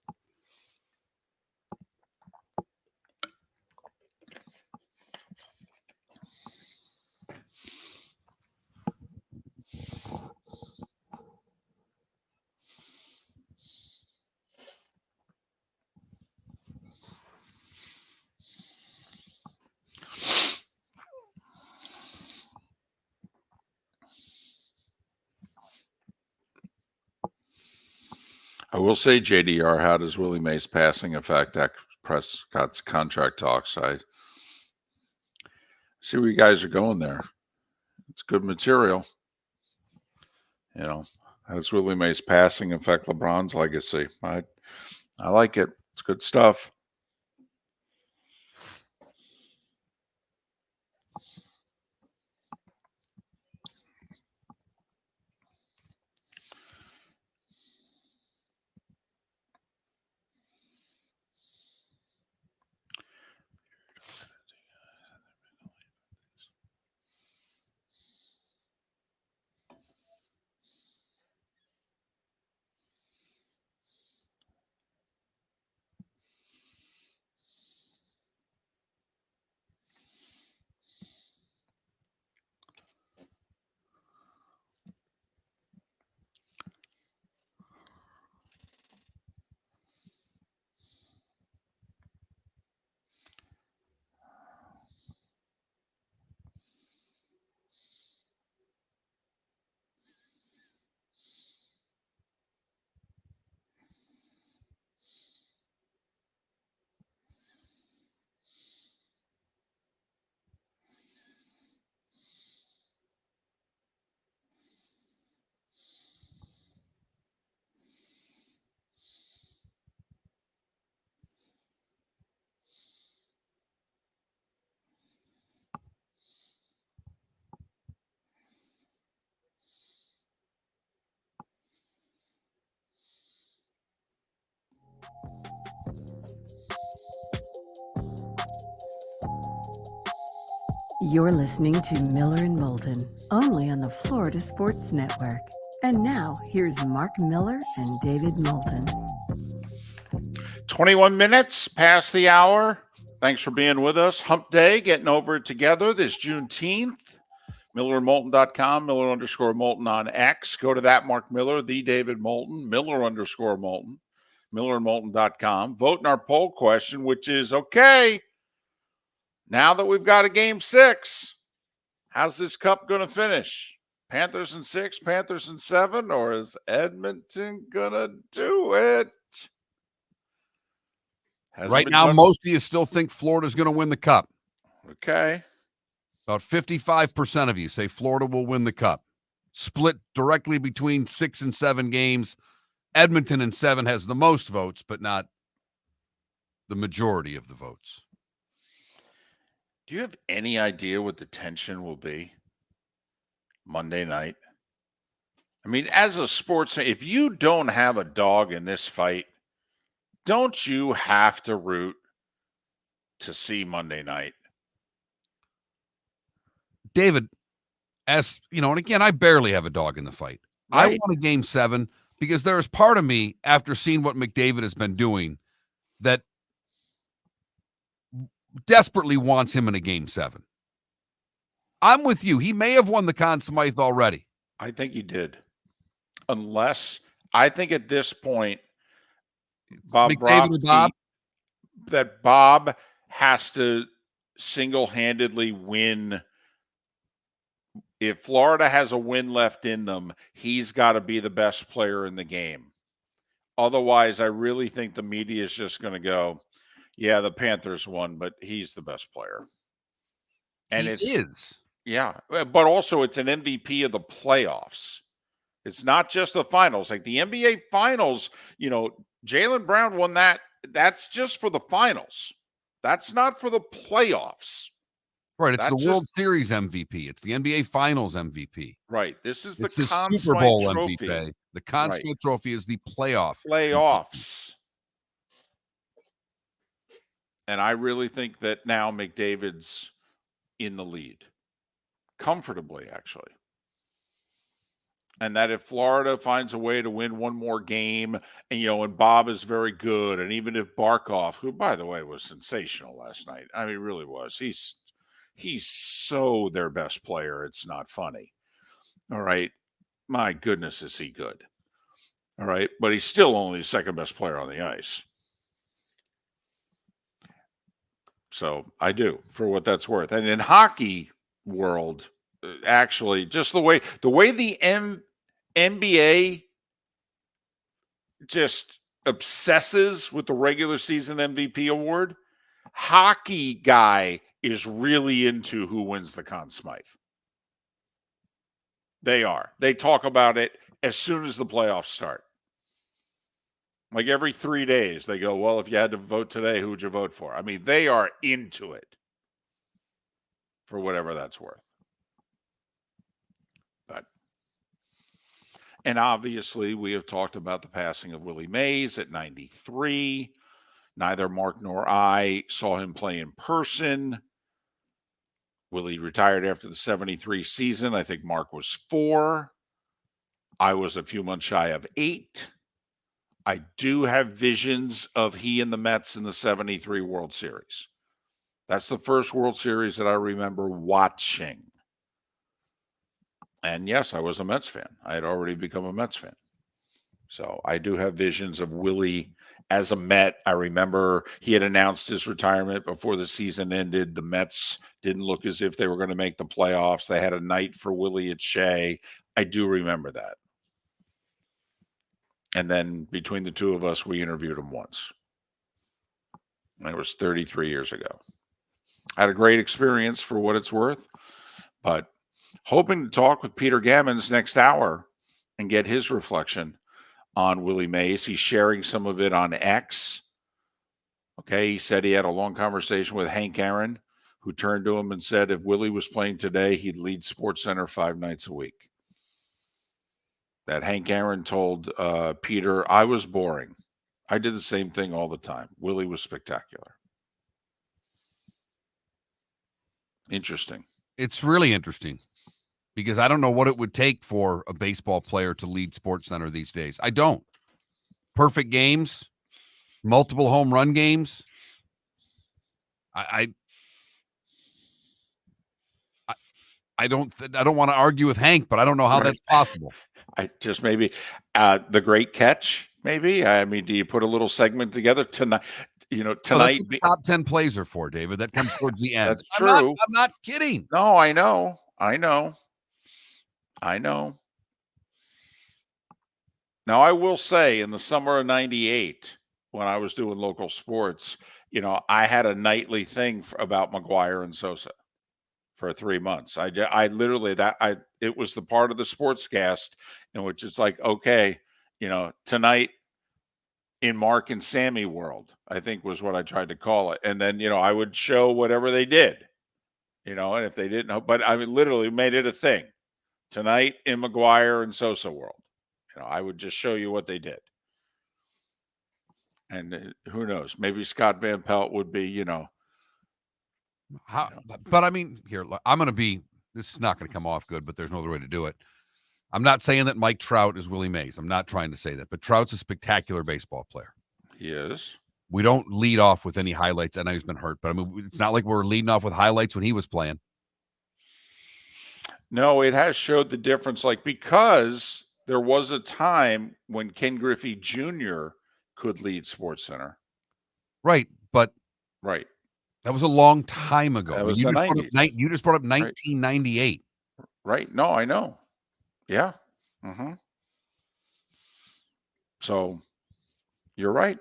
I will say, JDR, how does Willie Mays passing affect Prescott's contract talks? I see where you guys are going there. It's good material. How does Willie Mays passing affect LeBron's legacy? I like it. It's good stuff. You're listening to Miller and Moulton, only on the Florida Sports Network. And now, here's Mark Miller and David Moulton. 21 minutes past the hour. Thanks for being with us. Hump Day, getting over it together this Juneteenth. MillerandMoulton.com, Miller_Moulton on X. Go to that Mark Miller, the David Moulton, Miller_Moulton, MillerandMoulton.com. Vote in our poll question, which is, okay, now that we've got a game 6, how's this cup going to finish? Panthers in 6, Panthers in 7, or is Edmonton going to do it? Right now, most of you still think Florida's going to win the cup. Okay. About 55% of you say Florida will win the cup. Split directly between 6 and 7 games. Edmonton in 7 has the most votes, but not the majority of the votes. Do you have any idea what the tension will be Monday night? I mean, as a sportsman, if you don't have a dog in this fight, don't you have to root to see Monday night? David, as you know, and again, I barely have a dog in the fight. I want a game 7 because there is part of me, after seeing what McDavid has been doing, that desperately wants him in a game 7. I'm with you. He may have won the Conn Smythe already. I think he did. Unless, I think at this point, Bob has to single-handedly win. If Florida has a win left in them, he's got to be the best player in the game. Otherwise, I really think the media is just going to go, yeah, the Panthers won, but he's the best player. And he is. Yeah, but also it's an MVP of the playoffs. It's not just the finals. Like the NBA finals, Jaylen Brown won that. That's just for the finals. That's not for the playoffs. Right. It's the World Series MVP. It's the NBA Finals MVP. Right. This is the Super Bowl MVP. The Conn Smythe Trophy is the playoffs. MVP. And I really think that now McDavid's in the lead. Comfortably, actually. And that if Florida finds a way to win one more game, and and Bob is very good, and even if Barkov, who by the way was sensational last night, I mean, really was, he's so their best player, it's not funny. All right, my goodness, is he good? All right, but he's still only the second best player on the ice. So I do, for what that's worth. And in hockey world, actually, just the way the NBA just obsesses with the regular season MVP award, hockey guy is really into who wins the Conn Smythe. They are. They talk about it as soon as the playoffs start. Like every 3 days, they go, well, if you had to vote today, who would you vote for? I mean, they are into it for whatever that's worth. And obviously, we have talked about the passing of Willie Mays at 93. Neither Mark nor I saw him play in person. Willie retired after the 73 season. I think Mark was 4. I was a few months shy of 8. I do have visions of he and the Mets in the 73 World Series. That's the first World Series that I remember watching. And yes, I was a Mets fan. I had already become a Mets fan. So I do have visions of Willie as a Met. I remember he had announced his retirement before the season ended. The Mets didn't look as if they were going to make the playoffs. They had a night for Willie at Shea. I do remember that. And then between the two of us, we interviewed him once. And it was 33 years ago. I had a great experience for what it's worth, but hoping to talk with Peter Gammons next hour and get his reflection on Willie Mays. He's sharing some of it on X. Okay, he said he had a long conversation with Hank Aaron, who turned to him and said if Willie was playing today, he'd lead SportsCenter 5 nights a week. That Hank Aaron told Peter, I was boring. I did the same thing all the time. Willie was spectacular. Interesting. It's really interesting because I don't know what it would take for a baseball player to lead SportsCenter these days. I don't. Perfect games, multiple home run games. I don't want to argue with Hank, but I don't know how that's possible. I just maybe the great catch. Maybe I mean, do you put a little segment together tonight? Tonight. No, that's what the top 10 plays are for, David. That comes towards the end. That's true. I'm not kidding. No, I know. Now, I will say in the summer of 98, when I was doing local sports, I had a nightly thing about McGuire and Sosa for 3 months. I literally, it was the part of the Sportscast in which it's like, okay, tonight in Mark and Sammy world, I think was what I tried to call it. And then, I would show whatever they did, and if they didn't know, but I mean, literally made it a thing. Tonight in McGuire and Sosa world, I would just show you what they did. And who knows, maybe Scott Van Pelt would be, But I mean, here, I'm going to be, this is not going to come off good, but there's no other way to do it. I'm not saying that Mike Trout is Willie Mays. I'm not trying to say that, but Trout's a spectacular baseball player. He is. We don't lead off with any highlights. I know he's been hurt, but I mean, it's not like we're leading off with highlights when he was playing. No, it has showed the difference, because there was a time when Ken Griffey Jr. could lead SportsCenter. Right, but right. That was a long time ago. That was you the 90s. You just brought up 1998. Right. No, I know. Yeah. Mm-hmm. So you're right.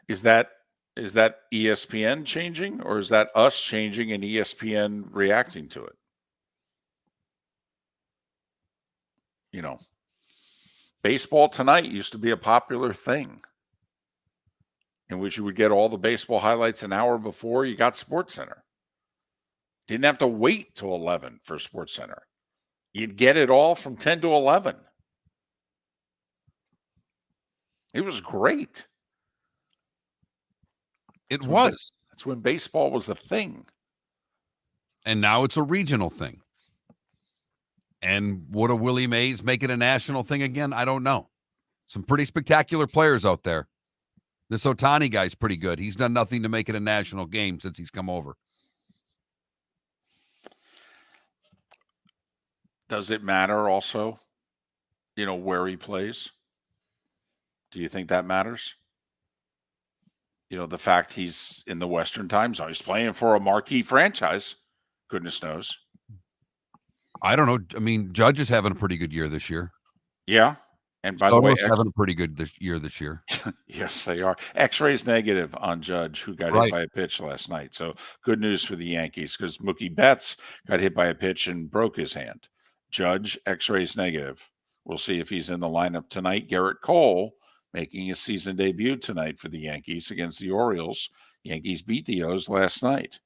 Is that ESPN changing, or is that us changing and ESPN reacting to it? Baseball Tonight used to be a popular thing in which you would get all the baseball highlights an hour before you got SportsCenter. Didn't have to wait till 11 for SportsCenter. You'd get it all from 10 to 11. It was great. It was. That's when baseball was a thing. And now it's a regional thing. And would a Willie Mays make it a national thing again? I don't know. Some pretty spectacular players out there. This Ohtani guy's pretty good. He's done nothing to make it a national game since he's come over. Does it matter also, where he plays? Do you think that matters? The fact he's in the Western time zone. He's playing for a marquee franchise. Goodness knows. I don't know. I mean, Judge is having a pretty good year this year. Yeah. And by the way, having a pretty good year this year. Yes, they are. X-rays negative on Judge, who got hit by a pitch last night. So good news for the Yankees, because Mookie Betts got hit by a pitch and broke his hand. Judge, X-rays negative. We'll see if he's in the lineup tonight. Garrett Cole making his season debut tonight for the Yankees against the Orioles. Yankees beat the O's last night.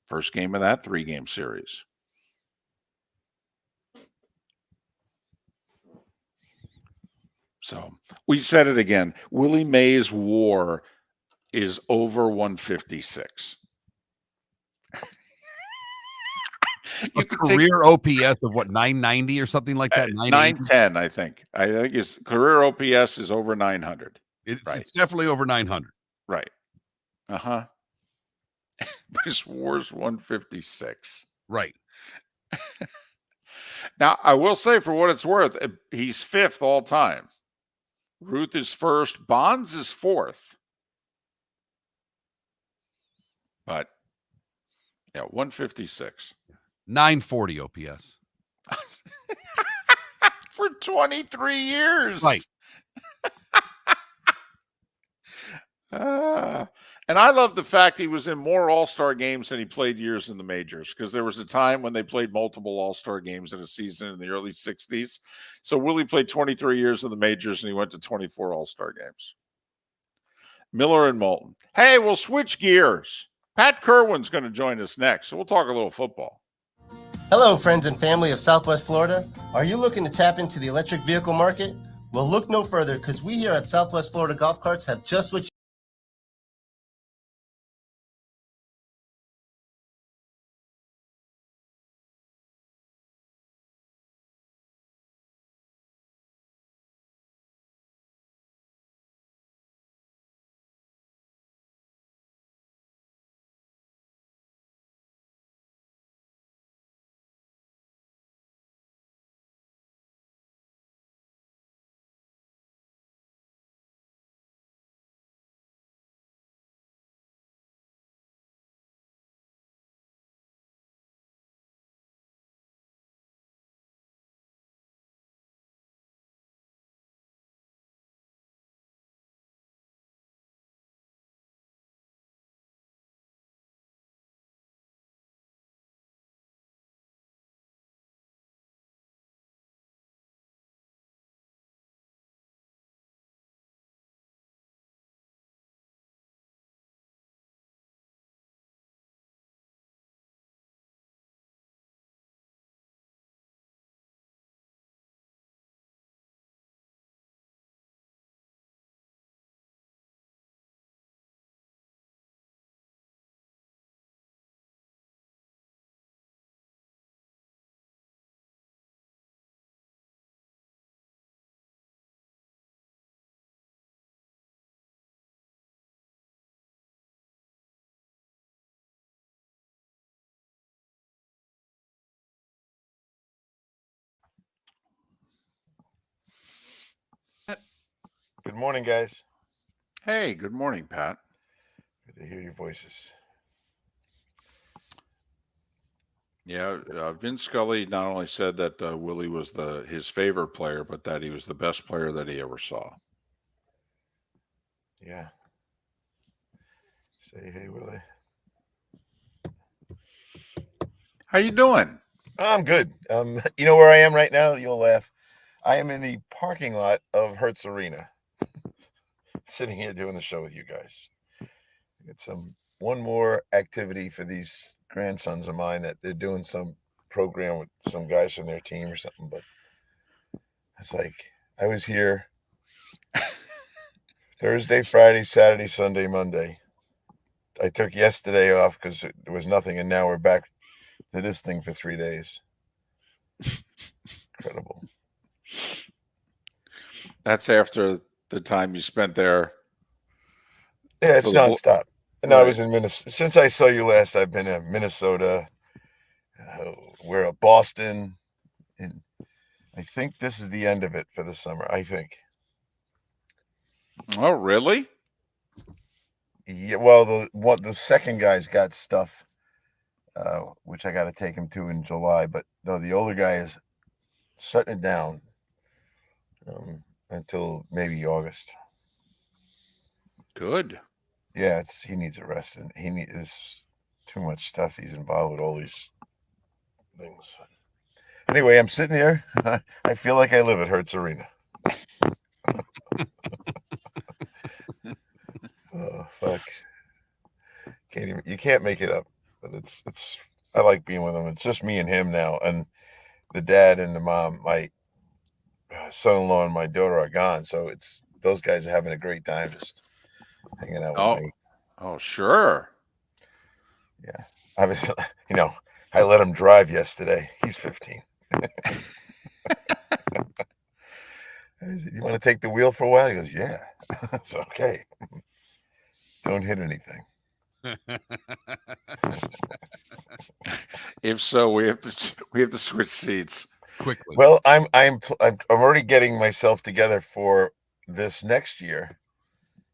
First game of that 3-game series. So we said it again. Willie Mays' WAR is over 156. A career OPS of what, 990 or something like that? 910, I think. I think his career OPS is over 900. It's definitely over 900. Right. Uh-huh. But his WAR's 156. Right. Now, I will say, for what it's worth, he's 5th all time. Ruth is 1st. Bonds is 4th. But, 156. 940 OPS. For 23 years. Right. And I love the fact he was in more All-Star games than he played years in the majors, because there was a time when they played multiple All-Star games in a season in the early 60s. So Willie played 23 years in the majors, and he went to 24 All-Star games. Miller and Moulton. Hey, we'll switch gears. Pat Kirwan's going to join us next, so we'll talk a little football. Hello, friends and family of Southwest Florida. Are you looking to tap into the electric vehicle market? Well, look no further, because we here at Southwest Florida Golf Carts have just what you Good morning, guys. Hey, good morning, Pat. Good to hear your voices. Yeah, Vince Scully not only said that Willie was his favorite player, but that he was the best player that he ever saw. Yeah. Say hey, Willie. How you doing? I'm good. You know where I am right now? You'll laugh. I am in the parking lot of Hertz Arena, sitting here doing the show with you guys. It's one more activity for these grandsons of mine, that they're doing some program with some guys from their team or something. But it's like, I was here Thursday, Friday, Saturday, Sunday, Monday. I took yesterday off because there was nothing, and now we're back to this thing for 3 days. Incredible. That's after the time you spent there. Yeah, it's for the Bl- nonstop. And I Right. was in Minnesota. Since I saw you last, I've been in Minnesota. We're at Boston. And I think this is the end of it for the summer. I think. Oh, really? Yeah. Well, the second guy's got stuff, which I got to take him to in July. But no, the older guy is shutting it down until maybe August. Good. Yeah, he needs a rest, and it's too much stuff. He's involved with all these things. Anyway, I'm sitting here. I feel like I live at Hertz Arena. Oh, fuck. You can't make it up. But it's I like being with him. It's just me and him now, and the dad and the mom. My son-in-law and my daughter are gone, so those guys are having a great time just hanging out with me. Oh, sure. Yeah. I was, I let him drive yesterday. He's 15. I said, "You want to take the wheel for a while?" He goes, "Yeah." It's okay. Don't hit anything. If so, we have to switch seats quickly. Well, I'm already getting myself together for this next year,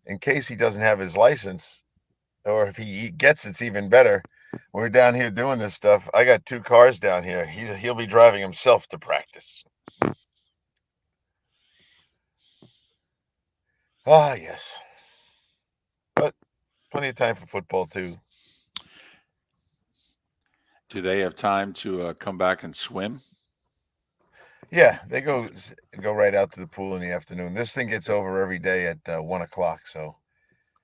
in case he doesn't have his license, or if he gets it's even better. We're down here doing this stuff. I got 2 cars down here. He'll be driving himself to practice. Ah, yes. But plenty of time for football too. Do they have time to come back and swim? Yeah, they go right out to the pool in the afternoon. This thing gets over every day at 1:00. So,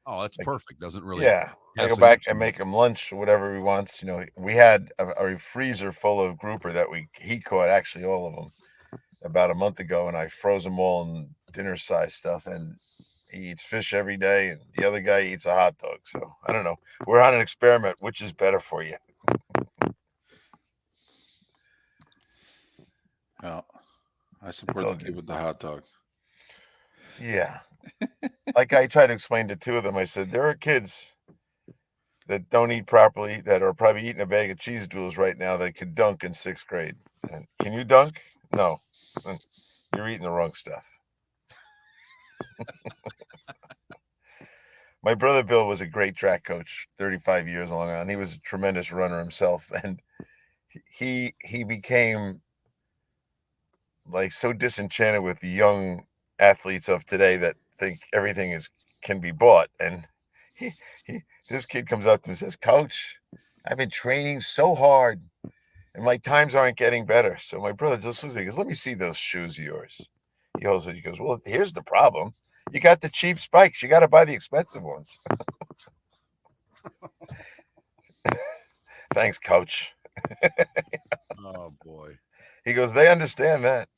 that's perfect. Doesn't really. Yeah, I go back and make him lunch or whatever he wants. We had a freezer full of grouper that he caught, actually all of them, about a month ago, and I froze them all in dinner size stuff. And he eats fish every day, and the other guy eats a hot dog. So I don't know. We're on an experiment. Which is better for you? Well, I support the kid with the hot dog. Yeah. Like I tried to explain to 2 of them, I said, there are kids that don't eat properly that are probably eating a bag of cheese doodles right now that could dunk in 6th grade. And can you dunk? No. You're eating the wrong stuff. My brother Bill was a great track coach, 35 years Long Island. He was a tremendous runner himself, and he became like so disenchanted with the young athletes of today that think everything can be bought. And this kid comes up to him and says, "Coach, I've been training so hard and my times aren't getting better." So my brother just looks at me, he goes, "Let me see those shoes of yours." He holds it. He goes, "Well, here's the problem. You got the cheap spikes. You got to buy the expensive ones." Thanks, coach. Oh, boy. He goes, "They understand that."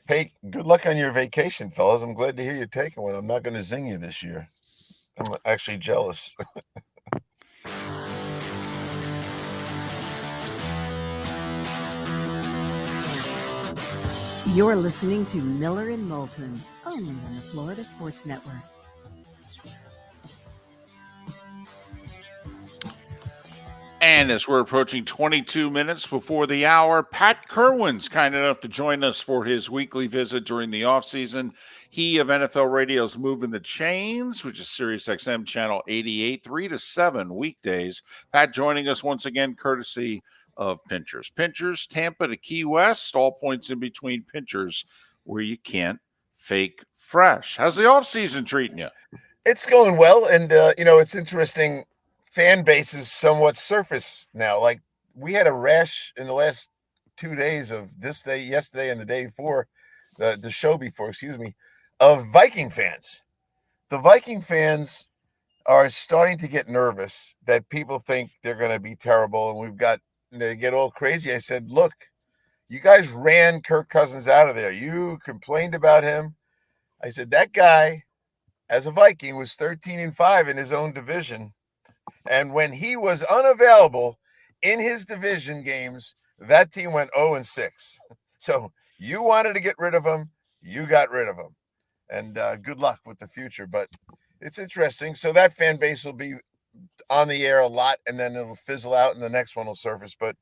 Hey, good luck on your vacation, fellas. I'm glad to hear you're taking one. I'm not going to zing you this year. I'm actually jealous. You're listening to Miller and Moulton, only on the Florida Sports Network. And as we're approaching 22 minutes before the hour, Pat Kirwan's kind enough to join us for his weekly visit during the offseason. He of NFL Radio's Moving the Chains, which is Sirius XM channel 88, 3 to 7 weekdays. Pat joining us once again, courtesy of Pinchers. Pinchers, Tampa to Key West, all points in between. Pinchers, where you can't fake fresh. How's the offseason treating you? It's going well, and it's interesting. Fan base is somewhat surface now. Like, we had a rash in the last 2 days of this day, yesterday, and the day before, the show before, of Viking fans. The Viking fans are starting to get nervous that people think they're going to be terrible, and they get all crazy. I said, look, you guys ran Kirk Cousins out of there. You complained about him. I said, that guy, as a Viking, was 13-5 in his own division. And when he was unavailable in his division games, that team went 0-6. So you wanted to get rid of him. You got rid of him. And good luck with the future. But it's interesting. So that fan base will be on the air a lot, and then it'll fizzle out, and the next one will surface. But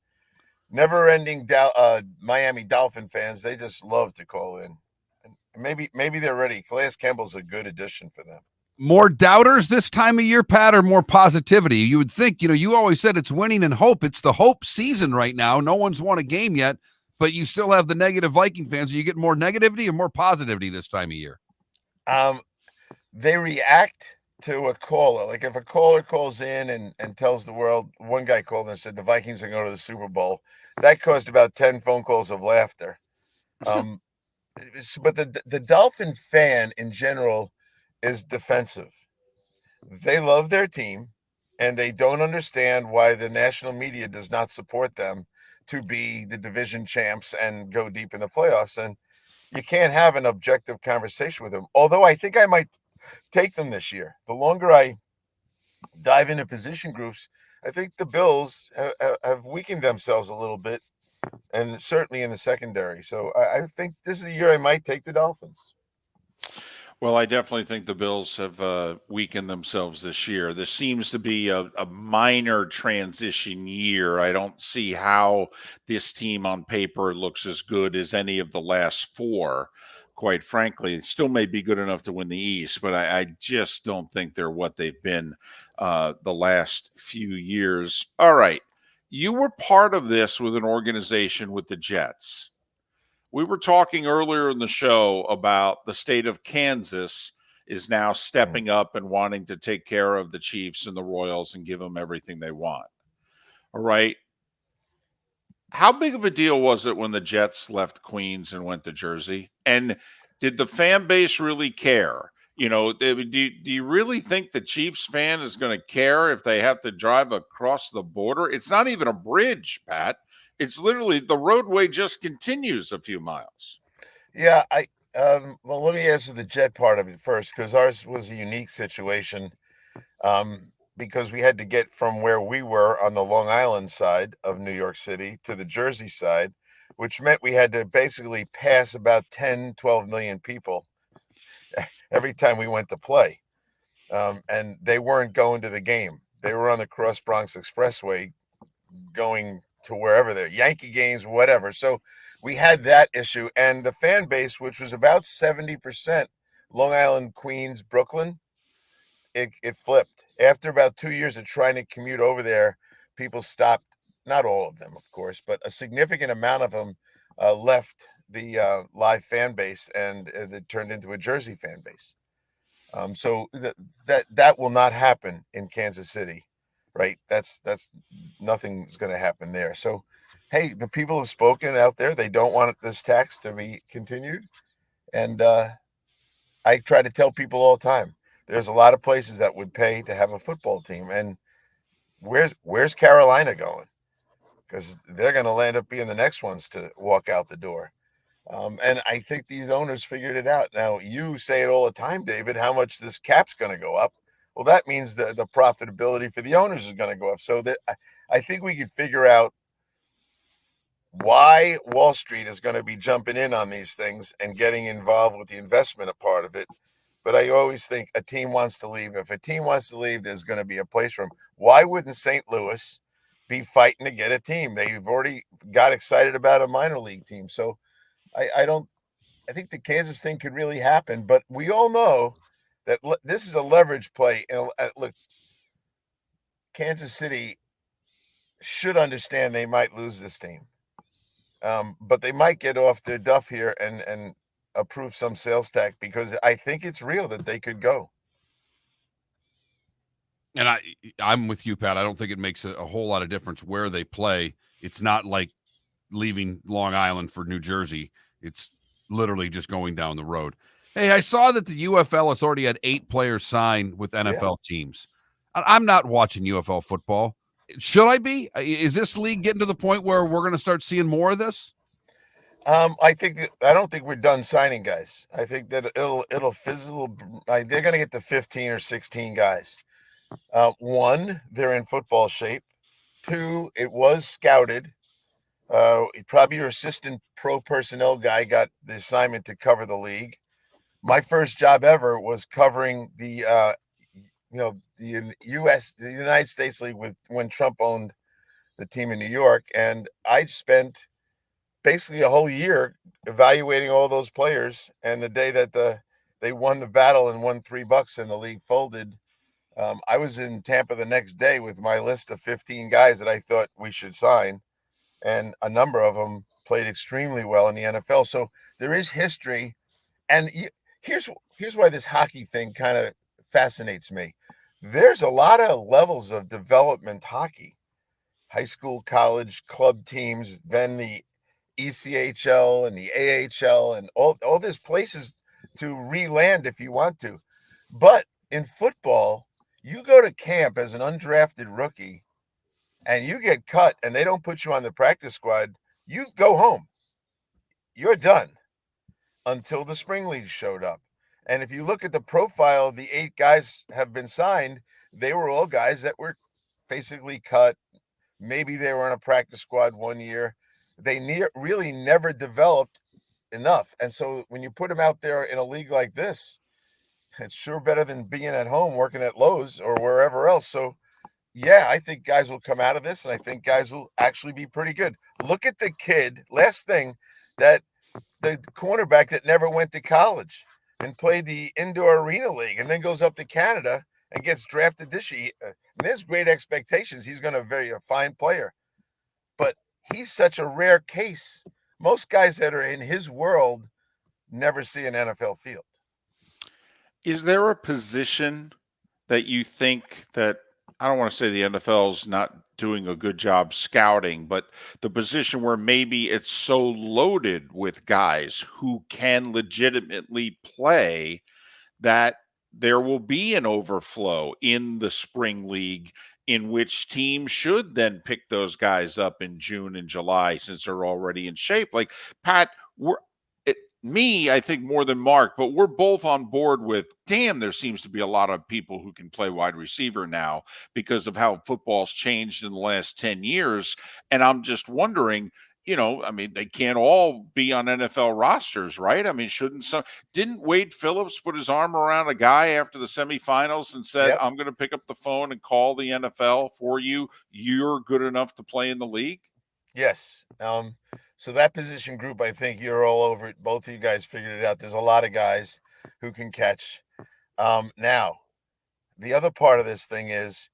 never-ending Miami Dolphin fans, they just love to call in. And maybe they're ready. Calais Campbell's a good addition for them. More doubters this time of year, Pat, or more positivity? You would think, you always said it's winning and hope. It's the hope season right now. No one's won a game yet, but you still have the negative Viking fans. Are you getting more negativity or more positivity this time of year? They react to a caller. Like if a caller calls in and tells the world, one guy called and said the Vikings are going to the Super Bowl. That caused about 10 phone calls of laughter. But the Dolphin fan in general is defensive. They love their team, and they don't understand why the national media does not support them to be the division champs and go deep in the playoffs. And you can't have an objective conversation with them. Although I think I might take them this year. The longer I dive into position groups, I think the Bills have weakened themselves a little bit, and certainly in the secondary. So I think this is the year I might take the Dolphins. Well, I definitely think the Bills have weakened themselves this year. This seems to be a minor transition year. I don't see how this team on paper looks as good as any of the last four. Quite frankly, it still may be good enough to win the East, but I just don't think they're what they've been the last few years. All right. You were part of this with an organization with the Jets. We were talking earlier in the show about the state of Kansas is now stepping up and wanting to take care of the Chiefs and the Royals and give them everything they want. All right. How big of a deal was it when the Jets left Queens and went to Jersey? And did the fan base really care? Do you really think the Chiefs fan is going to care if they have to drive across the border? It's not even a bridge, Pat. It's literally the roadway just continues a few miles. Yeah, well, let me answer the Jet part of it first, because ours was a unique situation. Because we had to get from where we were on the Long Island side of New York City to the Jersey side, which meant we had to basically pass about 10, 12 million people every time we went to play. And they weren't going to the game. They were on the Cross Bronx Expressway going to wherever they're Yankee games, whatever. So we had that issue. And the fan base, which was about 70% Long Island, Queens, Brooklyn, it flipped. After about 2 years of trying to commute over there, people stopped. Not all of them, of course, but a significant amount of them left the live fan base, and it turned into a Jersey fan base. So that will not happen in Kansas City, right? That's nothing's going to happen there. So, hey, the people have spoken out there. They don't want this tax to be continued, and I try to tell people all the time. There's a lot of places that would pay to have a football team. And where's Carolina going? Because they're going to land up being the next ones to walk out the door. And I think these owners figured it out. Now, you say it all the time, David, how much this cap's going to go up. Well, that means the profitability for the owners is going to go up. So that I think we could figure out why Wall Street is going to be jumping in on these things and getting involved with the investment a part of it. But I always think a team wants to leave. If a team wants to leave, there's going to be a place for them. Why wouldn't St. Louis be fighting to get a team? They've already got excited about a minor league team. So I think the Kansas thing could really happen. But we all know that this is a leverage play. And look, Kansas City should understand they might lose this team. But they might get off their duff here and approve some sales tax, because I think it's real that they could go. And I'm with you, Pat. I don't think it makes a whole lot of difference where they play. It's not like leaving Long Island for New Jersey. It's literally just going down the road. Hey, I saw that the UFL has already had 8 players signed with NFL teams. I'm not watching UFL football. Should I be? Is this league getting to the point where we're going to start seeing more of this? I don't think we're done signing guys. I think that it'll fizzle. They're going to get to 15 or 16 guys. One, they're in football shape. Two, it was scouted. Probably your assistant pro personnel guy got the assignment to cover the league. My first job ever was covering the the United States League when Trump owned the team in New York, and I spent basically a whole year evaluating all those players. And the day that they won the battle and won $3 and the league folded, I was in Tampa the next day with my list of 15 guys that I thought we should sign, and a number of them played extremely well in the NFL. So there is history, and here's why this hockey thing kind of fascinates me. There's a lot of levels of development hockey: high school, college, club teams, then the ECHL and the AHL, and all these places to re-land if you want to. But in football, you go to camp as an undrafted rookie and you get cut and they don't put you on the practice squad, you go home. You're done until the spring league showed up. And if you look at the profile, the 8 guys have been signed, they were all guys that were basically cut. Maybe they were on a practice squad 1 year. They really never developed enough. And so when you put them out there in a league like this, it's sure better than being at home working at Lowe's or wherever else. So, yeah, I think guys will come out of this, and I think guys will actually be pretty good. Look at the kid, last thing, that the cornerback that never went to college and played the indoor arena league and then goes up to Canada and gets drafted this year. And there's great expectations. He's going to be a fine player. But he's such a rare case. Most guys that are in his world never see an NFL field. Is there a position that you think that, I don't want to say the NFL's not doing a good job scouting, but the position where maybe it's so loaded with guys who can legitimately play that there will be an overflow in the spring league, in which teams should then pick those guys up in June and July since they're already in shape? Like, Pat, I think more than Mark, but we're both on board with, damn, there seems to be a lot of people who can play wide receiver now because of how football's changed in the last 10 years. And I'm just wondering, they can't all be on NFL rosters, right? I mean, didn't Wade Phillips put his arm around a guy after the semifinals and said, I'm going to pick up the phone and call the NFL for you. You're good enough to play in the league? Yes. So that position group, I think you're all over it. Both of you guys figured it out. There's a lot of guys who can catch. Now, the other part of this thing is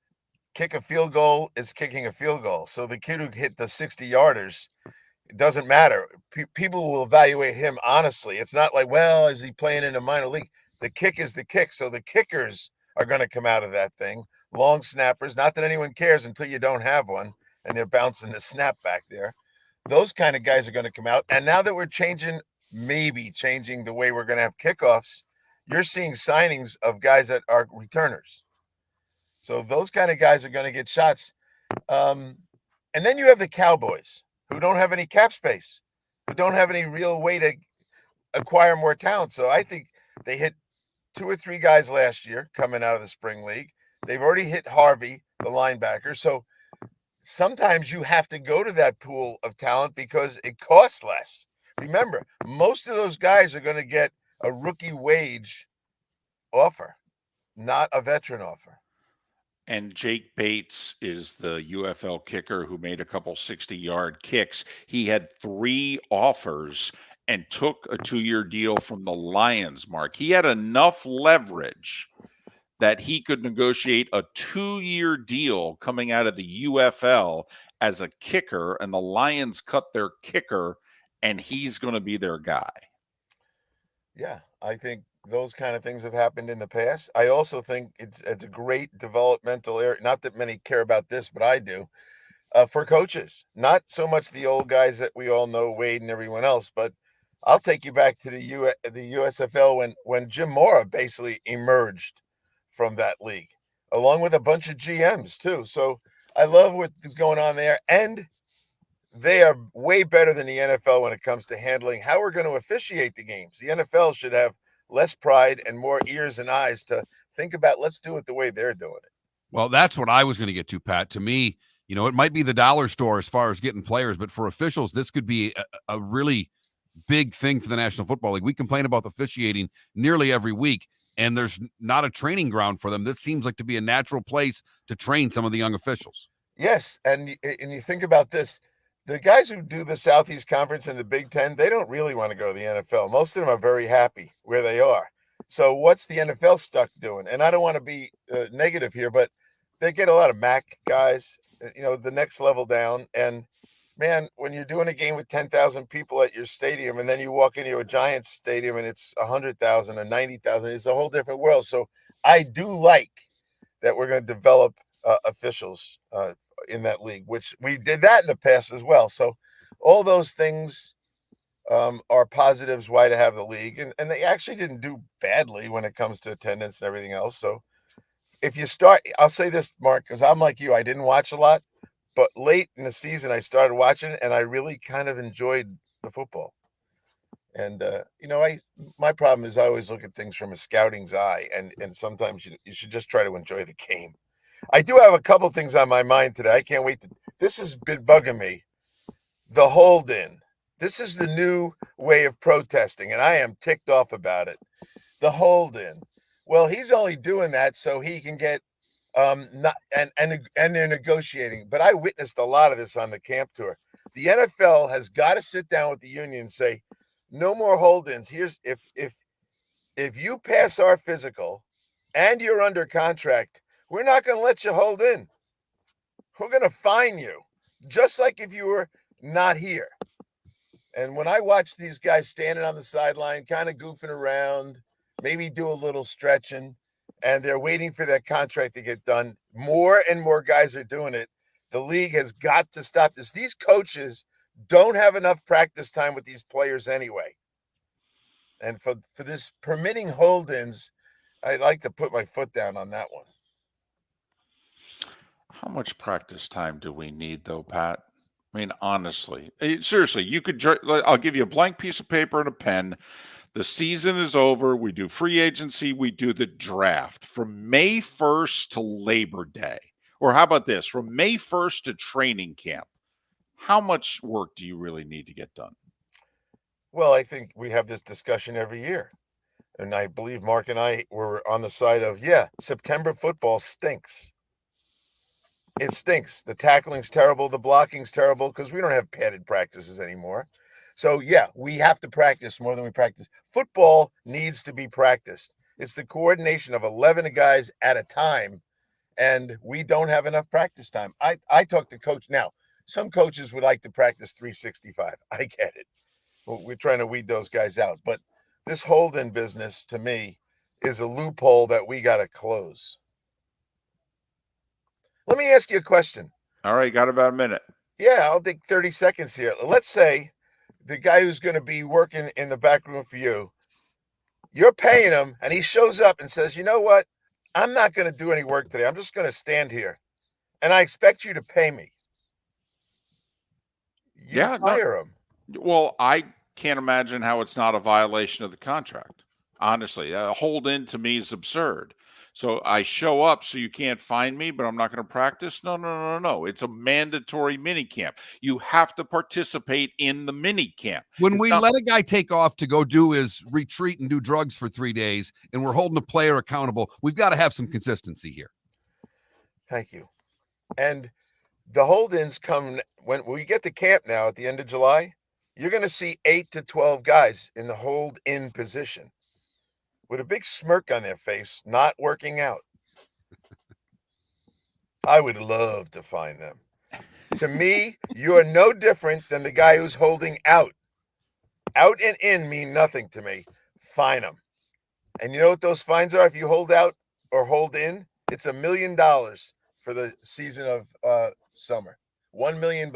kick a field goal is kicking a field goal. So the kid who hit the 60-yarders, it doesn't matter. People will evaluate him honestly. It's not like, well, is he playing in a minor league? The kick is the kick. So the kickers are going to come out of that thing. Long snappers, not that anyone cares until you don't have one and they're bouncing the snap back there. Those kind of guys are going to come out. And now that we're maybe changing the way we're going to have kickoffs, you're seeing signings of guys that are returners. So those kind of guys are going to get shots. And then you have the Cowboys, who don't have any cap space, who don't have any real way to acquire more talent. So I think they hit 2 or 3 guys last year coming out of the spring league. They've already hit Harvey, the linebacker. So sometimes you have to go to that pool of talent because it costs less. Remember, most of those guys are going to get a rookie wage offer, not a veteran offer. And Jake Bates is the UFL kicker who made a couple 60-yard kicks. He had 3 offers and took a 2-year deal from the Lions, Mark. He had enough leverage that he could negotiate a 2-year deal coming out of the UFL as a kicker, and the Lions cut their kicker, and he's going to be their guy. Yeah, I think those kind of things have happened in the past. I also think it's a great developmental area. Not that many care about this, but I do. For coaches, not so much the old guys that we all know, Wade and everyone else, but I'll take you back to the USFL when Jim Mora basically emerged from that league, along with a bunch of GMs too. So I love what is going on there. And they are way better than the NFL when it comes to handling how we're going to officiate the games. The NFL should have less pride and more ears and eyes to think about, let's do it the way they're doing it. Well, that's what I was going to get to, Pat. To me, it might be the dollar store as far as getting players, but for officials, this could be a really big thing for the National Football League. We complain about the officiating nearly every week, and there's not a training ground for them. This seems like to be a natural place to train some of the young officials. Yes, and you think about this. The guys who do the Southeast Conference and the Big Ten, they don't really want to go to the NFL. Most of them are very happy where they are. So what's the NFL stuck doing? And I don't want to be negative here, but they get a lot of MAC guys, the next level down. And, man, when you're doing a game with 10,000 people at your stadium and then you walk into a Giants stadium and it's 100,000 or 90,000, it's a whole different world. So I do like that we're going to develop officials in that league, which we did that in the past as well. So all those things are positives why to have the league. And they actually didn't do badly when it comes to attendance and everything else. So if you start, I'll say this, Mark, because I'm like you, I didn't watch a lot, but late in the season, I started watching and I really kind of enjoyed the football. And, my problem is I always look at things from a scouting's eye, and sometimes you should just try to enjoy the game. I do have a couple things on my mind today. I can't wait. This has been bugging me. The hold-in. This is the new way of protesting, and I am ticked off about it. The hold-in. Well, he's only doing that so he can get and they're negotiating. But I witnessed a lot of this on the camp tour. The NFL has got to sit down with the union and say, no more hold-ins. Here's if you pass our physical and you're under contract, we're not going to let you hold in. We're going to fine you, just like if you were not here. And when I watch these guys standing on the sideline, kind of goofing around, maybe do a little stretching, and they're waiting for that contract to get done, more and more guys are doing it. The league has got to stop this. These coaches don't have enough practice time with these players anyway. And for this permitting hold-ins, I'd like to put my foot down on that one. How much practice time do we need, though, Pat? I mean, honestly, seriously, I'll give you a blank piece of paper and a pen. The season is over. We do free agency. We do the draft from May 1st to Labor Day. Or how about this? From May 1st to training camp. How much work do you really need to get done? Well, I think we have this discussion every year. And I believe Mark and I were on the side of, September football stinks. It stinks. The tackling's terrible. The blocking's terrible because we don't have padded practices anymore. So, we have to practice more than we practice. Football needs to be practiced. It's the coordination of 11 guys at a time, and we don't have enough practice time. I talk to coach now. Some coaches would like to practice 365. I get it. We're trying to weed those guys out. But this hold-in business, to me, is a loophole that we got to close. Let me ask you a question. All right, got about a minute. Yeah, I'll take 30 seconds here. Let's say the guy who's going to be working in the back room for you, you're paying him, and he shows up and says, you know what? I'm not going to do any work today. I'm just going to stand here, and I expect you to pay me. You fire him. Well, I can't imagine how it's not a violation of the contract. Honestly, a hold-in to me is absurd. So I show up so you can't find me, but I'm not going to practice? No. It's a mandatory mini camp. You have to participate in the mini camp. When we let a guy take off to go do his retreat and do drugs for 3 days, and we're holding a player accountable, we've got to have some consistency here. Thank you. And the hold-ins come when we get to camp now at the end of July. You're going to see 8 to 12 guys in the hold-in position with a big smirk on their face, not working out. I would love to find them. To me, you are no different than the guy who's holding out. Out and in mean nothing to me. Fine them. And you know what those fines are if you hold out or hold in? It's $1 million for the season of summer. $1 million.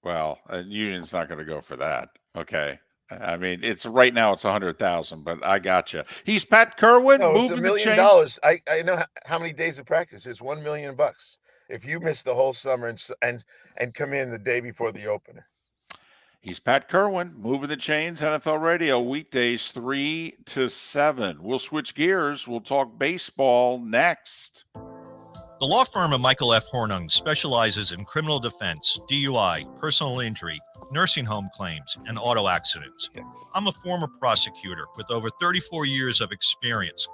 Well, a union's not going to go for that. Okay. I mean, it's right now it's 100,000, but I got you. He's Pat Kirwan. No, moving it's $1 million. I know how many days of practice. It's $1 million. if you miss the whole summer and come in the day before the opener. He's Pat Kirwan, moving the chains, NFL Radio, weekdays 3 to 7. We'll switch gears. We'll talk baseball next. The law firm of Michael F. Hornung specializes in criminal defense, DUI, personal injury, nursing home claims, and auto accidents. Yes. I'm a former prosecutor with over 34 years of experience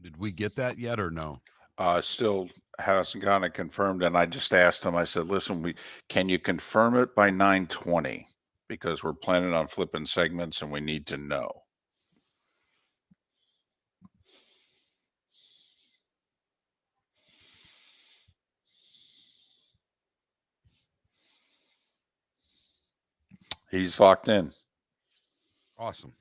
Did we get that yet or no? Still hasn't gotten it confirmed. And I just asked him, I said, listen, can you confirm it by 9:20? Because we're planning on flipping segments and we need to know. He's locked in. Awesome.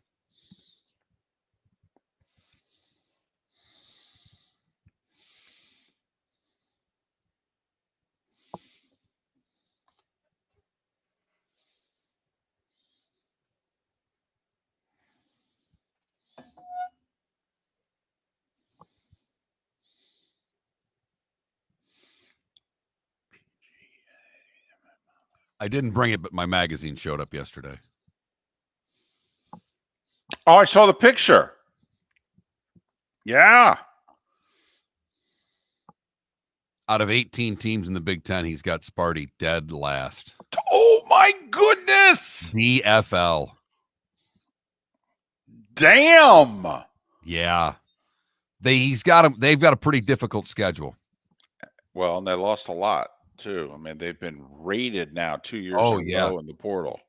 I didn't bring it, but my magazine showed up yesterday. Oh, I saw the picture. Yeah. Out of 18 teams in the Big Ten, he's got Sparty dead last. Oh, my goodness. DFL. Damn. Yeah. They've got a pretty difficult schedule. Well, and they lost a lot, too. I mean, they've been rated now 2 years in a row in the portal.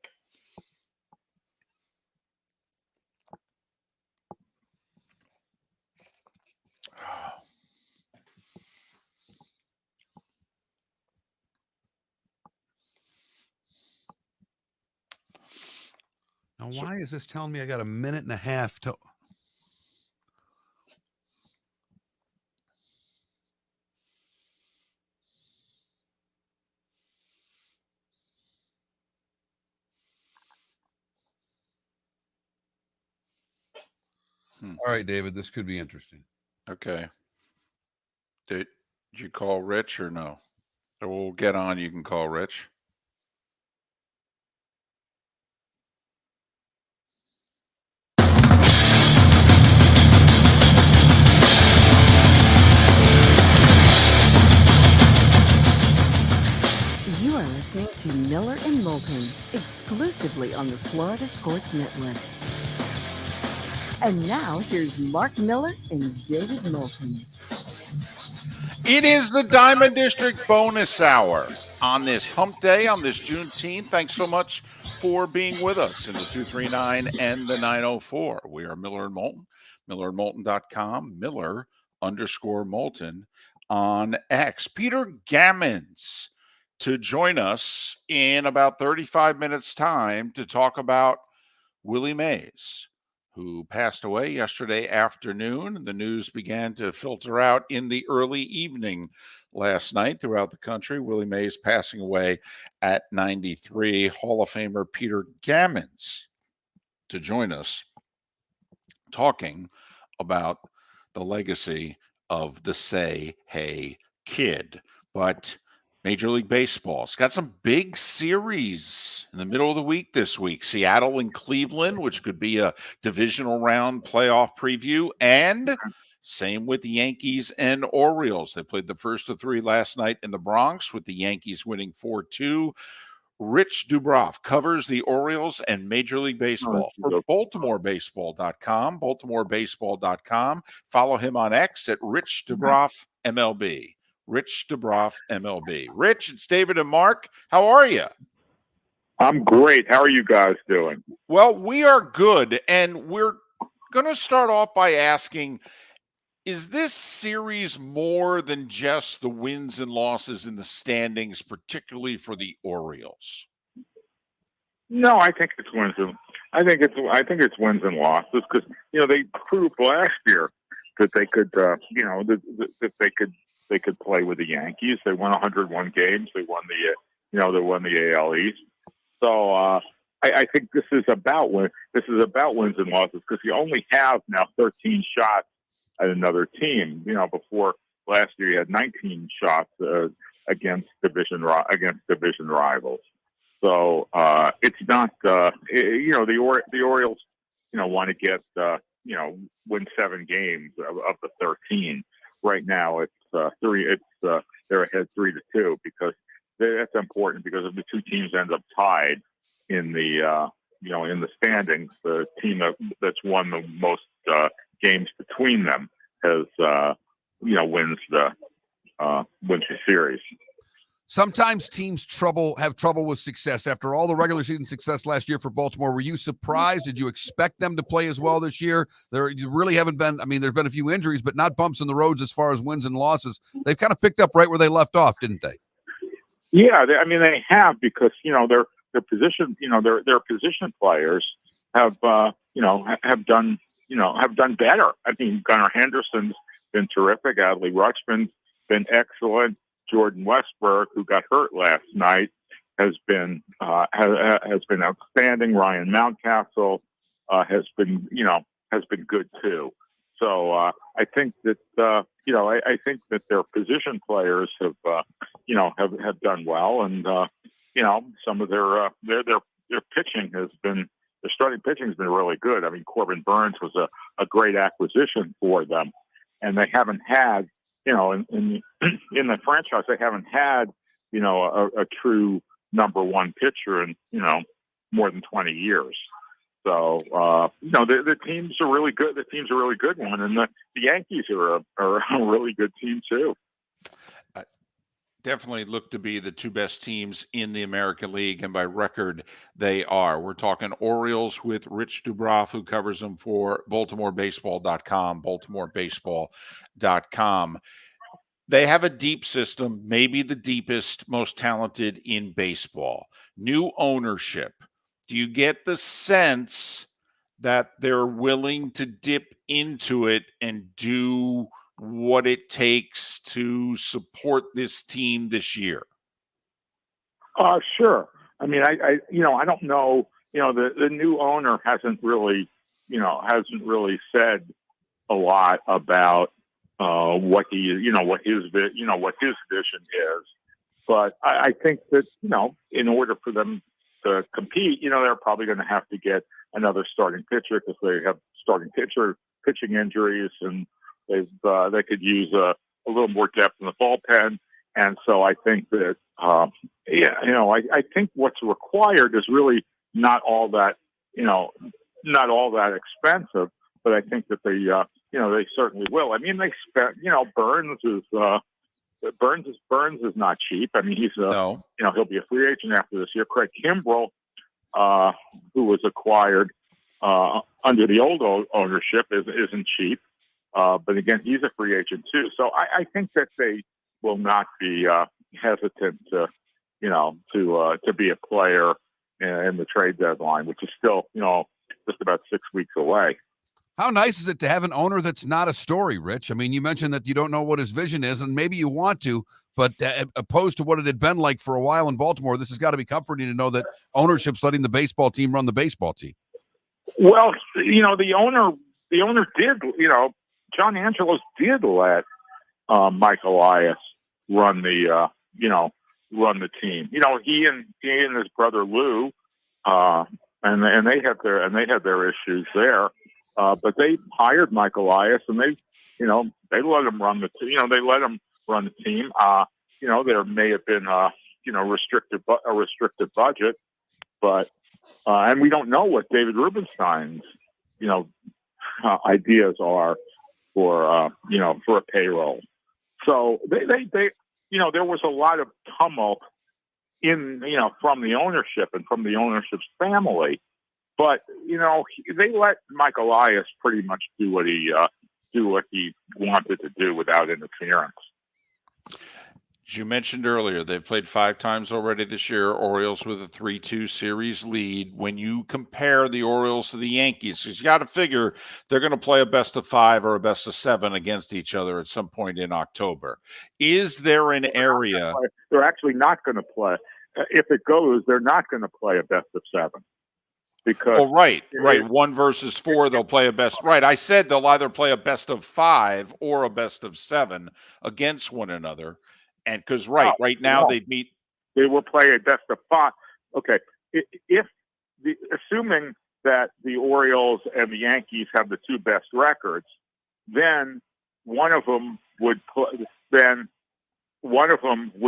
Now, why is this telling me I got a minute and a half to... All right, David, this could be interesting. Okay. Did you call Rich or no? So we'll get on. You can call Rich. You are listening to Miller and Moulton, exclusively on the Florida Sports Network. And now, here's Mark Miller and David Moulton. It is the Diamond District bonus hour on this hump day, on this Juneteenth. Thanks so much for being with us in the 239 and the 904. We are Miller and Moulton, millerandmoulton.com, Miller_Moulton on X. Peter Gammons to join us in about 35 minutes' time to talk about Willie Mays, who passed away yesterday afternoon. The news began to filter out in the early evening last night throughout the country. Willie Mays passing away at 93. Hall of Famer Peter Gammons to join us talking about the legacy of the Say Hey Kid. But Major League Baseball's got some big series in the middle of the week this week. Seattle and Cleveland, which could be a divisional round playoff preview. And same with the Yankees and Orioles. They played the first of three last night in the Bronx, with the Yankees winning 4-2. Rich Dubroff covers the Orioles and Major League Baseball for BaltimoreBaseball.com, BaltimoreBaseball.com. Follow him on X at Rich Dubroff MLB. Rich Dubroff MLB. Rich, it's David and Mark. How are you? I'm great. How are you guys doing? Well, we are good, and we're going to start off by asking, is this series more than just the wins and losses in the standings, particularly for the Orioles? No, I think it's wins and wins and losses, because they proved last year that they could that they could play with the Yankees. They won 101 games. They won the AL East. So I think this is about wins and losses, because you only have now 13 shots at another team. Before last year you had 19 shots against division rivals. So it's not the Orioles want to get win 7 games of the 13. Right now it's they're ahead 3-2, because that's important, because if the two teams end up tied in the in the standings, the team that's won the most games between them wins the series. Sometimes teams have trouble with success. After all the regular season success last year for Baltimore, were you surprised? Did you expect them to play as well this year? You really haven't been. I mean, there's been a few injuries, but not bumps in the roads as far as wins and losses. They've kind of picked up right where they left off, didn't they? Yeah, they have, because their position, their position players have done better. I mean, Gunnar Henderson's been terrific. Adley Rutschman's been excellent. Jordan Westberg, who got hurt last night, has been outstanding. Ryan Mountcastle has been good too. So I think that their position players have done well, and some of their pitching has been, their starting pitching has been really good. I mean, Corbin Burns was a great acquisition for them, and they haven't had, in the franchise, they haven't had, a true number one pitcher in, more than 20 years. So, the teams are really good. The team's a really good one. And the Yankees are a really good team too. Definitely look to be the two best teams in the American League, and by record, they are. We're talking Orioles with Rich Dubroff, who covers them for BaltimoreBaseball.com, BaltimoreBaseball.com. They have a deep system, maybe the deepest, most talented in baseball. New ownership. Do you get the sense that they're willing to dip into it and do what it takes to support this team this year? Sure. I mean, I don't know. The new owner hasn't really said a lot about what his vision is. But I think that in order for them to compete, they're probably going to have to get another starting pitcher, because they have pitching injuries, and they could use a little more depth in the bullpen. And so I think that I think what's required is really not all that expensive, but I think that they certainly will. I mean, they spent, Burns is not cheap. I mean, he'll be a free agent after this year. Craig Kimbrell, who was acquired under the old ownership, isn't cheap. But again, he's a free agent too. So I think that they will not be hesitant to be a player in the trade deadline, which is still, just about 6 weeks away. How nice is it to have an owner that's not a story, Rich? I mean, you mentioned that you don't know what his vision is, and maybe you want to, but opposed to what it had been like for a while in Baltimore, this has got to be comforting to know that ownership's letting the baseball team run the baseball team. Well, the owner did, John Angelos did let Mike Elias run the team. He and his brother Lou, and they had their issues there. But they hired Mike Elias, and they let him run the team. They let him run the team. There may have been a restricted budget, but and we don't know what David Rubenstein's ideas are for a payroll. So they there was a lot of tumult from the ownership and from the ownership's family. But they let Mike Elias pretty much do what he wanted to do without interference. As you mentioned earlier, they've played 5 times already this year. Orioles with a 3-2 series lead. When you compare the Orioles to the Yankees, because you got to figure they're going to play a best of 5 or a best of 7 against each other at some point in October. Is there an area? They're actually not going to play. If it goes, they're not going to play a best of 7. Because right. 1 versus 4, they'll play a best. Right. I said they'll either play a best of 5 or a best of 7 against one another. And because right now they'd meet. They will play a best of 5. Okay. Assuming that the Orioles and the Yankees have the 2 best records, then one of them would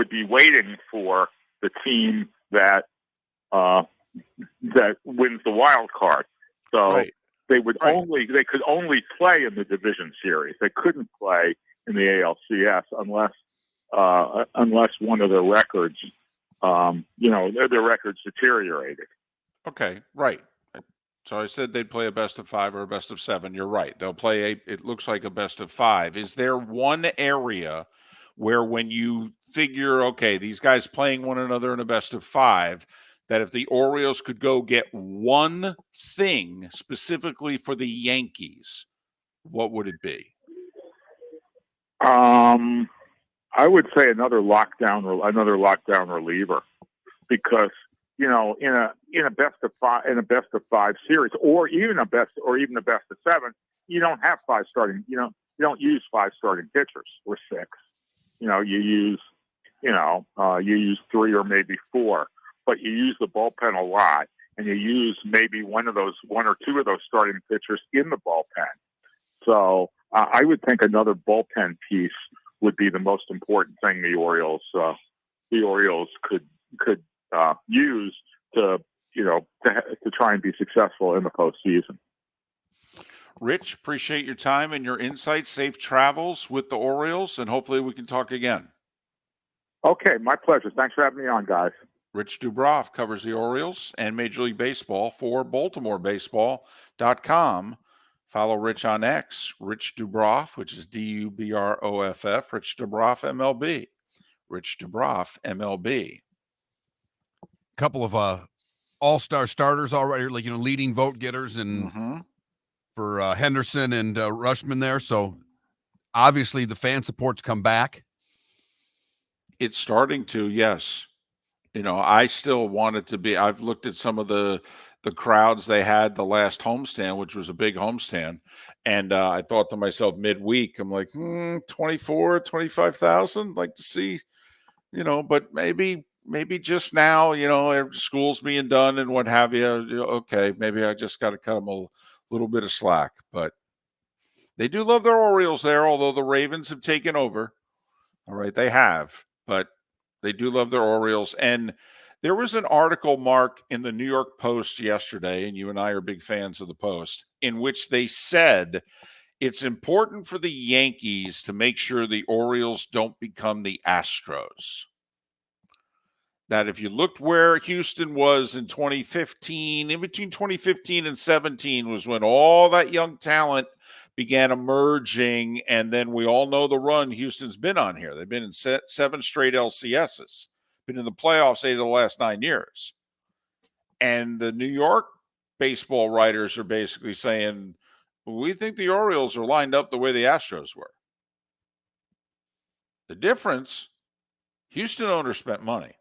be waiting for the team that wins the wild card. So they could only play in the division series. They couldn't play in the ALCS unless one of their records, their records deteriorated. Okay, right. So I said they'd play a best of 5 or a best of 7. You're right. They'll play it looks like a best of 5. Is there one area where when you figure, okay, these guys playing one another in a best of 5, that if the Orioles could go get one thing specifically for the Yankees, what would it be? I would say another lockdown reliever, because in a best of 5 series, or even a best of 7, you don't have 5 starting. You don't use 5 starting pitchers or 6. You use 3 or maybe 4, but you use the bullpen a lot, and you use maybe one or 2 of those starting pitchers in the bullpen. So I would think another bullpen piece would be the most important thing the Orioles could use to try and be successful in the postseason. Rich, appreciate your time and your insights. Safe travels with the Orioles, and hopefully we can talk again. Okay, my pleasure. Thanks for having me on, guys. Rich Dubroff covers the Orioles and Major League Baseball for BaltimoreBaseball.com. Follow Rich on X, Rich Dubroff, which is Dubroff, Rich Dubroff MLB. Rich Dubroff MLB. Couple of all-star starters already, leading vote getters, and for Henderson and Rushman there. So obviously the fan support's come back. It's starting to, yes. I still want it to be. I've looked at some of the crowds they had the last homestand, which was a big homestand. And I thought to myself midweek, I'm like, 24, 25,000, like to see, but maybe just now, school's being done and what have you. Okay, maybe I just got to cut them a little bit of slack. But they do love their Orioles there, although the Ravens have taken over. All right, they have. But they do love their Orioles. And there was an article, Mark, in the New York Post yesterday, and you and I are big fans of the Post, in which they said it's important for the Yankees to make sure the Orioles don't become the Astros. That if you looked where Houston was in 2015, in between 2015 and 17 was when all that young talent began emerging, and then we all know the run Houston's been on here. They've been in 7 straight LCSs, been in the playoffs 8 of the last 9 years. And the New York baseball writers are basically saying, we think the Orioles are lined up the way the Astros were. The difference, Houston owners spent money.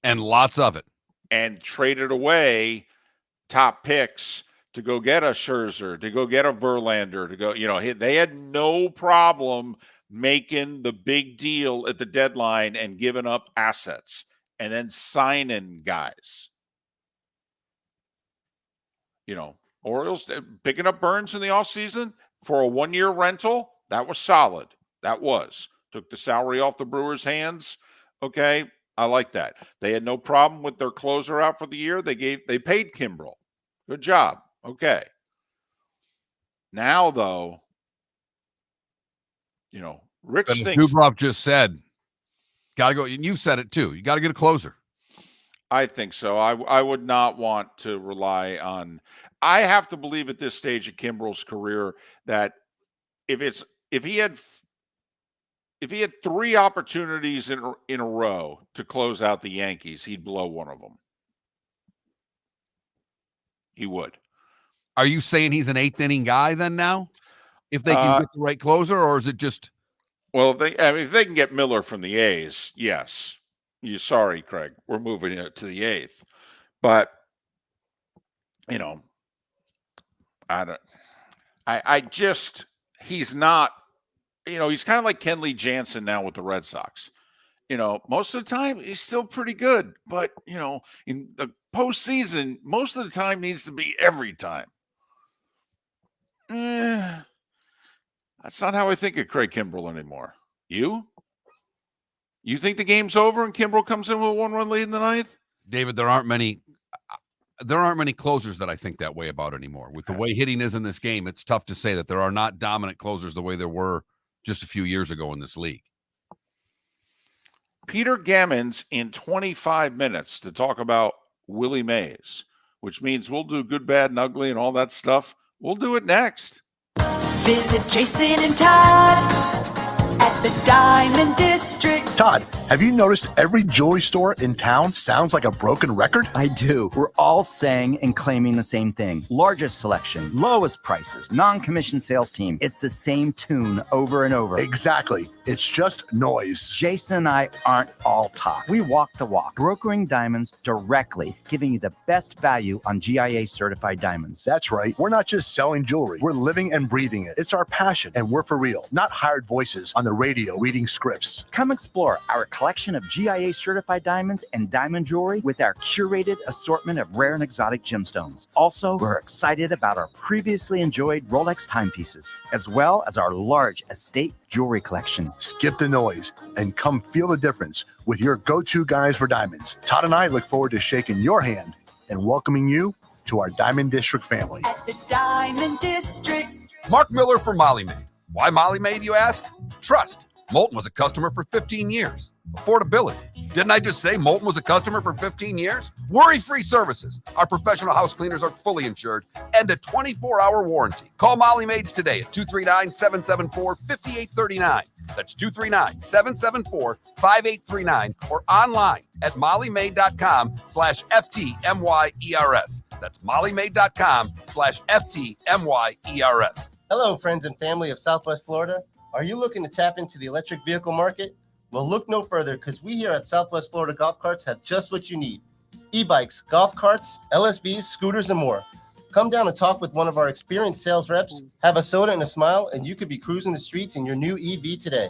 And lots of it. And traded away top picks to go get a Scherzer, to go get a Verlander, to go, they had no problem making the big deal at the deadline and giving up assets and then signing guys. Orioles picking up Burns in the offseason for a 1-year rental, that was solid. That was. Took the salary off the Brewers' hands. Okay, I like that. They had no problem with their closer out for the year. They paid Kimbrel. Good job. Okay. Now, though, Rich But as thinks Dubroff just said, got to go. And you said it too. You got to get a closer. I think so. I would not want to rely on. I have to believe at this stage of Kimbrel's career that if he had 3 opportunities in a row to close out the Yankees, he'd blow one of them. He would. Are you saying he's an 8th inning guy then now? If they can get the right closer, or is it just? Well, if they can get Miller from the A's, yes. Sorry, Craig, we're moving it to the 8th. But he's not. He's kind of like Kenley Jansen now with the Red Sox. Most of the time he's still pretty good, but in the postseason, most of the time needs to be every time. That's not how I think of Craig Kimbrel anymore. You think the game's over and Kimbrel comes in with a 1-run lead in the 9th? David, there aren't many. there aren't many closers that I think that way about anymore. With the way hitting is in this game, it's tough to say that there are not dominant closers the way there were just a few years ago in this league. Peter Gammons in 25 minutes to talk about Willie Mays, which means we'll do good, bad, and ugly and all that stuff. We'll do it next. Visit Jason and Todd at the Diamond District. Todd, have you noticed every jewelry store in town sounds like a broken record? I do. We're all saying and claiming the same thing. Largest selection, lowest prices, non-commissioned sales team. It's the same tune over and over. Exactly. It's just noise. Jason and I aren't all talk. We walk the walk, brokering diamonds directly, giving you the best value on GIA certified diamonds. That's right. We're not just selling jewelry. We're living and breathing it. It's our passion, and we're for real, not hired voices on the radio reading scripts. Come explore our collection of GIA certified diamonds and diamond jewelry with our curated assortment of rare and exotic gemstones. Also, we're excited about our previously enjoyed Rolex timepieces, as well as our large estate jewelry collection. Skip the noise and come feel the difference with your go-to guys for diamonds. Todd and I look forward to shaking your hand and welcoming you to our Diamond District family. At the Diamond District. Mark Miller for Molly Maid. Why Molly Maid, you ask? Trust. Moulton was a customer for 15 years. Affordability. Didn't I just say Moulton was a customer for 15 years? Worry-free services. Our professional house cleaners are fully insured and a 24-hour warranty. Call Molly Maids today at 239-774-5839. That's 239-774-5839 or online at mollymaid.com/FTMYERS. That's mollymaid.com/FTMYERS. Hello, friends and family of Southwest Florida. Are you looking to tap into the electric vehicle market? Well, look no further, because we here at Southwest Florida Golf Carts have just what you need. E-bikes, golf carts, LSVs, scooters, and more. Come down and talk with one of our experienced sales reps, have a soda and a smile, and you could be cruising the streets in your new EV today.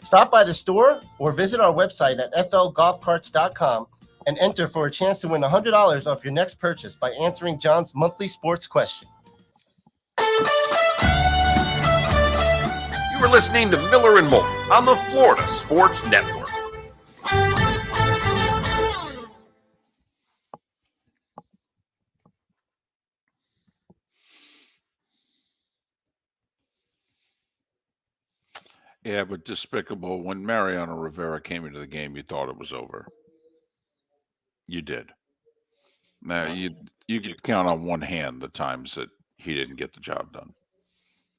Stop by the store or visit our website at flgolfcarts.com and enter for a chance to win $100 off your next purchase by answering John's monthly sports question. You were listening to Miller and Moulton on the Florida Sports Network. Yeah, but despicable. When Mariano Rivera came into the game, you thought it was over. You did. Now, you could count on one hand the times that he didn't get the job done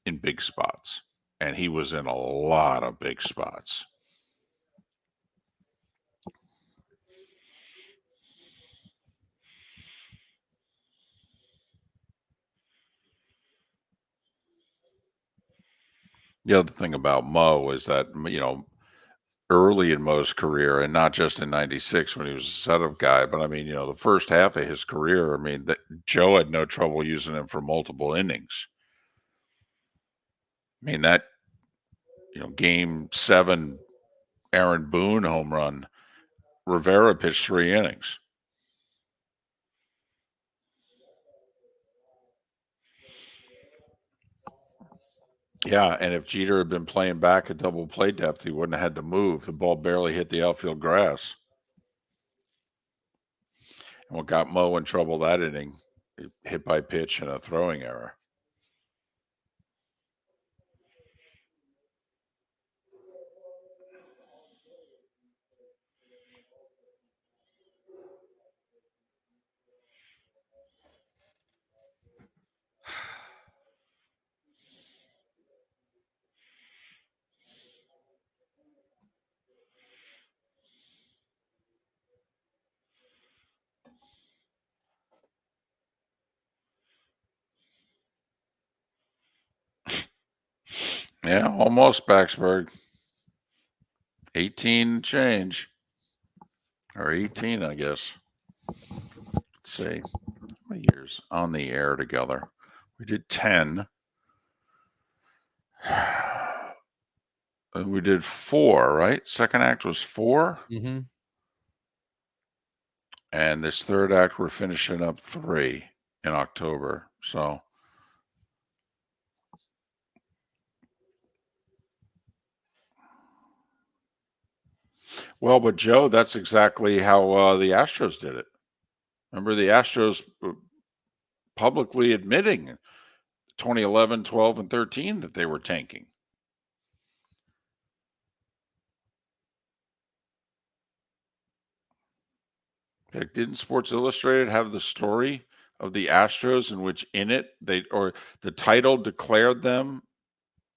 in big spots. And he was in a lot of big spots. The other thing about Mo is that, early in Mo's career, and not just in 96 when he was a setup guy, but the first half of his career, Joe had no trouble using him for multiple innings. That, game 7, Aaron Boone home run, Rivera pitched 3 innings. Yeah, and if Jeter had been playing back at double play depth, he wouldn't have had to move. The ball barely hit the outfield grass. And what got Mo in trouble that inning, hit by pitch and a throwing error. Yeah, almost Backsburg. 18 change. Or 18, I guess. Let's see. How many years on the air together? We did 10. We did 4, right? Second act was 4. Mm-hmm. And this third act, we're finishing up 3 in October. So well, but Joe, that's exactly how the Astros did it. Remember the Astros publicly admitting 2011, 12, and 13 that they were tanking. Didn't Sports Illustrated have the story of the Astros in which the title declared them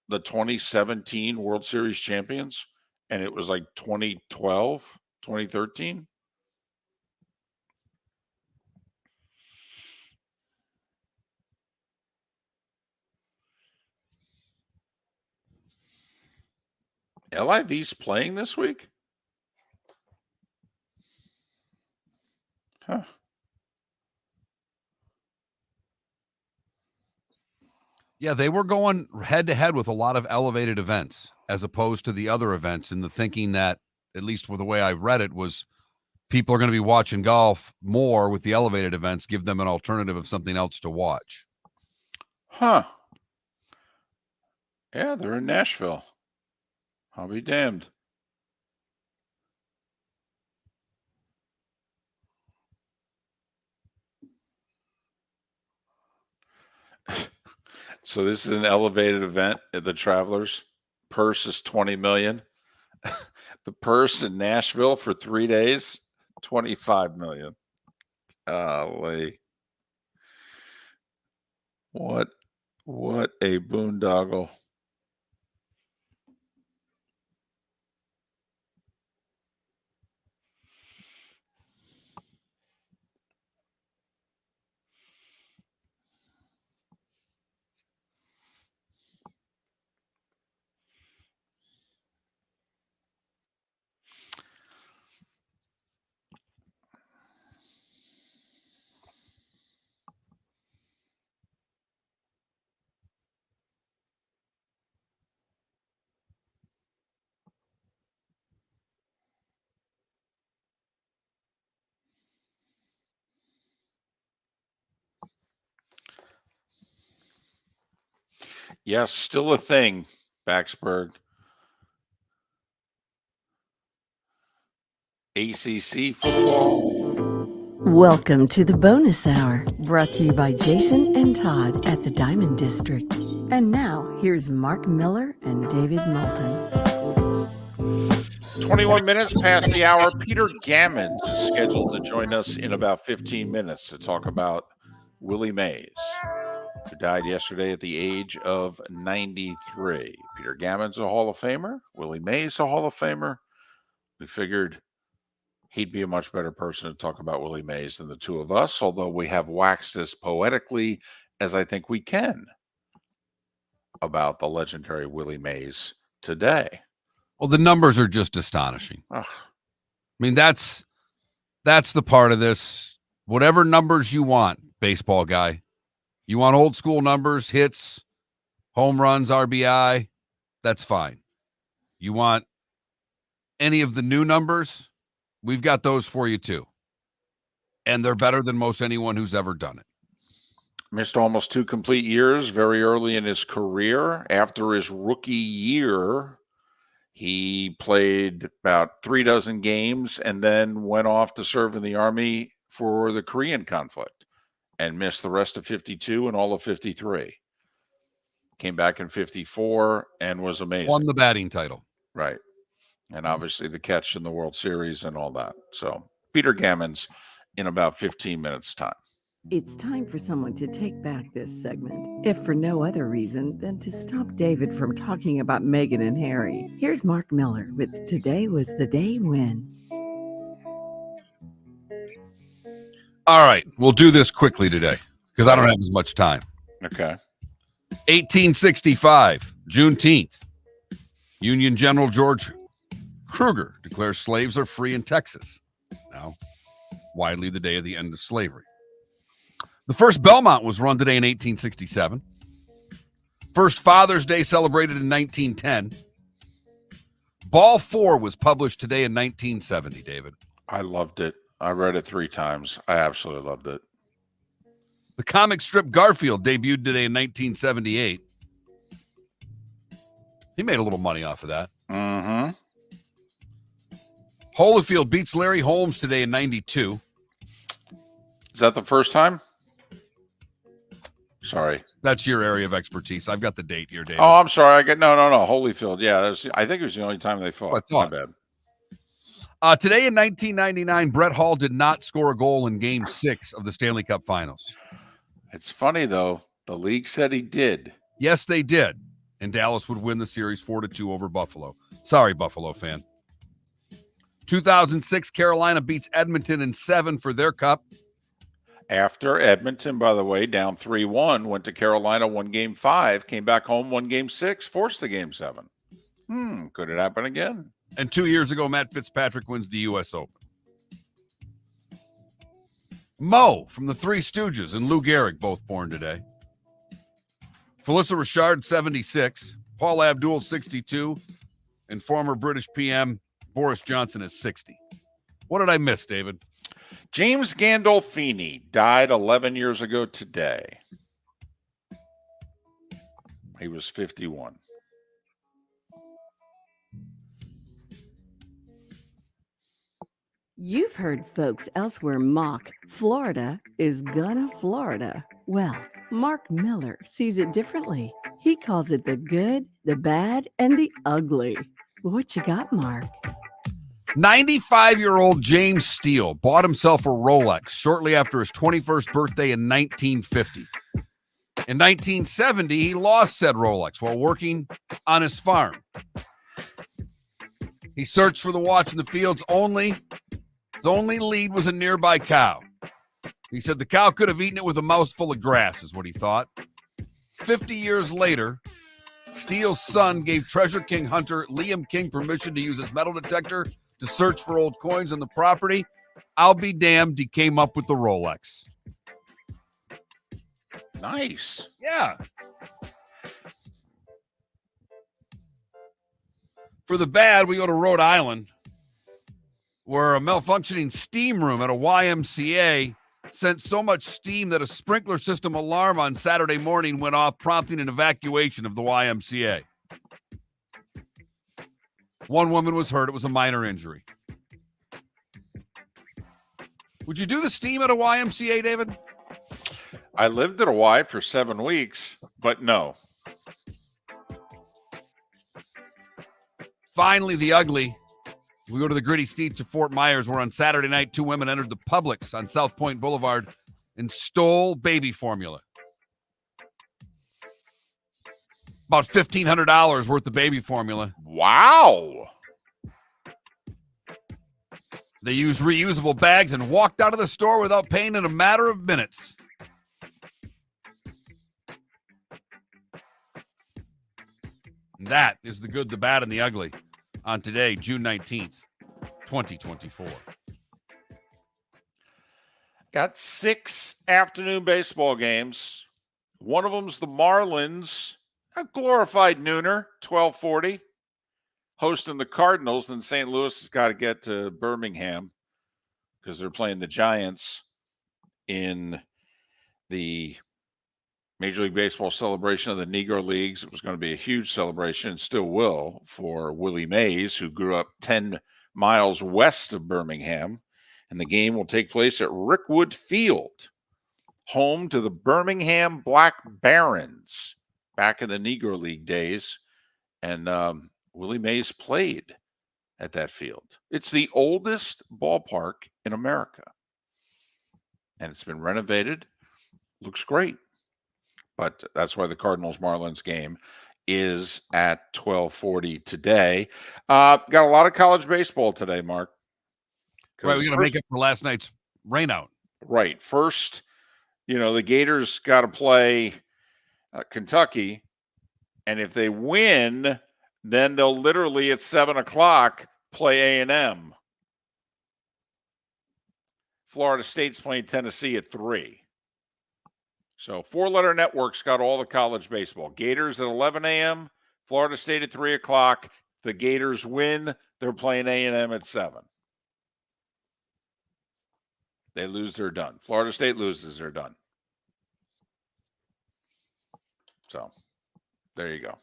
the 2017 World Series champions, and it was like 2012, 2013? LIV's playing this week? Huh. Yeah, they were going head to head with a lot of elevated events as opposed to the other events, and the thinking that, at least with the way I read it, was people are going to be watching golf more with the elevated events, give them an alternative of something else to watch. Huh. Yeah, they're in Nashville. I'll be damned. So this is an elevated event at the Travelers. Purse is $20 million. The purse in Nashville for 3 days, $25 million. Golly. What a boondoggle. Yes, still a thing, Baxberg. ACC football. Welcome to the bonus hour, brought to you by Jason and Todd at the Diamond District. And now, here's Mark Miller and David Moulton. 21 minutes past the hour. Peter Gammons is scheduled to join us in about 15 minutes to talk about Willie Mays, who died yesterday at the age of 93. Peter Gammons, a Hall of Famer. Willie Mays, a Hall of Famer. We figured he'd be a much better person to talk about Willie Mays than the two of us, although we have waxed as poetically as I think we can about the legendary Willie Mays today. Well, the numbers are just astonishing. I mean, that's the part of this. Whatever numbers you want, baseball guy. You want old school numbers, hits, home runs, RBI, that's fine. You want any of the new numbers, we've got those for you too. And they're better than most anyone who's ever done it. Missed almost 2 complete years very early in his career. After his rookie year, he played about 36 games and then went off to serve in the Army for the Korean conflict and missed the rest of 52 and all of 53. Came back in 54 and was amazing. Won the batting title. Right. And obviously the catch in the World Series and all that. So Peter Gammons in about 15 minutes' time. It's time for someone to take back this segment, if for no other reason than to stop David from talking about Meghan and Harry. Here's Mark Miller with Today Was the Day When. All right, we'll do this quickly today because I don't have as much time. Okay. 1865, Juneteenth. Union General George Kruger declares slaves are free in Texas. Now, widely the day of the end of slavery. The first Belmont was run today in 1867. First Father's Day celebrated in 1910. Ball 4 was published today in 1970, David. I loved it. I read it 3 times. I absolutely loved it. The comic strip Garfield debuted today in 1978. He made a little money off of that. Mm-hmm. Holyfield beats Larry Holmes today in 92. Is that the first time? Sorry. That's your area of expertise. I've got the date here, David. Oh, I'm sorry. I get no. Holyfield. Yeah, I think it was the only time they fought. I thought. My bad. Today in 1999, Brett Hall did not score a goal in Game 6 of the Stanley Cup Finals. It's funny, though. The league said he did. Yes, they did. And Dallas would win the series 4-2 over Buffalo. Sorry, Buffalo fan. 2006, Carolina beats Edmonton in 7 for their cup. After Edmonton, by the way, down 3-1, went to Carolina, won Game 5, came back home, won Game 6, forced a Game 7. Could it happen again? And 2 years ago, Matt Fitzpatrick wins the U.S. Open. Mo from the Three Stooges and Lou Gehrig, both born today. Felissa Richard, 76. Paul Abdul, 62. And former British PM Boris Johnson is 60. What did I miss, David? James Gandolfini died 11 years ago today. He was 51. You've heard folks elsewhere mock Florida is gonna Florida. Well, Mark Miller sees it differently. He calls it the good, the bad, and the ugly. What you got, Mark? 95-year-old James Steele bought himself a Rolex shortly after his 21st birthday in 1950. In 1970, he lost said Rolex while working on his farm. He searched for the watch in the fields only. His only lead was a nearby cow. He said the cow could have eaten it with a mouthful of grass, is what he thought. 50 years later, Steele's son gave Treasure King hunter Liam King permission to use his metal detector to search for old coins on the property. I'll be damned, he came up with the Rolex. Nice. Yeah. For the bad, we go to Rhode Island, where a malfunctioning steam room at a YMCA sent so much steam that a sprinkler system alarm on Saturday morning went off, prompting an evacuation of the YMCA. One woman was hurt. It was a minor injury. Would you do the steam at a YMCA, David? I lived at a Y for 7 weeks, but no. Finally, the ugly. We go to the gritty streets of Fort Myers, where on Saturday night, 2 women entered the Publix on South Point Boulevard and stole baby formula. About $1,500 worth of baby formula. Wow. They used reusable bags and walked out of the store without paying in a matter of minutes. And that is the good, the bad, and the ugly on today, June 19th, 2024. Got 6 afternoon baseball games. One of them's the Marlins, a glorified nooner, 12:40, hosting the Cardinals. Then St. Louis has got to get to Birmingham because they're playing the Giants in the Major League Baseball celebration of the Negro Leagues. It was going to be a huge celebration, and still will, for Willie Mays, who grew up 10 miles west of Birmingham. And the game will take place at Rickwood Field, home to the Birmingham Black Barons back in the Negro League days. And Willie Mays played at that field. It's the oldest ballpark in America. And it's been renovated. Looks great. But that's why the Cardinals-Marlins game is at 12:40 today. Got a lot of college baseball today, Mark. Right, we're going to make up for last night's rainout. Right. First, the Gators got to play Kentucky. And if they win, then they'll literally at 7 o'clock play A&M. Florida State's playing Tennessee at 3. So 4-letter networks got all the college baseball. Gators at 11 a.m., Florida State at 3 o'clock. If the Gators win, they're playing A&M at 7. They lose, they're done. Florida State loses, they're done. So there you go.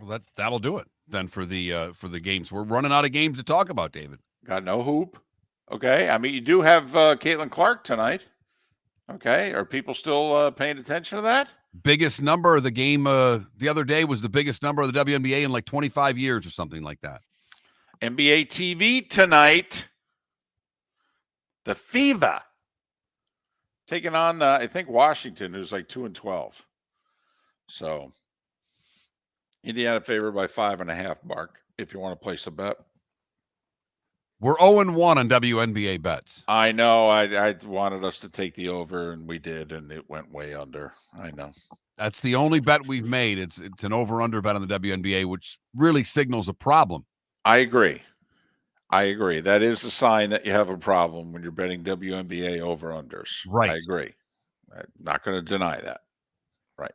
Well, that'll do it then for the games. We're running out of games to talk about, David. Got no hoop? Okay. I mean, you do have Caitlin Clark tonight. Okay. Are people still paying attention to that? Biggest number of the game the other day was the biggest number of the WNBA in like 25 years or something like that. NBA TV tonight. The Fever taking on, I think, Washington, who's like 2-12. So Indiana favored by 5.5, Mark, if you want to place a bet. We're 0-1 on WNBA bets. I know. I wanted us to take the over, and we did, and it went way under. I know. That's the only bet we've made. It's an over-under bet on the WNBA, which really signals a problem. I agree. That is a sign that you have a problem when you're betting WNBA over-unders. Right. I agree. I'm not going to deny that. Right.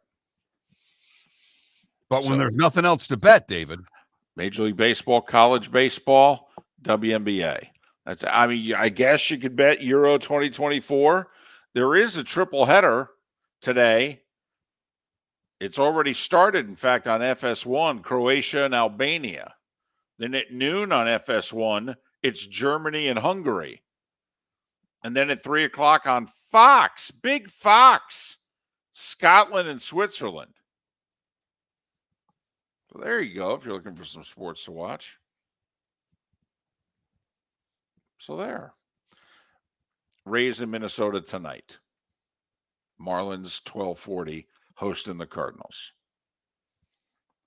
But when there's nothing else to bet, David. Major League Baseball, college baseball, WNBA. I guess you could bet Euro 2024. There is a triple header today. It's already started, in fact, on FS1, Croatia and Albania. Then at noon on FS1, it's Germany and Hungary. And then at 3 o'clock on Fox, Big Fox, Scotland and Switzerland. So there you go, if you're looking for some sports to watch. So there. Rays in Minnesota tonight. Marlins 12:40 hosting the Cardinals.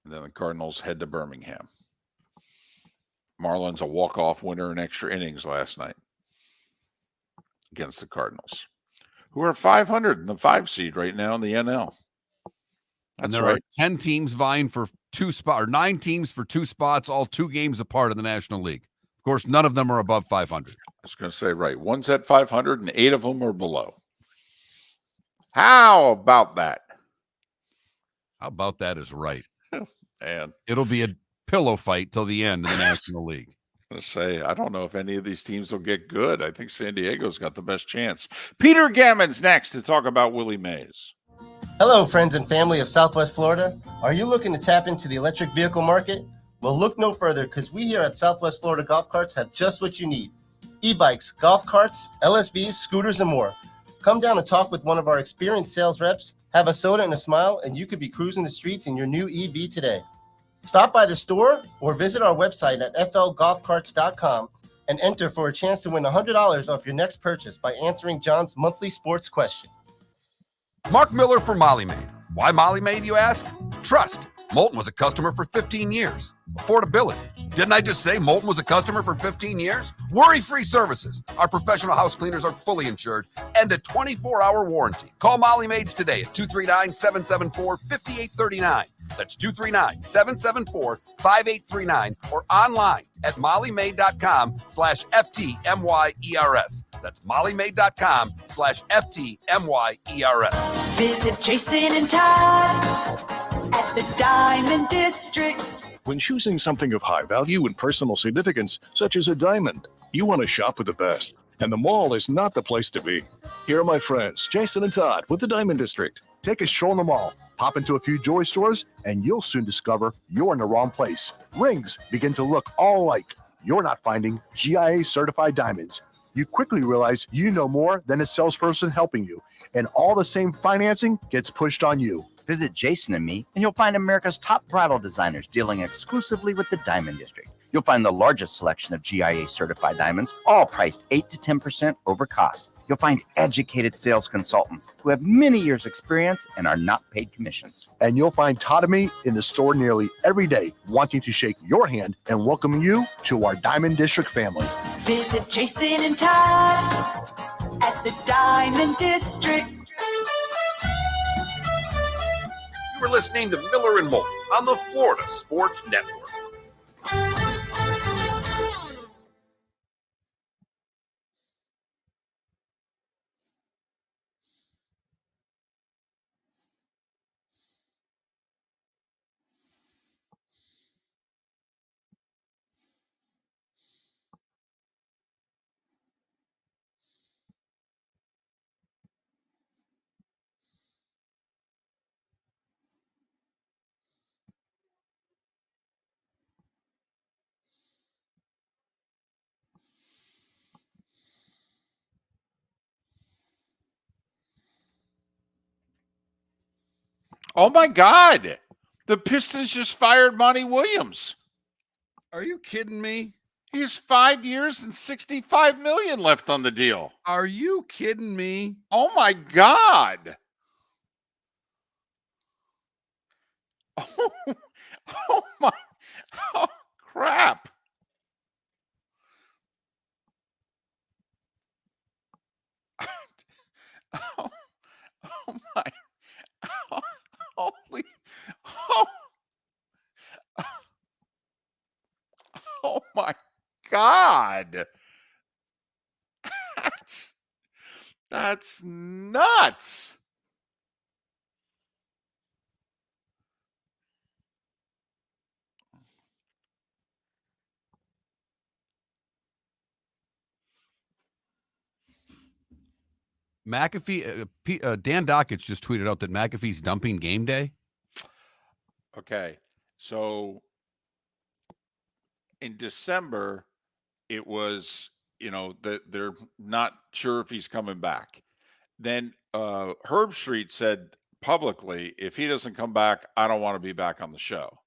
And then the Cardinals head to Birmingham. Marlins a walk-off winner in extra innings last night against the Cardinals, who are 500 in the 5 seed right now in the NL. And there are 10 teams vying for 2 spots, or 9 teams for 2 spots, all 2 games apart in the National League. Of course, none of them are above 500. I was going to say, right. One's at 500 and 8 of them are below. How about that? How about that is right. And it'll be a pillow fight till the end of the National League. I'm going to say, I don't know if any of these teams will get good. I think San Diego's got the best chance. Peter Gammon's next to talk about Willie Mays. Hello, friends and family of Southwest Florida. Are you looking to tap into the electric vehicle market? Well, look no further, because we here at Southwest Florida Golf Carts have just what you need. E-bikes, golf carts, LSVs, scooters, and more. Come down and talk with one of our experienced sales reps, have a soda and a smile, and you could be cruising the streets in your new EV today. Stop by the store or visit our website at flgolfcarts.com and enter for a chance to win $100 off your next purchase by answering John's monthly sports question. Mark Miller for Molly Maid. Why Molly Maid, you ask? Trust. Moulton was a customer for 15 years. Affordability. Didn't I just say Moulton was a customer for 15 years? Worry-free services. Our professional house cleaners are fully insured and a 24-hour warranty. Call Molly Maids today at 239-774-5839. That's 239-774-5839 or online at mollymaid.com/FTMYERS. That's mollymaid.com/FTMYERS. Visit Jason and Todd at the Diamond District. When choosing something of high value and personal significance, such as a diamond, you want to shop with the best, and the mall is not the place to be. Here are my friends, Jason and Todd, with the Diamond District. Take a stroll in the mall, pop into a few jewelry stores, and you'll soon discover you're in the wrong place. Rings begin to look all alike. You're not finding GIA-certified diamonds. You quickly realize you know more than a salesperson helping you, and all the same financing gets pushed on you. Visit Jason and me, and you'll find America's top bridal designers dealing exclusively with the Diamond District. You'll find the largest selection of GIA-certified diamonds, all priced 8 to 10% over cost. You'll find educated sales consultants who have many years' experience and are not paid commissions. And you'll find Todd and me in the store nearly every day, wanting to shake your hand and welcome you to our Diamond District family. Visit Jason and Todd at the Diamond District. You were listening to Miller and Moulton on the Florida Sports Network. Oh my God. The Pistons just fired Monty Williams. Are you kidding me? He has 5 years and $65 million left on the deal. Are you kidding me? Oh my God. Oh my, oh crap. Oh my, holy, oh my God. That's nuts. McAfee, Dan Dockich just tweeted out that McAfee's dumping game day. Okay. So in December, it was, that they're not sure if he's coming back. Then Herb Street said publicly, if he doesn't come back, I don't want to be back on the show.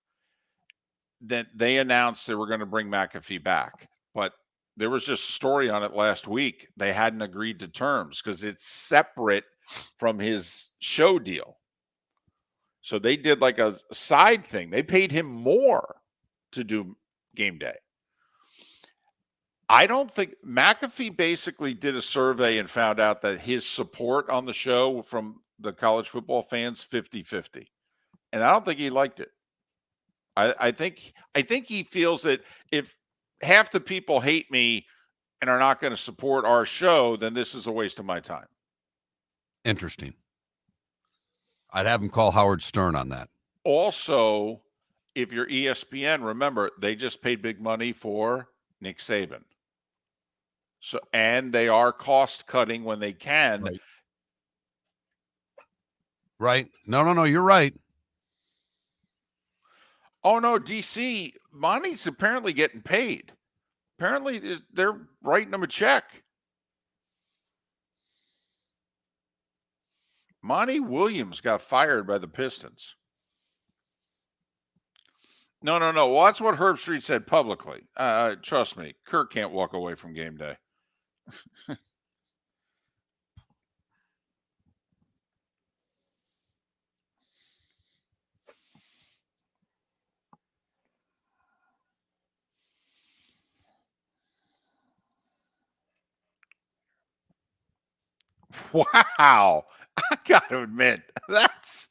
Then they announced they were going to bring McAfee back. But there was just a story on it last week. They hadn't agreed to terms because it's separate from his show deal. So they did like a side thing. They paid him more to do game day. I don't think McAfee basically did a survey and found out that his support on the show from the college football fans 50-50. And I don't think he liked it. I think he feels that if half the people hate me and are not going to support our show, then this is a waste of my time. Interesting. I'd have him call Howard Stern on that. Also, if you're ESPN, remember, they just paid big money for Nick Saban. So, and they are cost cutting when they can. Right. No, you're right. Oh no, DC, Monty's apparently getting paid. Apparently they're writing him a check. Monty Williams got fired by the Pistons. No. Well, that's what Herb Street said publicly. Trust me, Kirk can't walk away from game day. Wow. I got to admit, that's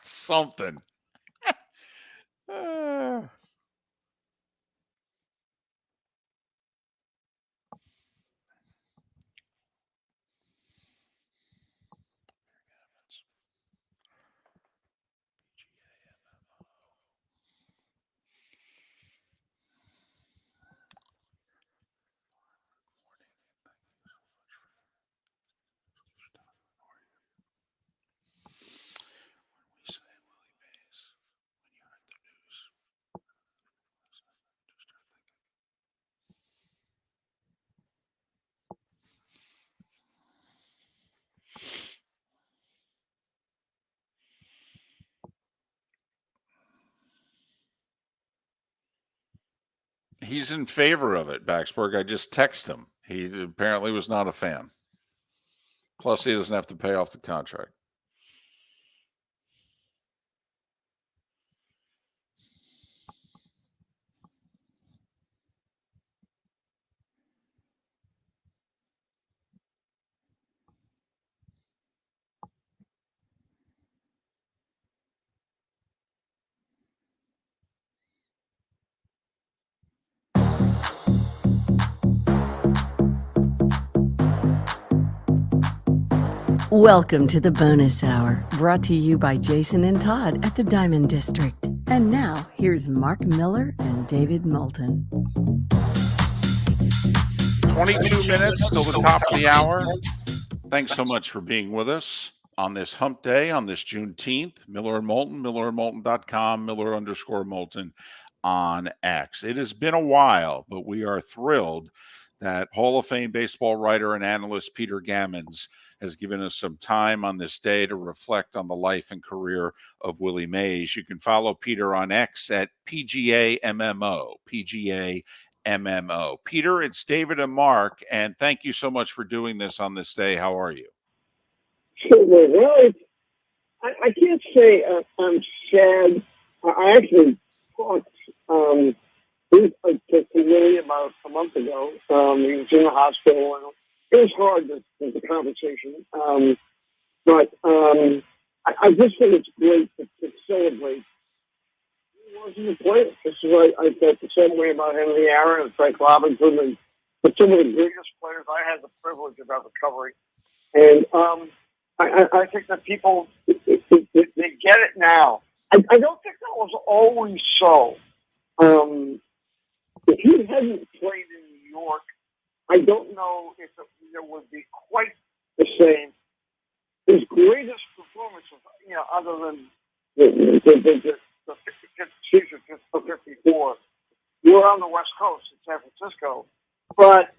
something. He's in favor of it, Baxberg. I just texted him. He apparently was not a fan. Plus, he doesn't have to pay off the contract. Welcome to the bonus hour, brought to you by Jason and Todd at the Diamond District. And now, here's Mark Miller and David Moulton. 22 minutes till the top of the hour. Thanks so much for being with us on this hump day, on this Juneteenth. Miller and Moulton, millerandmoulton.com, Miller_Moulton on X. It has been a while, but we are thrilled that Hall of Fame baseball writer and analyst Peter Gammons has given us some time on this day to reflect on the life and career of Willie Mays. You can follow Peter on X at PGAMMO. Peter, it's David and Mark, and thank you so much for doing this on this day. How are you? Well, I can't say I'm sad. I actually talked to Willie about a month ago. He was in the hospital, and it was hard, the conversation. But I just think it's great to celebrate. He wasn't a player. This is why I felt the same way about Henry Aaron and Frank Robinson, and some of the greatest players I had the privilege of ever covering. And I think that people, they get it now. I don't think that was always so. If he hadn't played in New York, I don't know if it would be quite the same. His greatest performance, other than the season of 54, were on the West Coast in San Francisco. But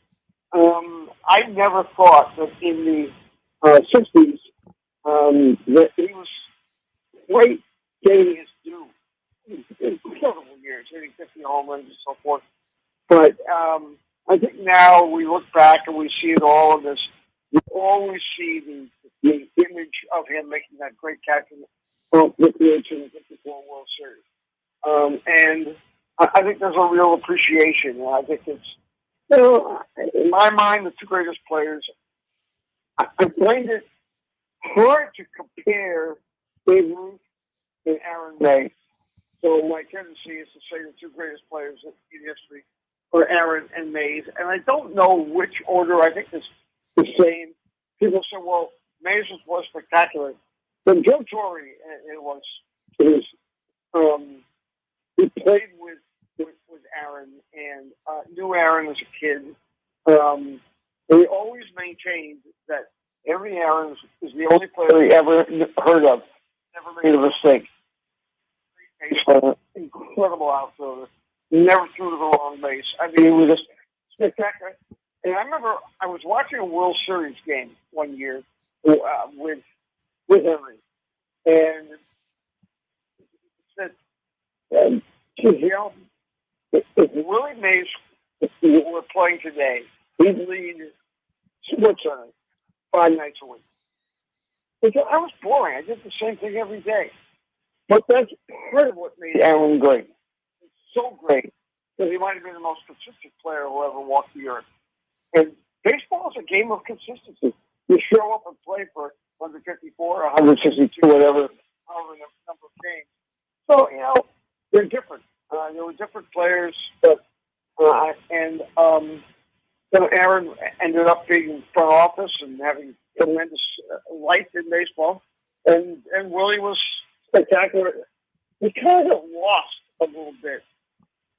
I never thought that in the 60s that he was quite getting his due. Incredible years, hitting 50 home runs and so forth. But I think now we look back and we see it all in this. We always see the image of him making that great catch in the 54 World Series. And I think there's a real appreciation. I think it's, in my mind, the two greatest players. I find it hard to compare Babe Ruth and Aaron May. So my tendency is to say the two greatest players in history are Aaron and Mays. And I don't know which order. I think it's the same. People say, well, Mays was spectacular. But Joe Torre, he played with Aaron and knew Aaron as a kid. And he always maintained that Henry Aaron is the only player he ever heard of, never made a mistake. Incredible outfielder. Never threw to the wrong base. I mean, he was just spectacular. And I remember I was watching a World Series game one year with Henry, and he said, if Willie Mays were playing today, he'd lead SportsCenter 5 nights a week. Because I was boring. I did the same thing every day. But that's part of what made Aaron great. It's so great because he might have been the most consistent player who ever walked the earth. And baseball is a game of consistency. You show up and play for 154, 162, whatever, however number of games. So, they're different. There were different players, but Aaron ended up being in front office and having tremendous life in baseball, and Willie was spectacular. He kind of lost a little bit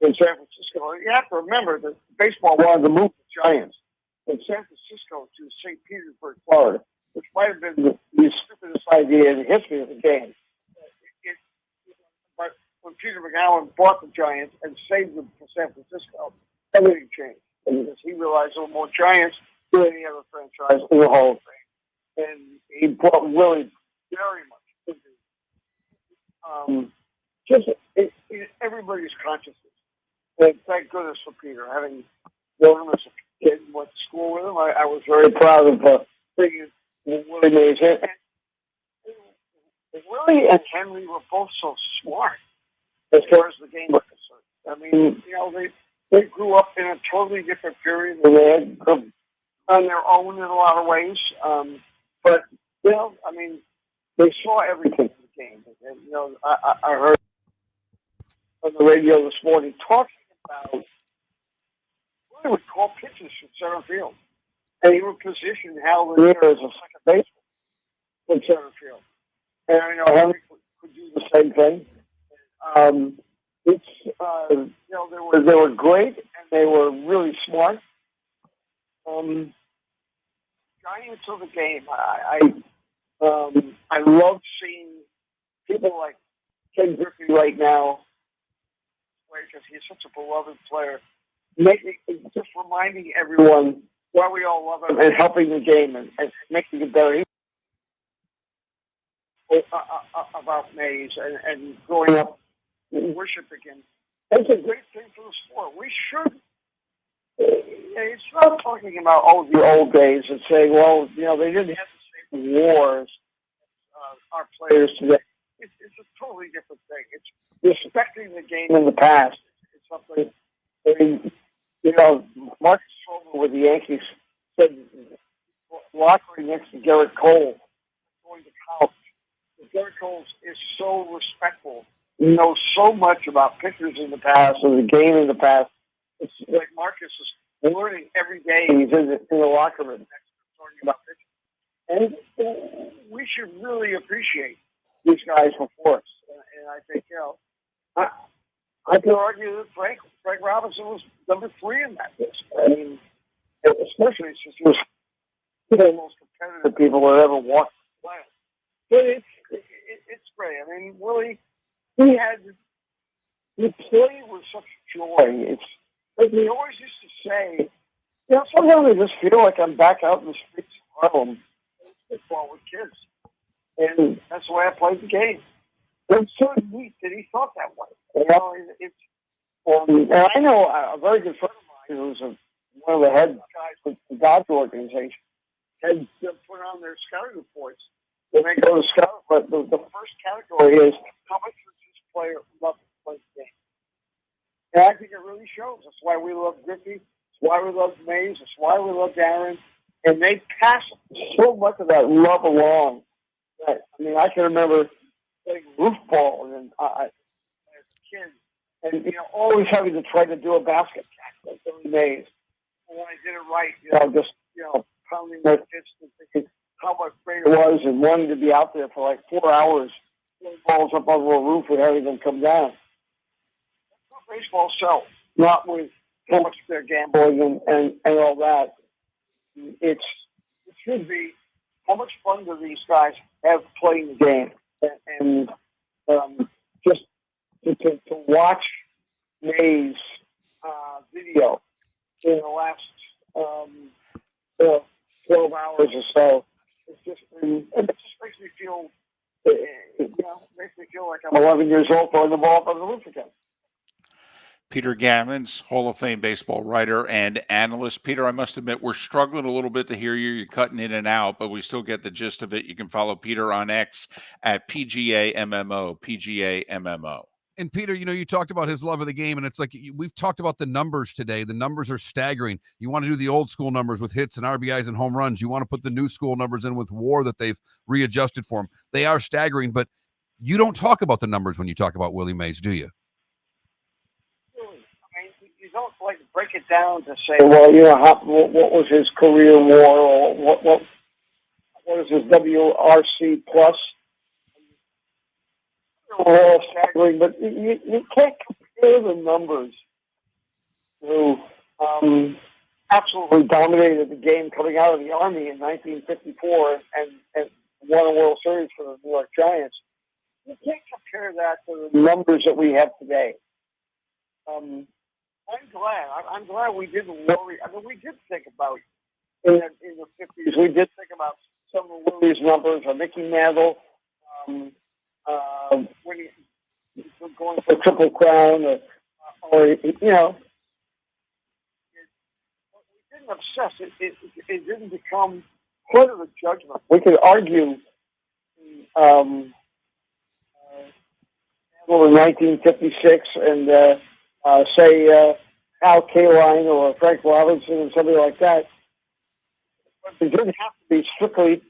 in San Francisco. You have to remember that baseball wanted to move the Giants from San Francisco to St. Petersburg, Florida, which might have been the stupidest idea in the history of the game. But when Peter McGowan bought the Giants and saved them for San Francisco, everything changed. Because he realized there were more Giants than any other franchise in the Hall of Fame. And he brought Willie very much into everybody's consciousness. And thank goodness for Peter. Having known him as a kid and went to school with him, I was very proud of thinking Willie Mays. And Willie and Henry were both so smart as far as the game was concerned. I mean, they grew up in a totally different period than they had on their own in a lot of ways. But, they saw everything in the game. And, I heard on the radio this morning talking about they would call pitches from center field. And he would position Hal Lanier as a second baseman from center field. And, Henry could do the same thing. They were great and they were really smart. Giants of the game. I love seeing people like Ken Griffey right now, because he's such a beloved player, just reminding everyone why we all love him and helping the game and making it better. About Mays and growing up worshiping him. That's a great thing for the sport. We should. It's not talking about the old days and saying, well, they didn't have the same wars our players today. It's a totally different thing. It's respecting the game in the past. It's something. Marcus Stroman with the Yankees said locker next to Garrett Cole going to college. Garrett Cole is so respectful. He knows so much about pitchers in the past and the game in the past. It's like Marcus is learning every day. He's in the locker room talking about pitching. And we should really appreciate these guys before us. And I think, I could argue that Frank Robinson was number 3 in that list. I mean, especially since he was one of the most competitive people that ever walked the planet. But it's great. I mean, Willie, he played with such joy. It's like we always used to say, sometimes I just feel like I'm back out in the streets of Harlem football with kids. And that's the way I played the game. It's so neat that he thought that way. And I know a very good friend of mine who's one of the head guys with the Dodger organization had put on their scouting reports. When they go to scout, but the first category is how much does this player love to play the game? And I think it really shows. That's why we love Griffey. That's why we love Mays. That's why we love Darren. And they pass so much of that love along. That, I can remember playing roof ball as a kid, and always having to try to do a basket catch like Billy Mays. And when I did it right, just pounding my fist and thinking how much great it was, and wanting to be out there for like 4 hours, throwing balls up over a roof and having them come down. That's what baseball sells, not with how much they're gambling and all that. It should be how much fun do these guys have playing the game, and just to watch May's video in the last 12 hours or so. It just makes me feel, makes me feel like I'm 11 years old throwing the ball up on the roof again. Peter Gammons, Hall of Fame baseball writer and analyst. Peter, I must admit, we're struggling a little bit to hear you. You're cutting in and out, but we still get the gist of it. You can follow Peter on X at PGAMMO. And Peter, you talked about his love of the game, and it's like we've talked about the numbers today. The numbers are staggering. You want to do the old school numbers with hits and RBIs and home runs. You want to put the new school numbers in with WAR that they've readjusted for him. They are staggering, but you don't talk about the numbers when you talk about Willie Mays, do you? You don't break it down to say, well, what was his career WAR, or what is his WRC plus? All staggering, but you can't compare the numbers who absolutely dominated the game coming out of the Army in 1954 and won a World Series for the New York Giants. You can't compare that to the numbers that we have today. I'm glad we didn't worry. We did think about in the 50s. We did think about some of Willie's numbers, or Mickey Mantle. When he's going for Triple Crown, or we didn't obsess. It didn't become part of the judgment. We could argue in 1956 and say Al Kaline or Frank Robinson and somebody like that. But it didn't have to be strictly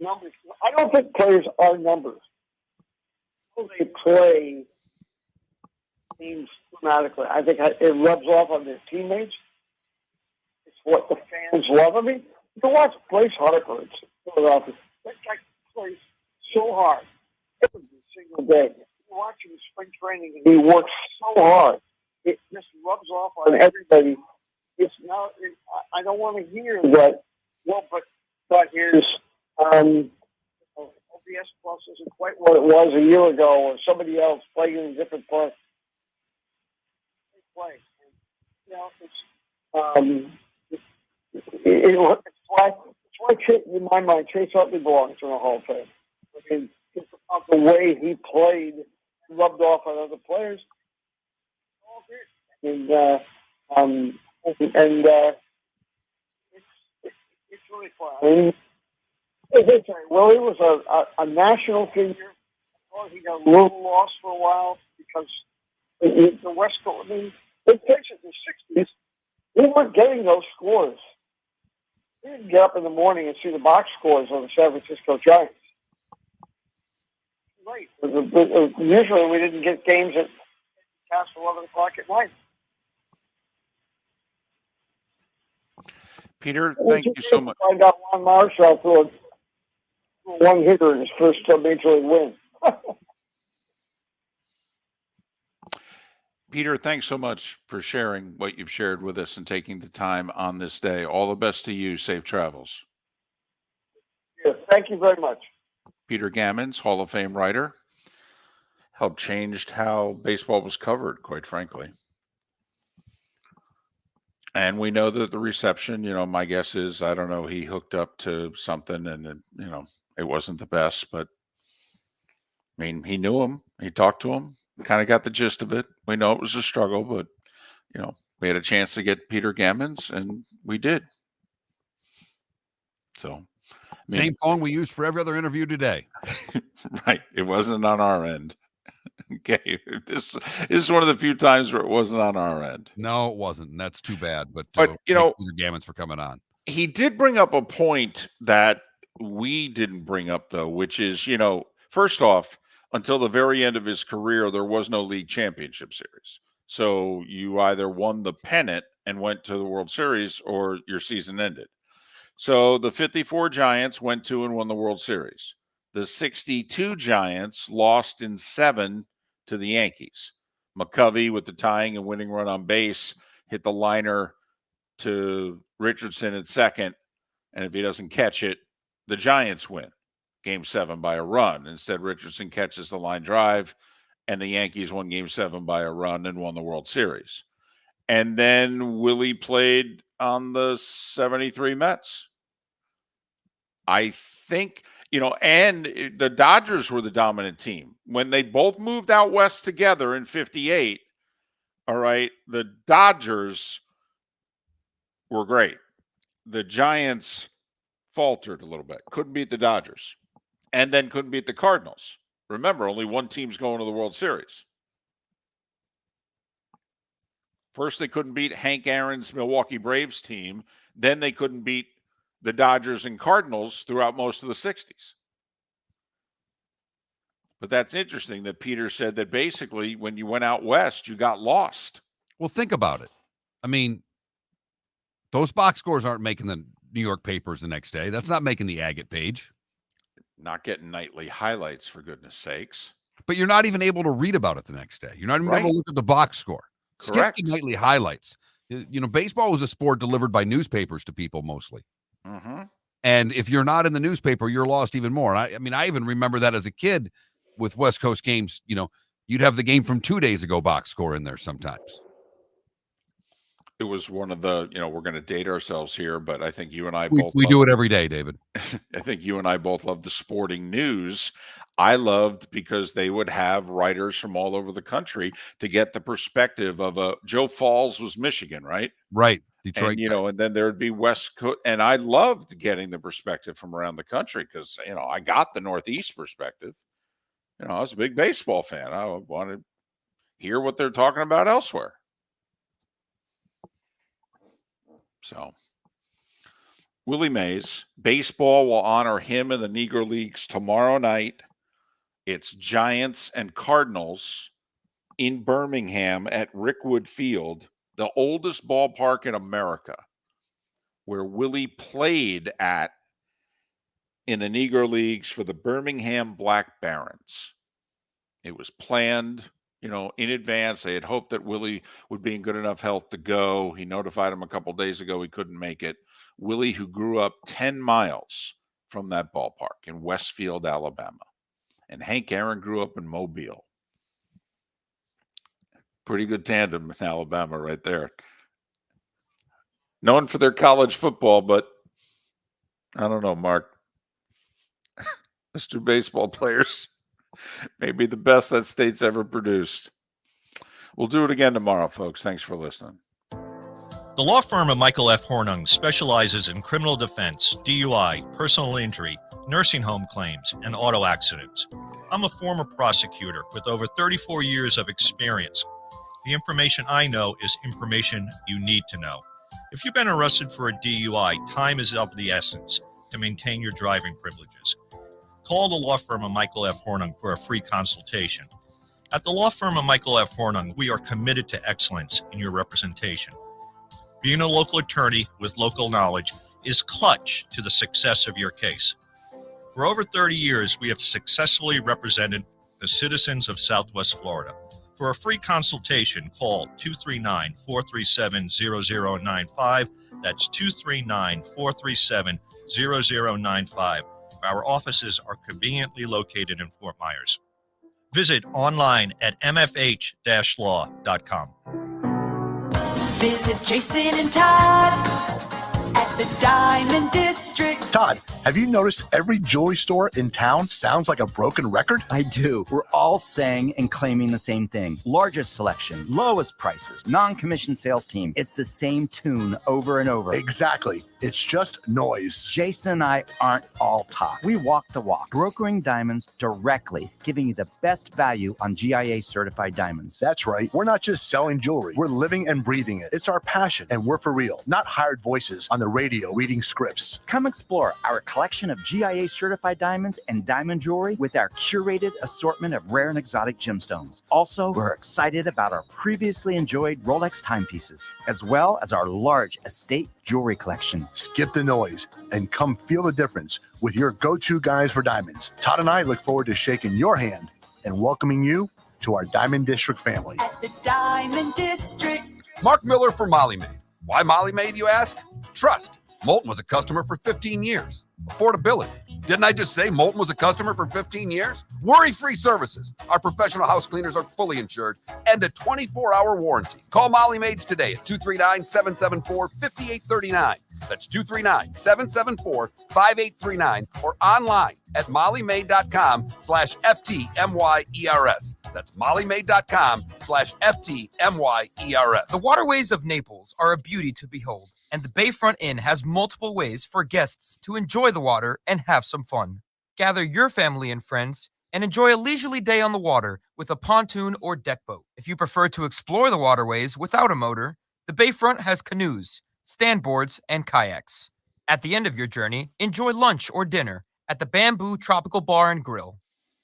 numbers. I don't think players are numbers. They play teams dramatically. I think it rubs off on their teammates. It's what the fans love. You can watch Bryce Harper in Philadelphia. That guy plays so hard every single day. You watch him in spring training, and he works so hard. It just rubs off on everybody. It's not. I don't want to hear that. Well, but here's. OPS plus isn't quite what it was a year ago, or somebody else playing in a different part. It's why in my mind, Chase Utley belongs in the Hall of Fame. I mean, it's about the way he played, rubbed off on other players. And it's really fun. I mean, as I say, Willie was a national figure. He got a little lost for a while because the West Coast, I mean, let's face it, in the 60s, we weren't getting those scores. We didn't get up in the morning and see the box scores of the San Francisco Giants. Right. Usually we didn't get games at past 11 o'clock at night. Peter, thank you so much. I got Juan Marshall through a one hitter in his first major league win. Peter, thanks so much for sharing what you've shared with us and taking the time on this day. All the best to you. Safe travels. Yes, thank you very much. Peter Gammons, Hall of Fame writer, helped changed how baseball was covered, quite frankly. And we know that the reception, my guess is, I don't know, he hooked up to something and, it wasn't the best, but I mean, he knew him. He talked to him, kind of got the gist of it. We know it was a struggle, but, we had a chance to get Peter Gammons and we did. So, same phone we used for every other interview today. Right. It wasn't on our end. Okay. This is one of the few times where it wasn't on our end. No, it wasn't. And that's too bad. But Peter Gammons for coming on. He did bring up a point that we didn't bring up, though, which is, first off, until the very end of his career, there was no league championship series. So you either won the pennant and went to the World Series or your season ended. So the 54 Giants went to and won the World Series. The 62 Giants lost in 7 to the Yankees. McCovey, with the tying and winning run on base, hit the liner to Richardson at second. And if he doesn't catch it, the Giants win Game 7 by a run. Instead, Richardson catches the line drive, and the Yankees won Game 7 by a run and won the World Series. And then Willie played on the 73 Mets. I think, and the Dodgers were the dominant team. When they both moved out west together in 58, all right, the Dodgers were great. The Giants faltered a little bit. Couldn't beat the Dodgers. And then couldn't beat the Cardinals. Remember, only one team's going to the World Series. First, they couldn't beat Hank Aaron's Milwaukee Braves team. Then they couldn't beat the Dodgers and Cardinals throughout most of the 60s. But that's interesting that Peter said that basically when you went out west, you got lost. Well, think about it. I mean, those box scores aren't making the New York papers the next day. That's not making the Agate page. Not getting nightly highlights, for goodness sakes. But you're not even able to read about it the next day. You're not even able to look at the box score. Correct. Skip the nightly highlights. Baseball was a sport delivered by newspapers to people mostly. Mm-hmm. And if you're not in the newspaper, you're lost even more. I mean, I even remember that as a kid with West Coast games. You'd have the game from 2 days ago box score in there sometimes. It was one of the, we're going to date ourselves here, but I think you and I We do it every day, David. I think you and I both love the sporting news. I loved because they would have writers from all over the country to get the perspective of Joe Falls was Michigan, right? Right. Detroit. And, and then there'd be West Coast. And I loved getting the perspective from around the country because, I got the Northeast perspective. I was a big baseball fan. I wanted to hear what they're talking about elsewhere. So, Willie Mays, baseball will honor him in the Negro Leagues tomorrow night. It's Giants and Cardinals in Birmingham at Rickwood Field, the oldest ballpark in America, where Willie played at in the Negro Leagues for the Birmingham Black Barons. It was planned, in advance. They had hoped that Willie would be in good enough health to go. He notified him a couple days ago he couldn't make it. Willie, who grew up 10 miles from that ballpark in Westfield, Alabama. And Hank Aaron grew up in Mobile. Pretty good tandem in Alabama right there. known for their college football, but I don't know, Mark. Those two baseball players may be the best that state's ever produced. We'll do it again tomorrow, folks. Thanks for listening. The law firm of Michael F. Hornung specializes in criminal defense, DUI, personal injury, nursing home claims, and auto accidents. I'm a former prosecutor with over 34 years of experience. The information I know is information you need to know. If you've been arrested for a DUI, time is of the essence to maintain your driving privileges. Call the law firm of Michael F. Hornung for a free consultation. At the law firm of Michael F. Hornung, we are committed to excellence in your representation. Being a local attorney with local knowledge is clutch to the success of your case. For over 30 years, we have successfully represented the citizens of Southwest Florida. For a free consultation, call 239-437-0095. That's 239-437-0095. Our offices are conveniently located in Fort Myers. Visit online at mfh-law.com. Visit Jason and Todd at the Diamond District. Todd, have you noticed every jewelry store in town sounds like a broken record? I do. We're all saying and claiming the same thing. Largest selection, lowest prices, non-commissioned sales team. It's the same tune over and over. Exactly. It's just noise. Jason and I aren't all talk. We walk the walk, brokering diamonds directly, giving you the best value on GIA certified diamonds. That's right. We're not just selling jewelry. We're living and breathing it. It's our passion, and we're for real, not hired voices on the radio reading scripts. Come explore our collection of GIA certified diamonds and diamond jewelry with our curated assortment of rare and exotic gemstones. Also, we're excited about our previously enjoyed Rolex timepieces, as well as our large estate jewelry collection. Skip the noise and come feel the difference with your go-to guys for diamonds. Todd and I look forward to shaking your hand and welcoming you to our Diamond District family. At the Diamond District. Mark Miller for Molly Maid. Why Molly Maid, you ask? Trust. Moulton was a customer for 15 years. Affordability. Didn't I just say Moulton was a customer for 15 years? Worry-free services. Our professional house cleaners are fully insured and a 24-hour warranty. Call Molly Maids today at 239-774-5839. That's 239-774-5839 or online at mollymaid.com/FTMYERS. That's mollymaid.com/FTMYERS. The waterways of Naples are a beauty to behold, and the Bayfront Inn has multiple ways for guests to enjoy the water and have some fun. Gather your family and friends and enjoy a leisurely day on the water with a pontoon or deck boat. If you prefer to explore the waterways without a motor, the Bayfront has canoes, standboards, and kayaks. At the end of your journey, enjoy lunch or dinner at the Bamboo Tropical Bar and Grill.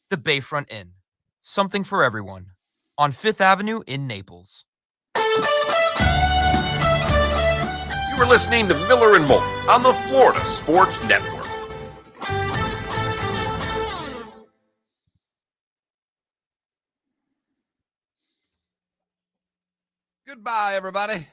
The Bayfront Inn. Something for everyone. On 5th Avenue in Naples. You were listening to Miller and Moulton on the Florida Sports Network. Goodbye, everybody.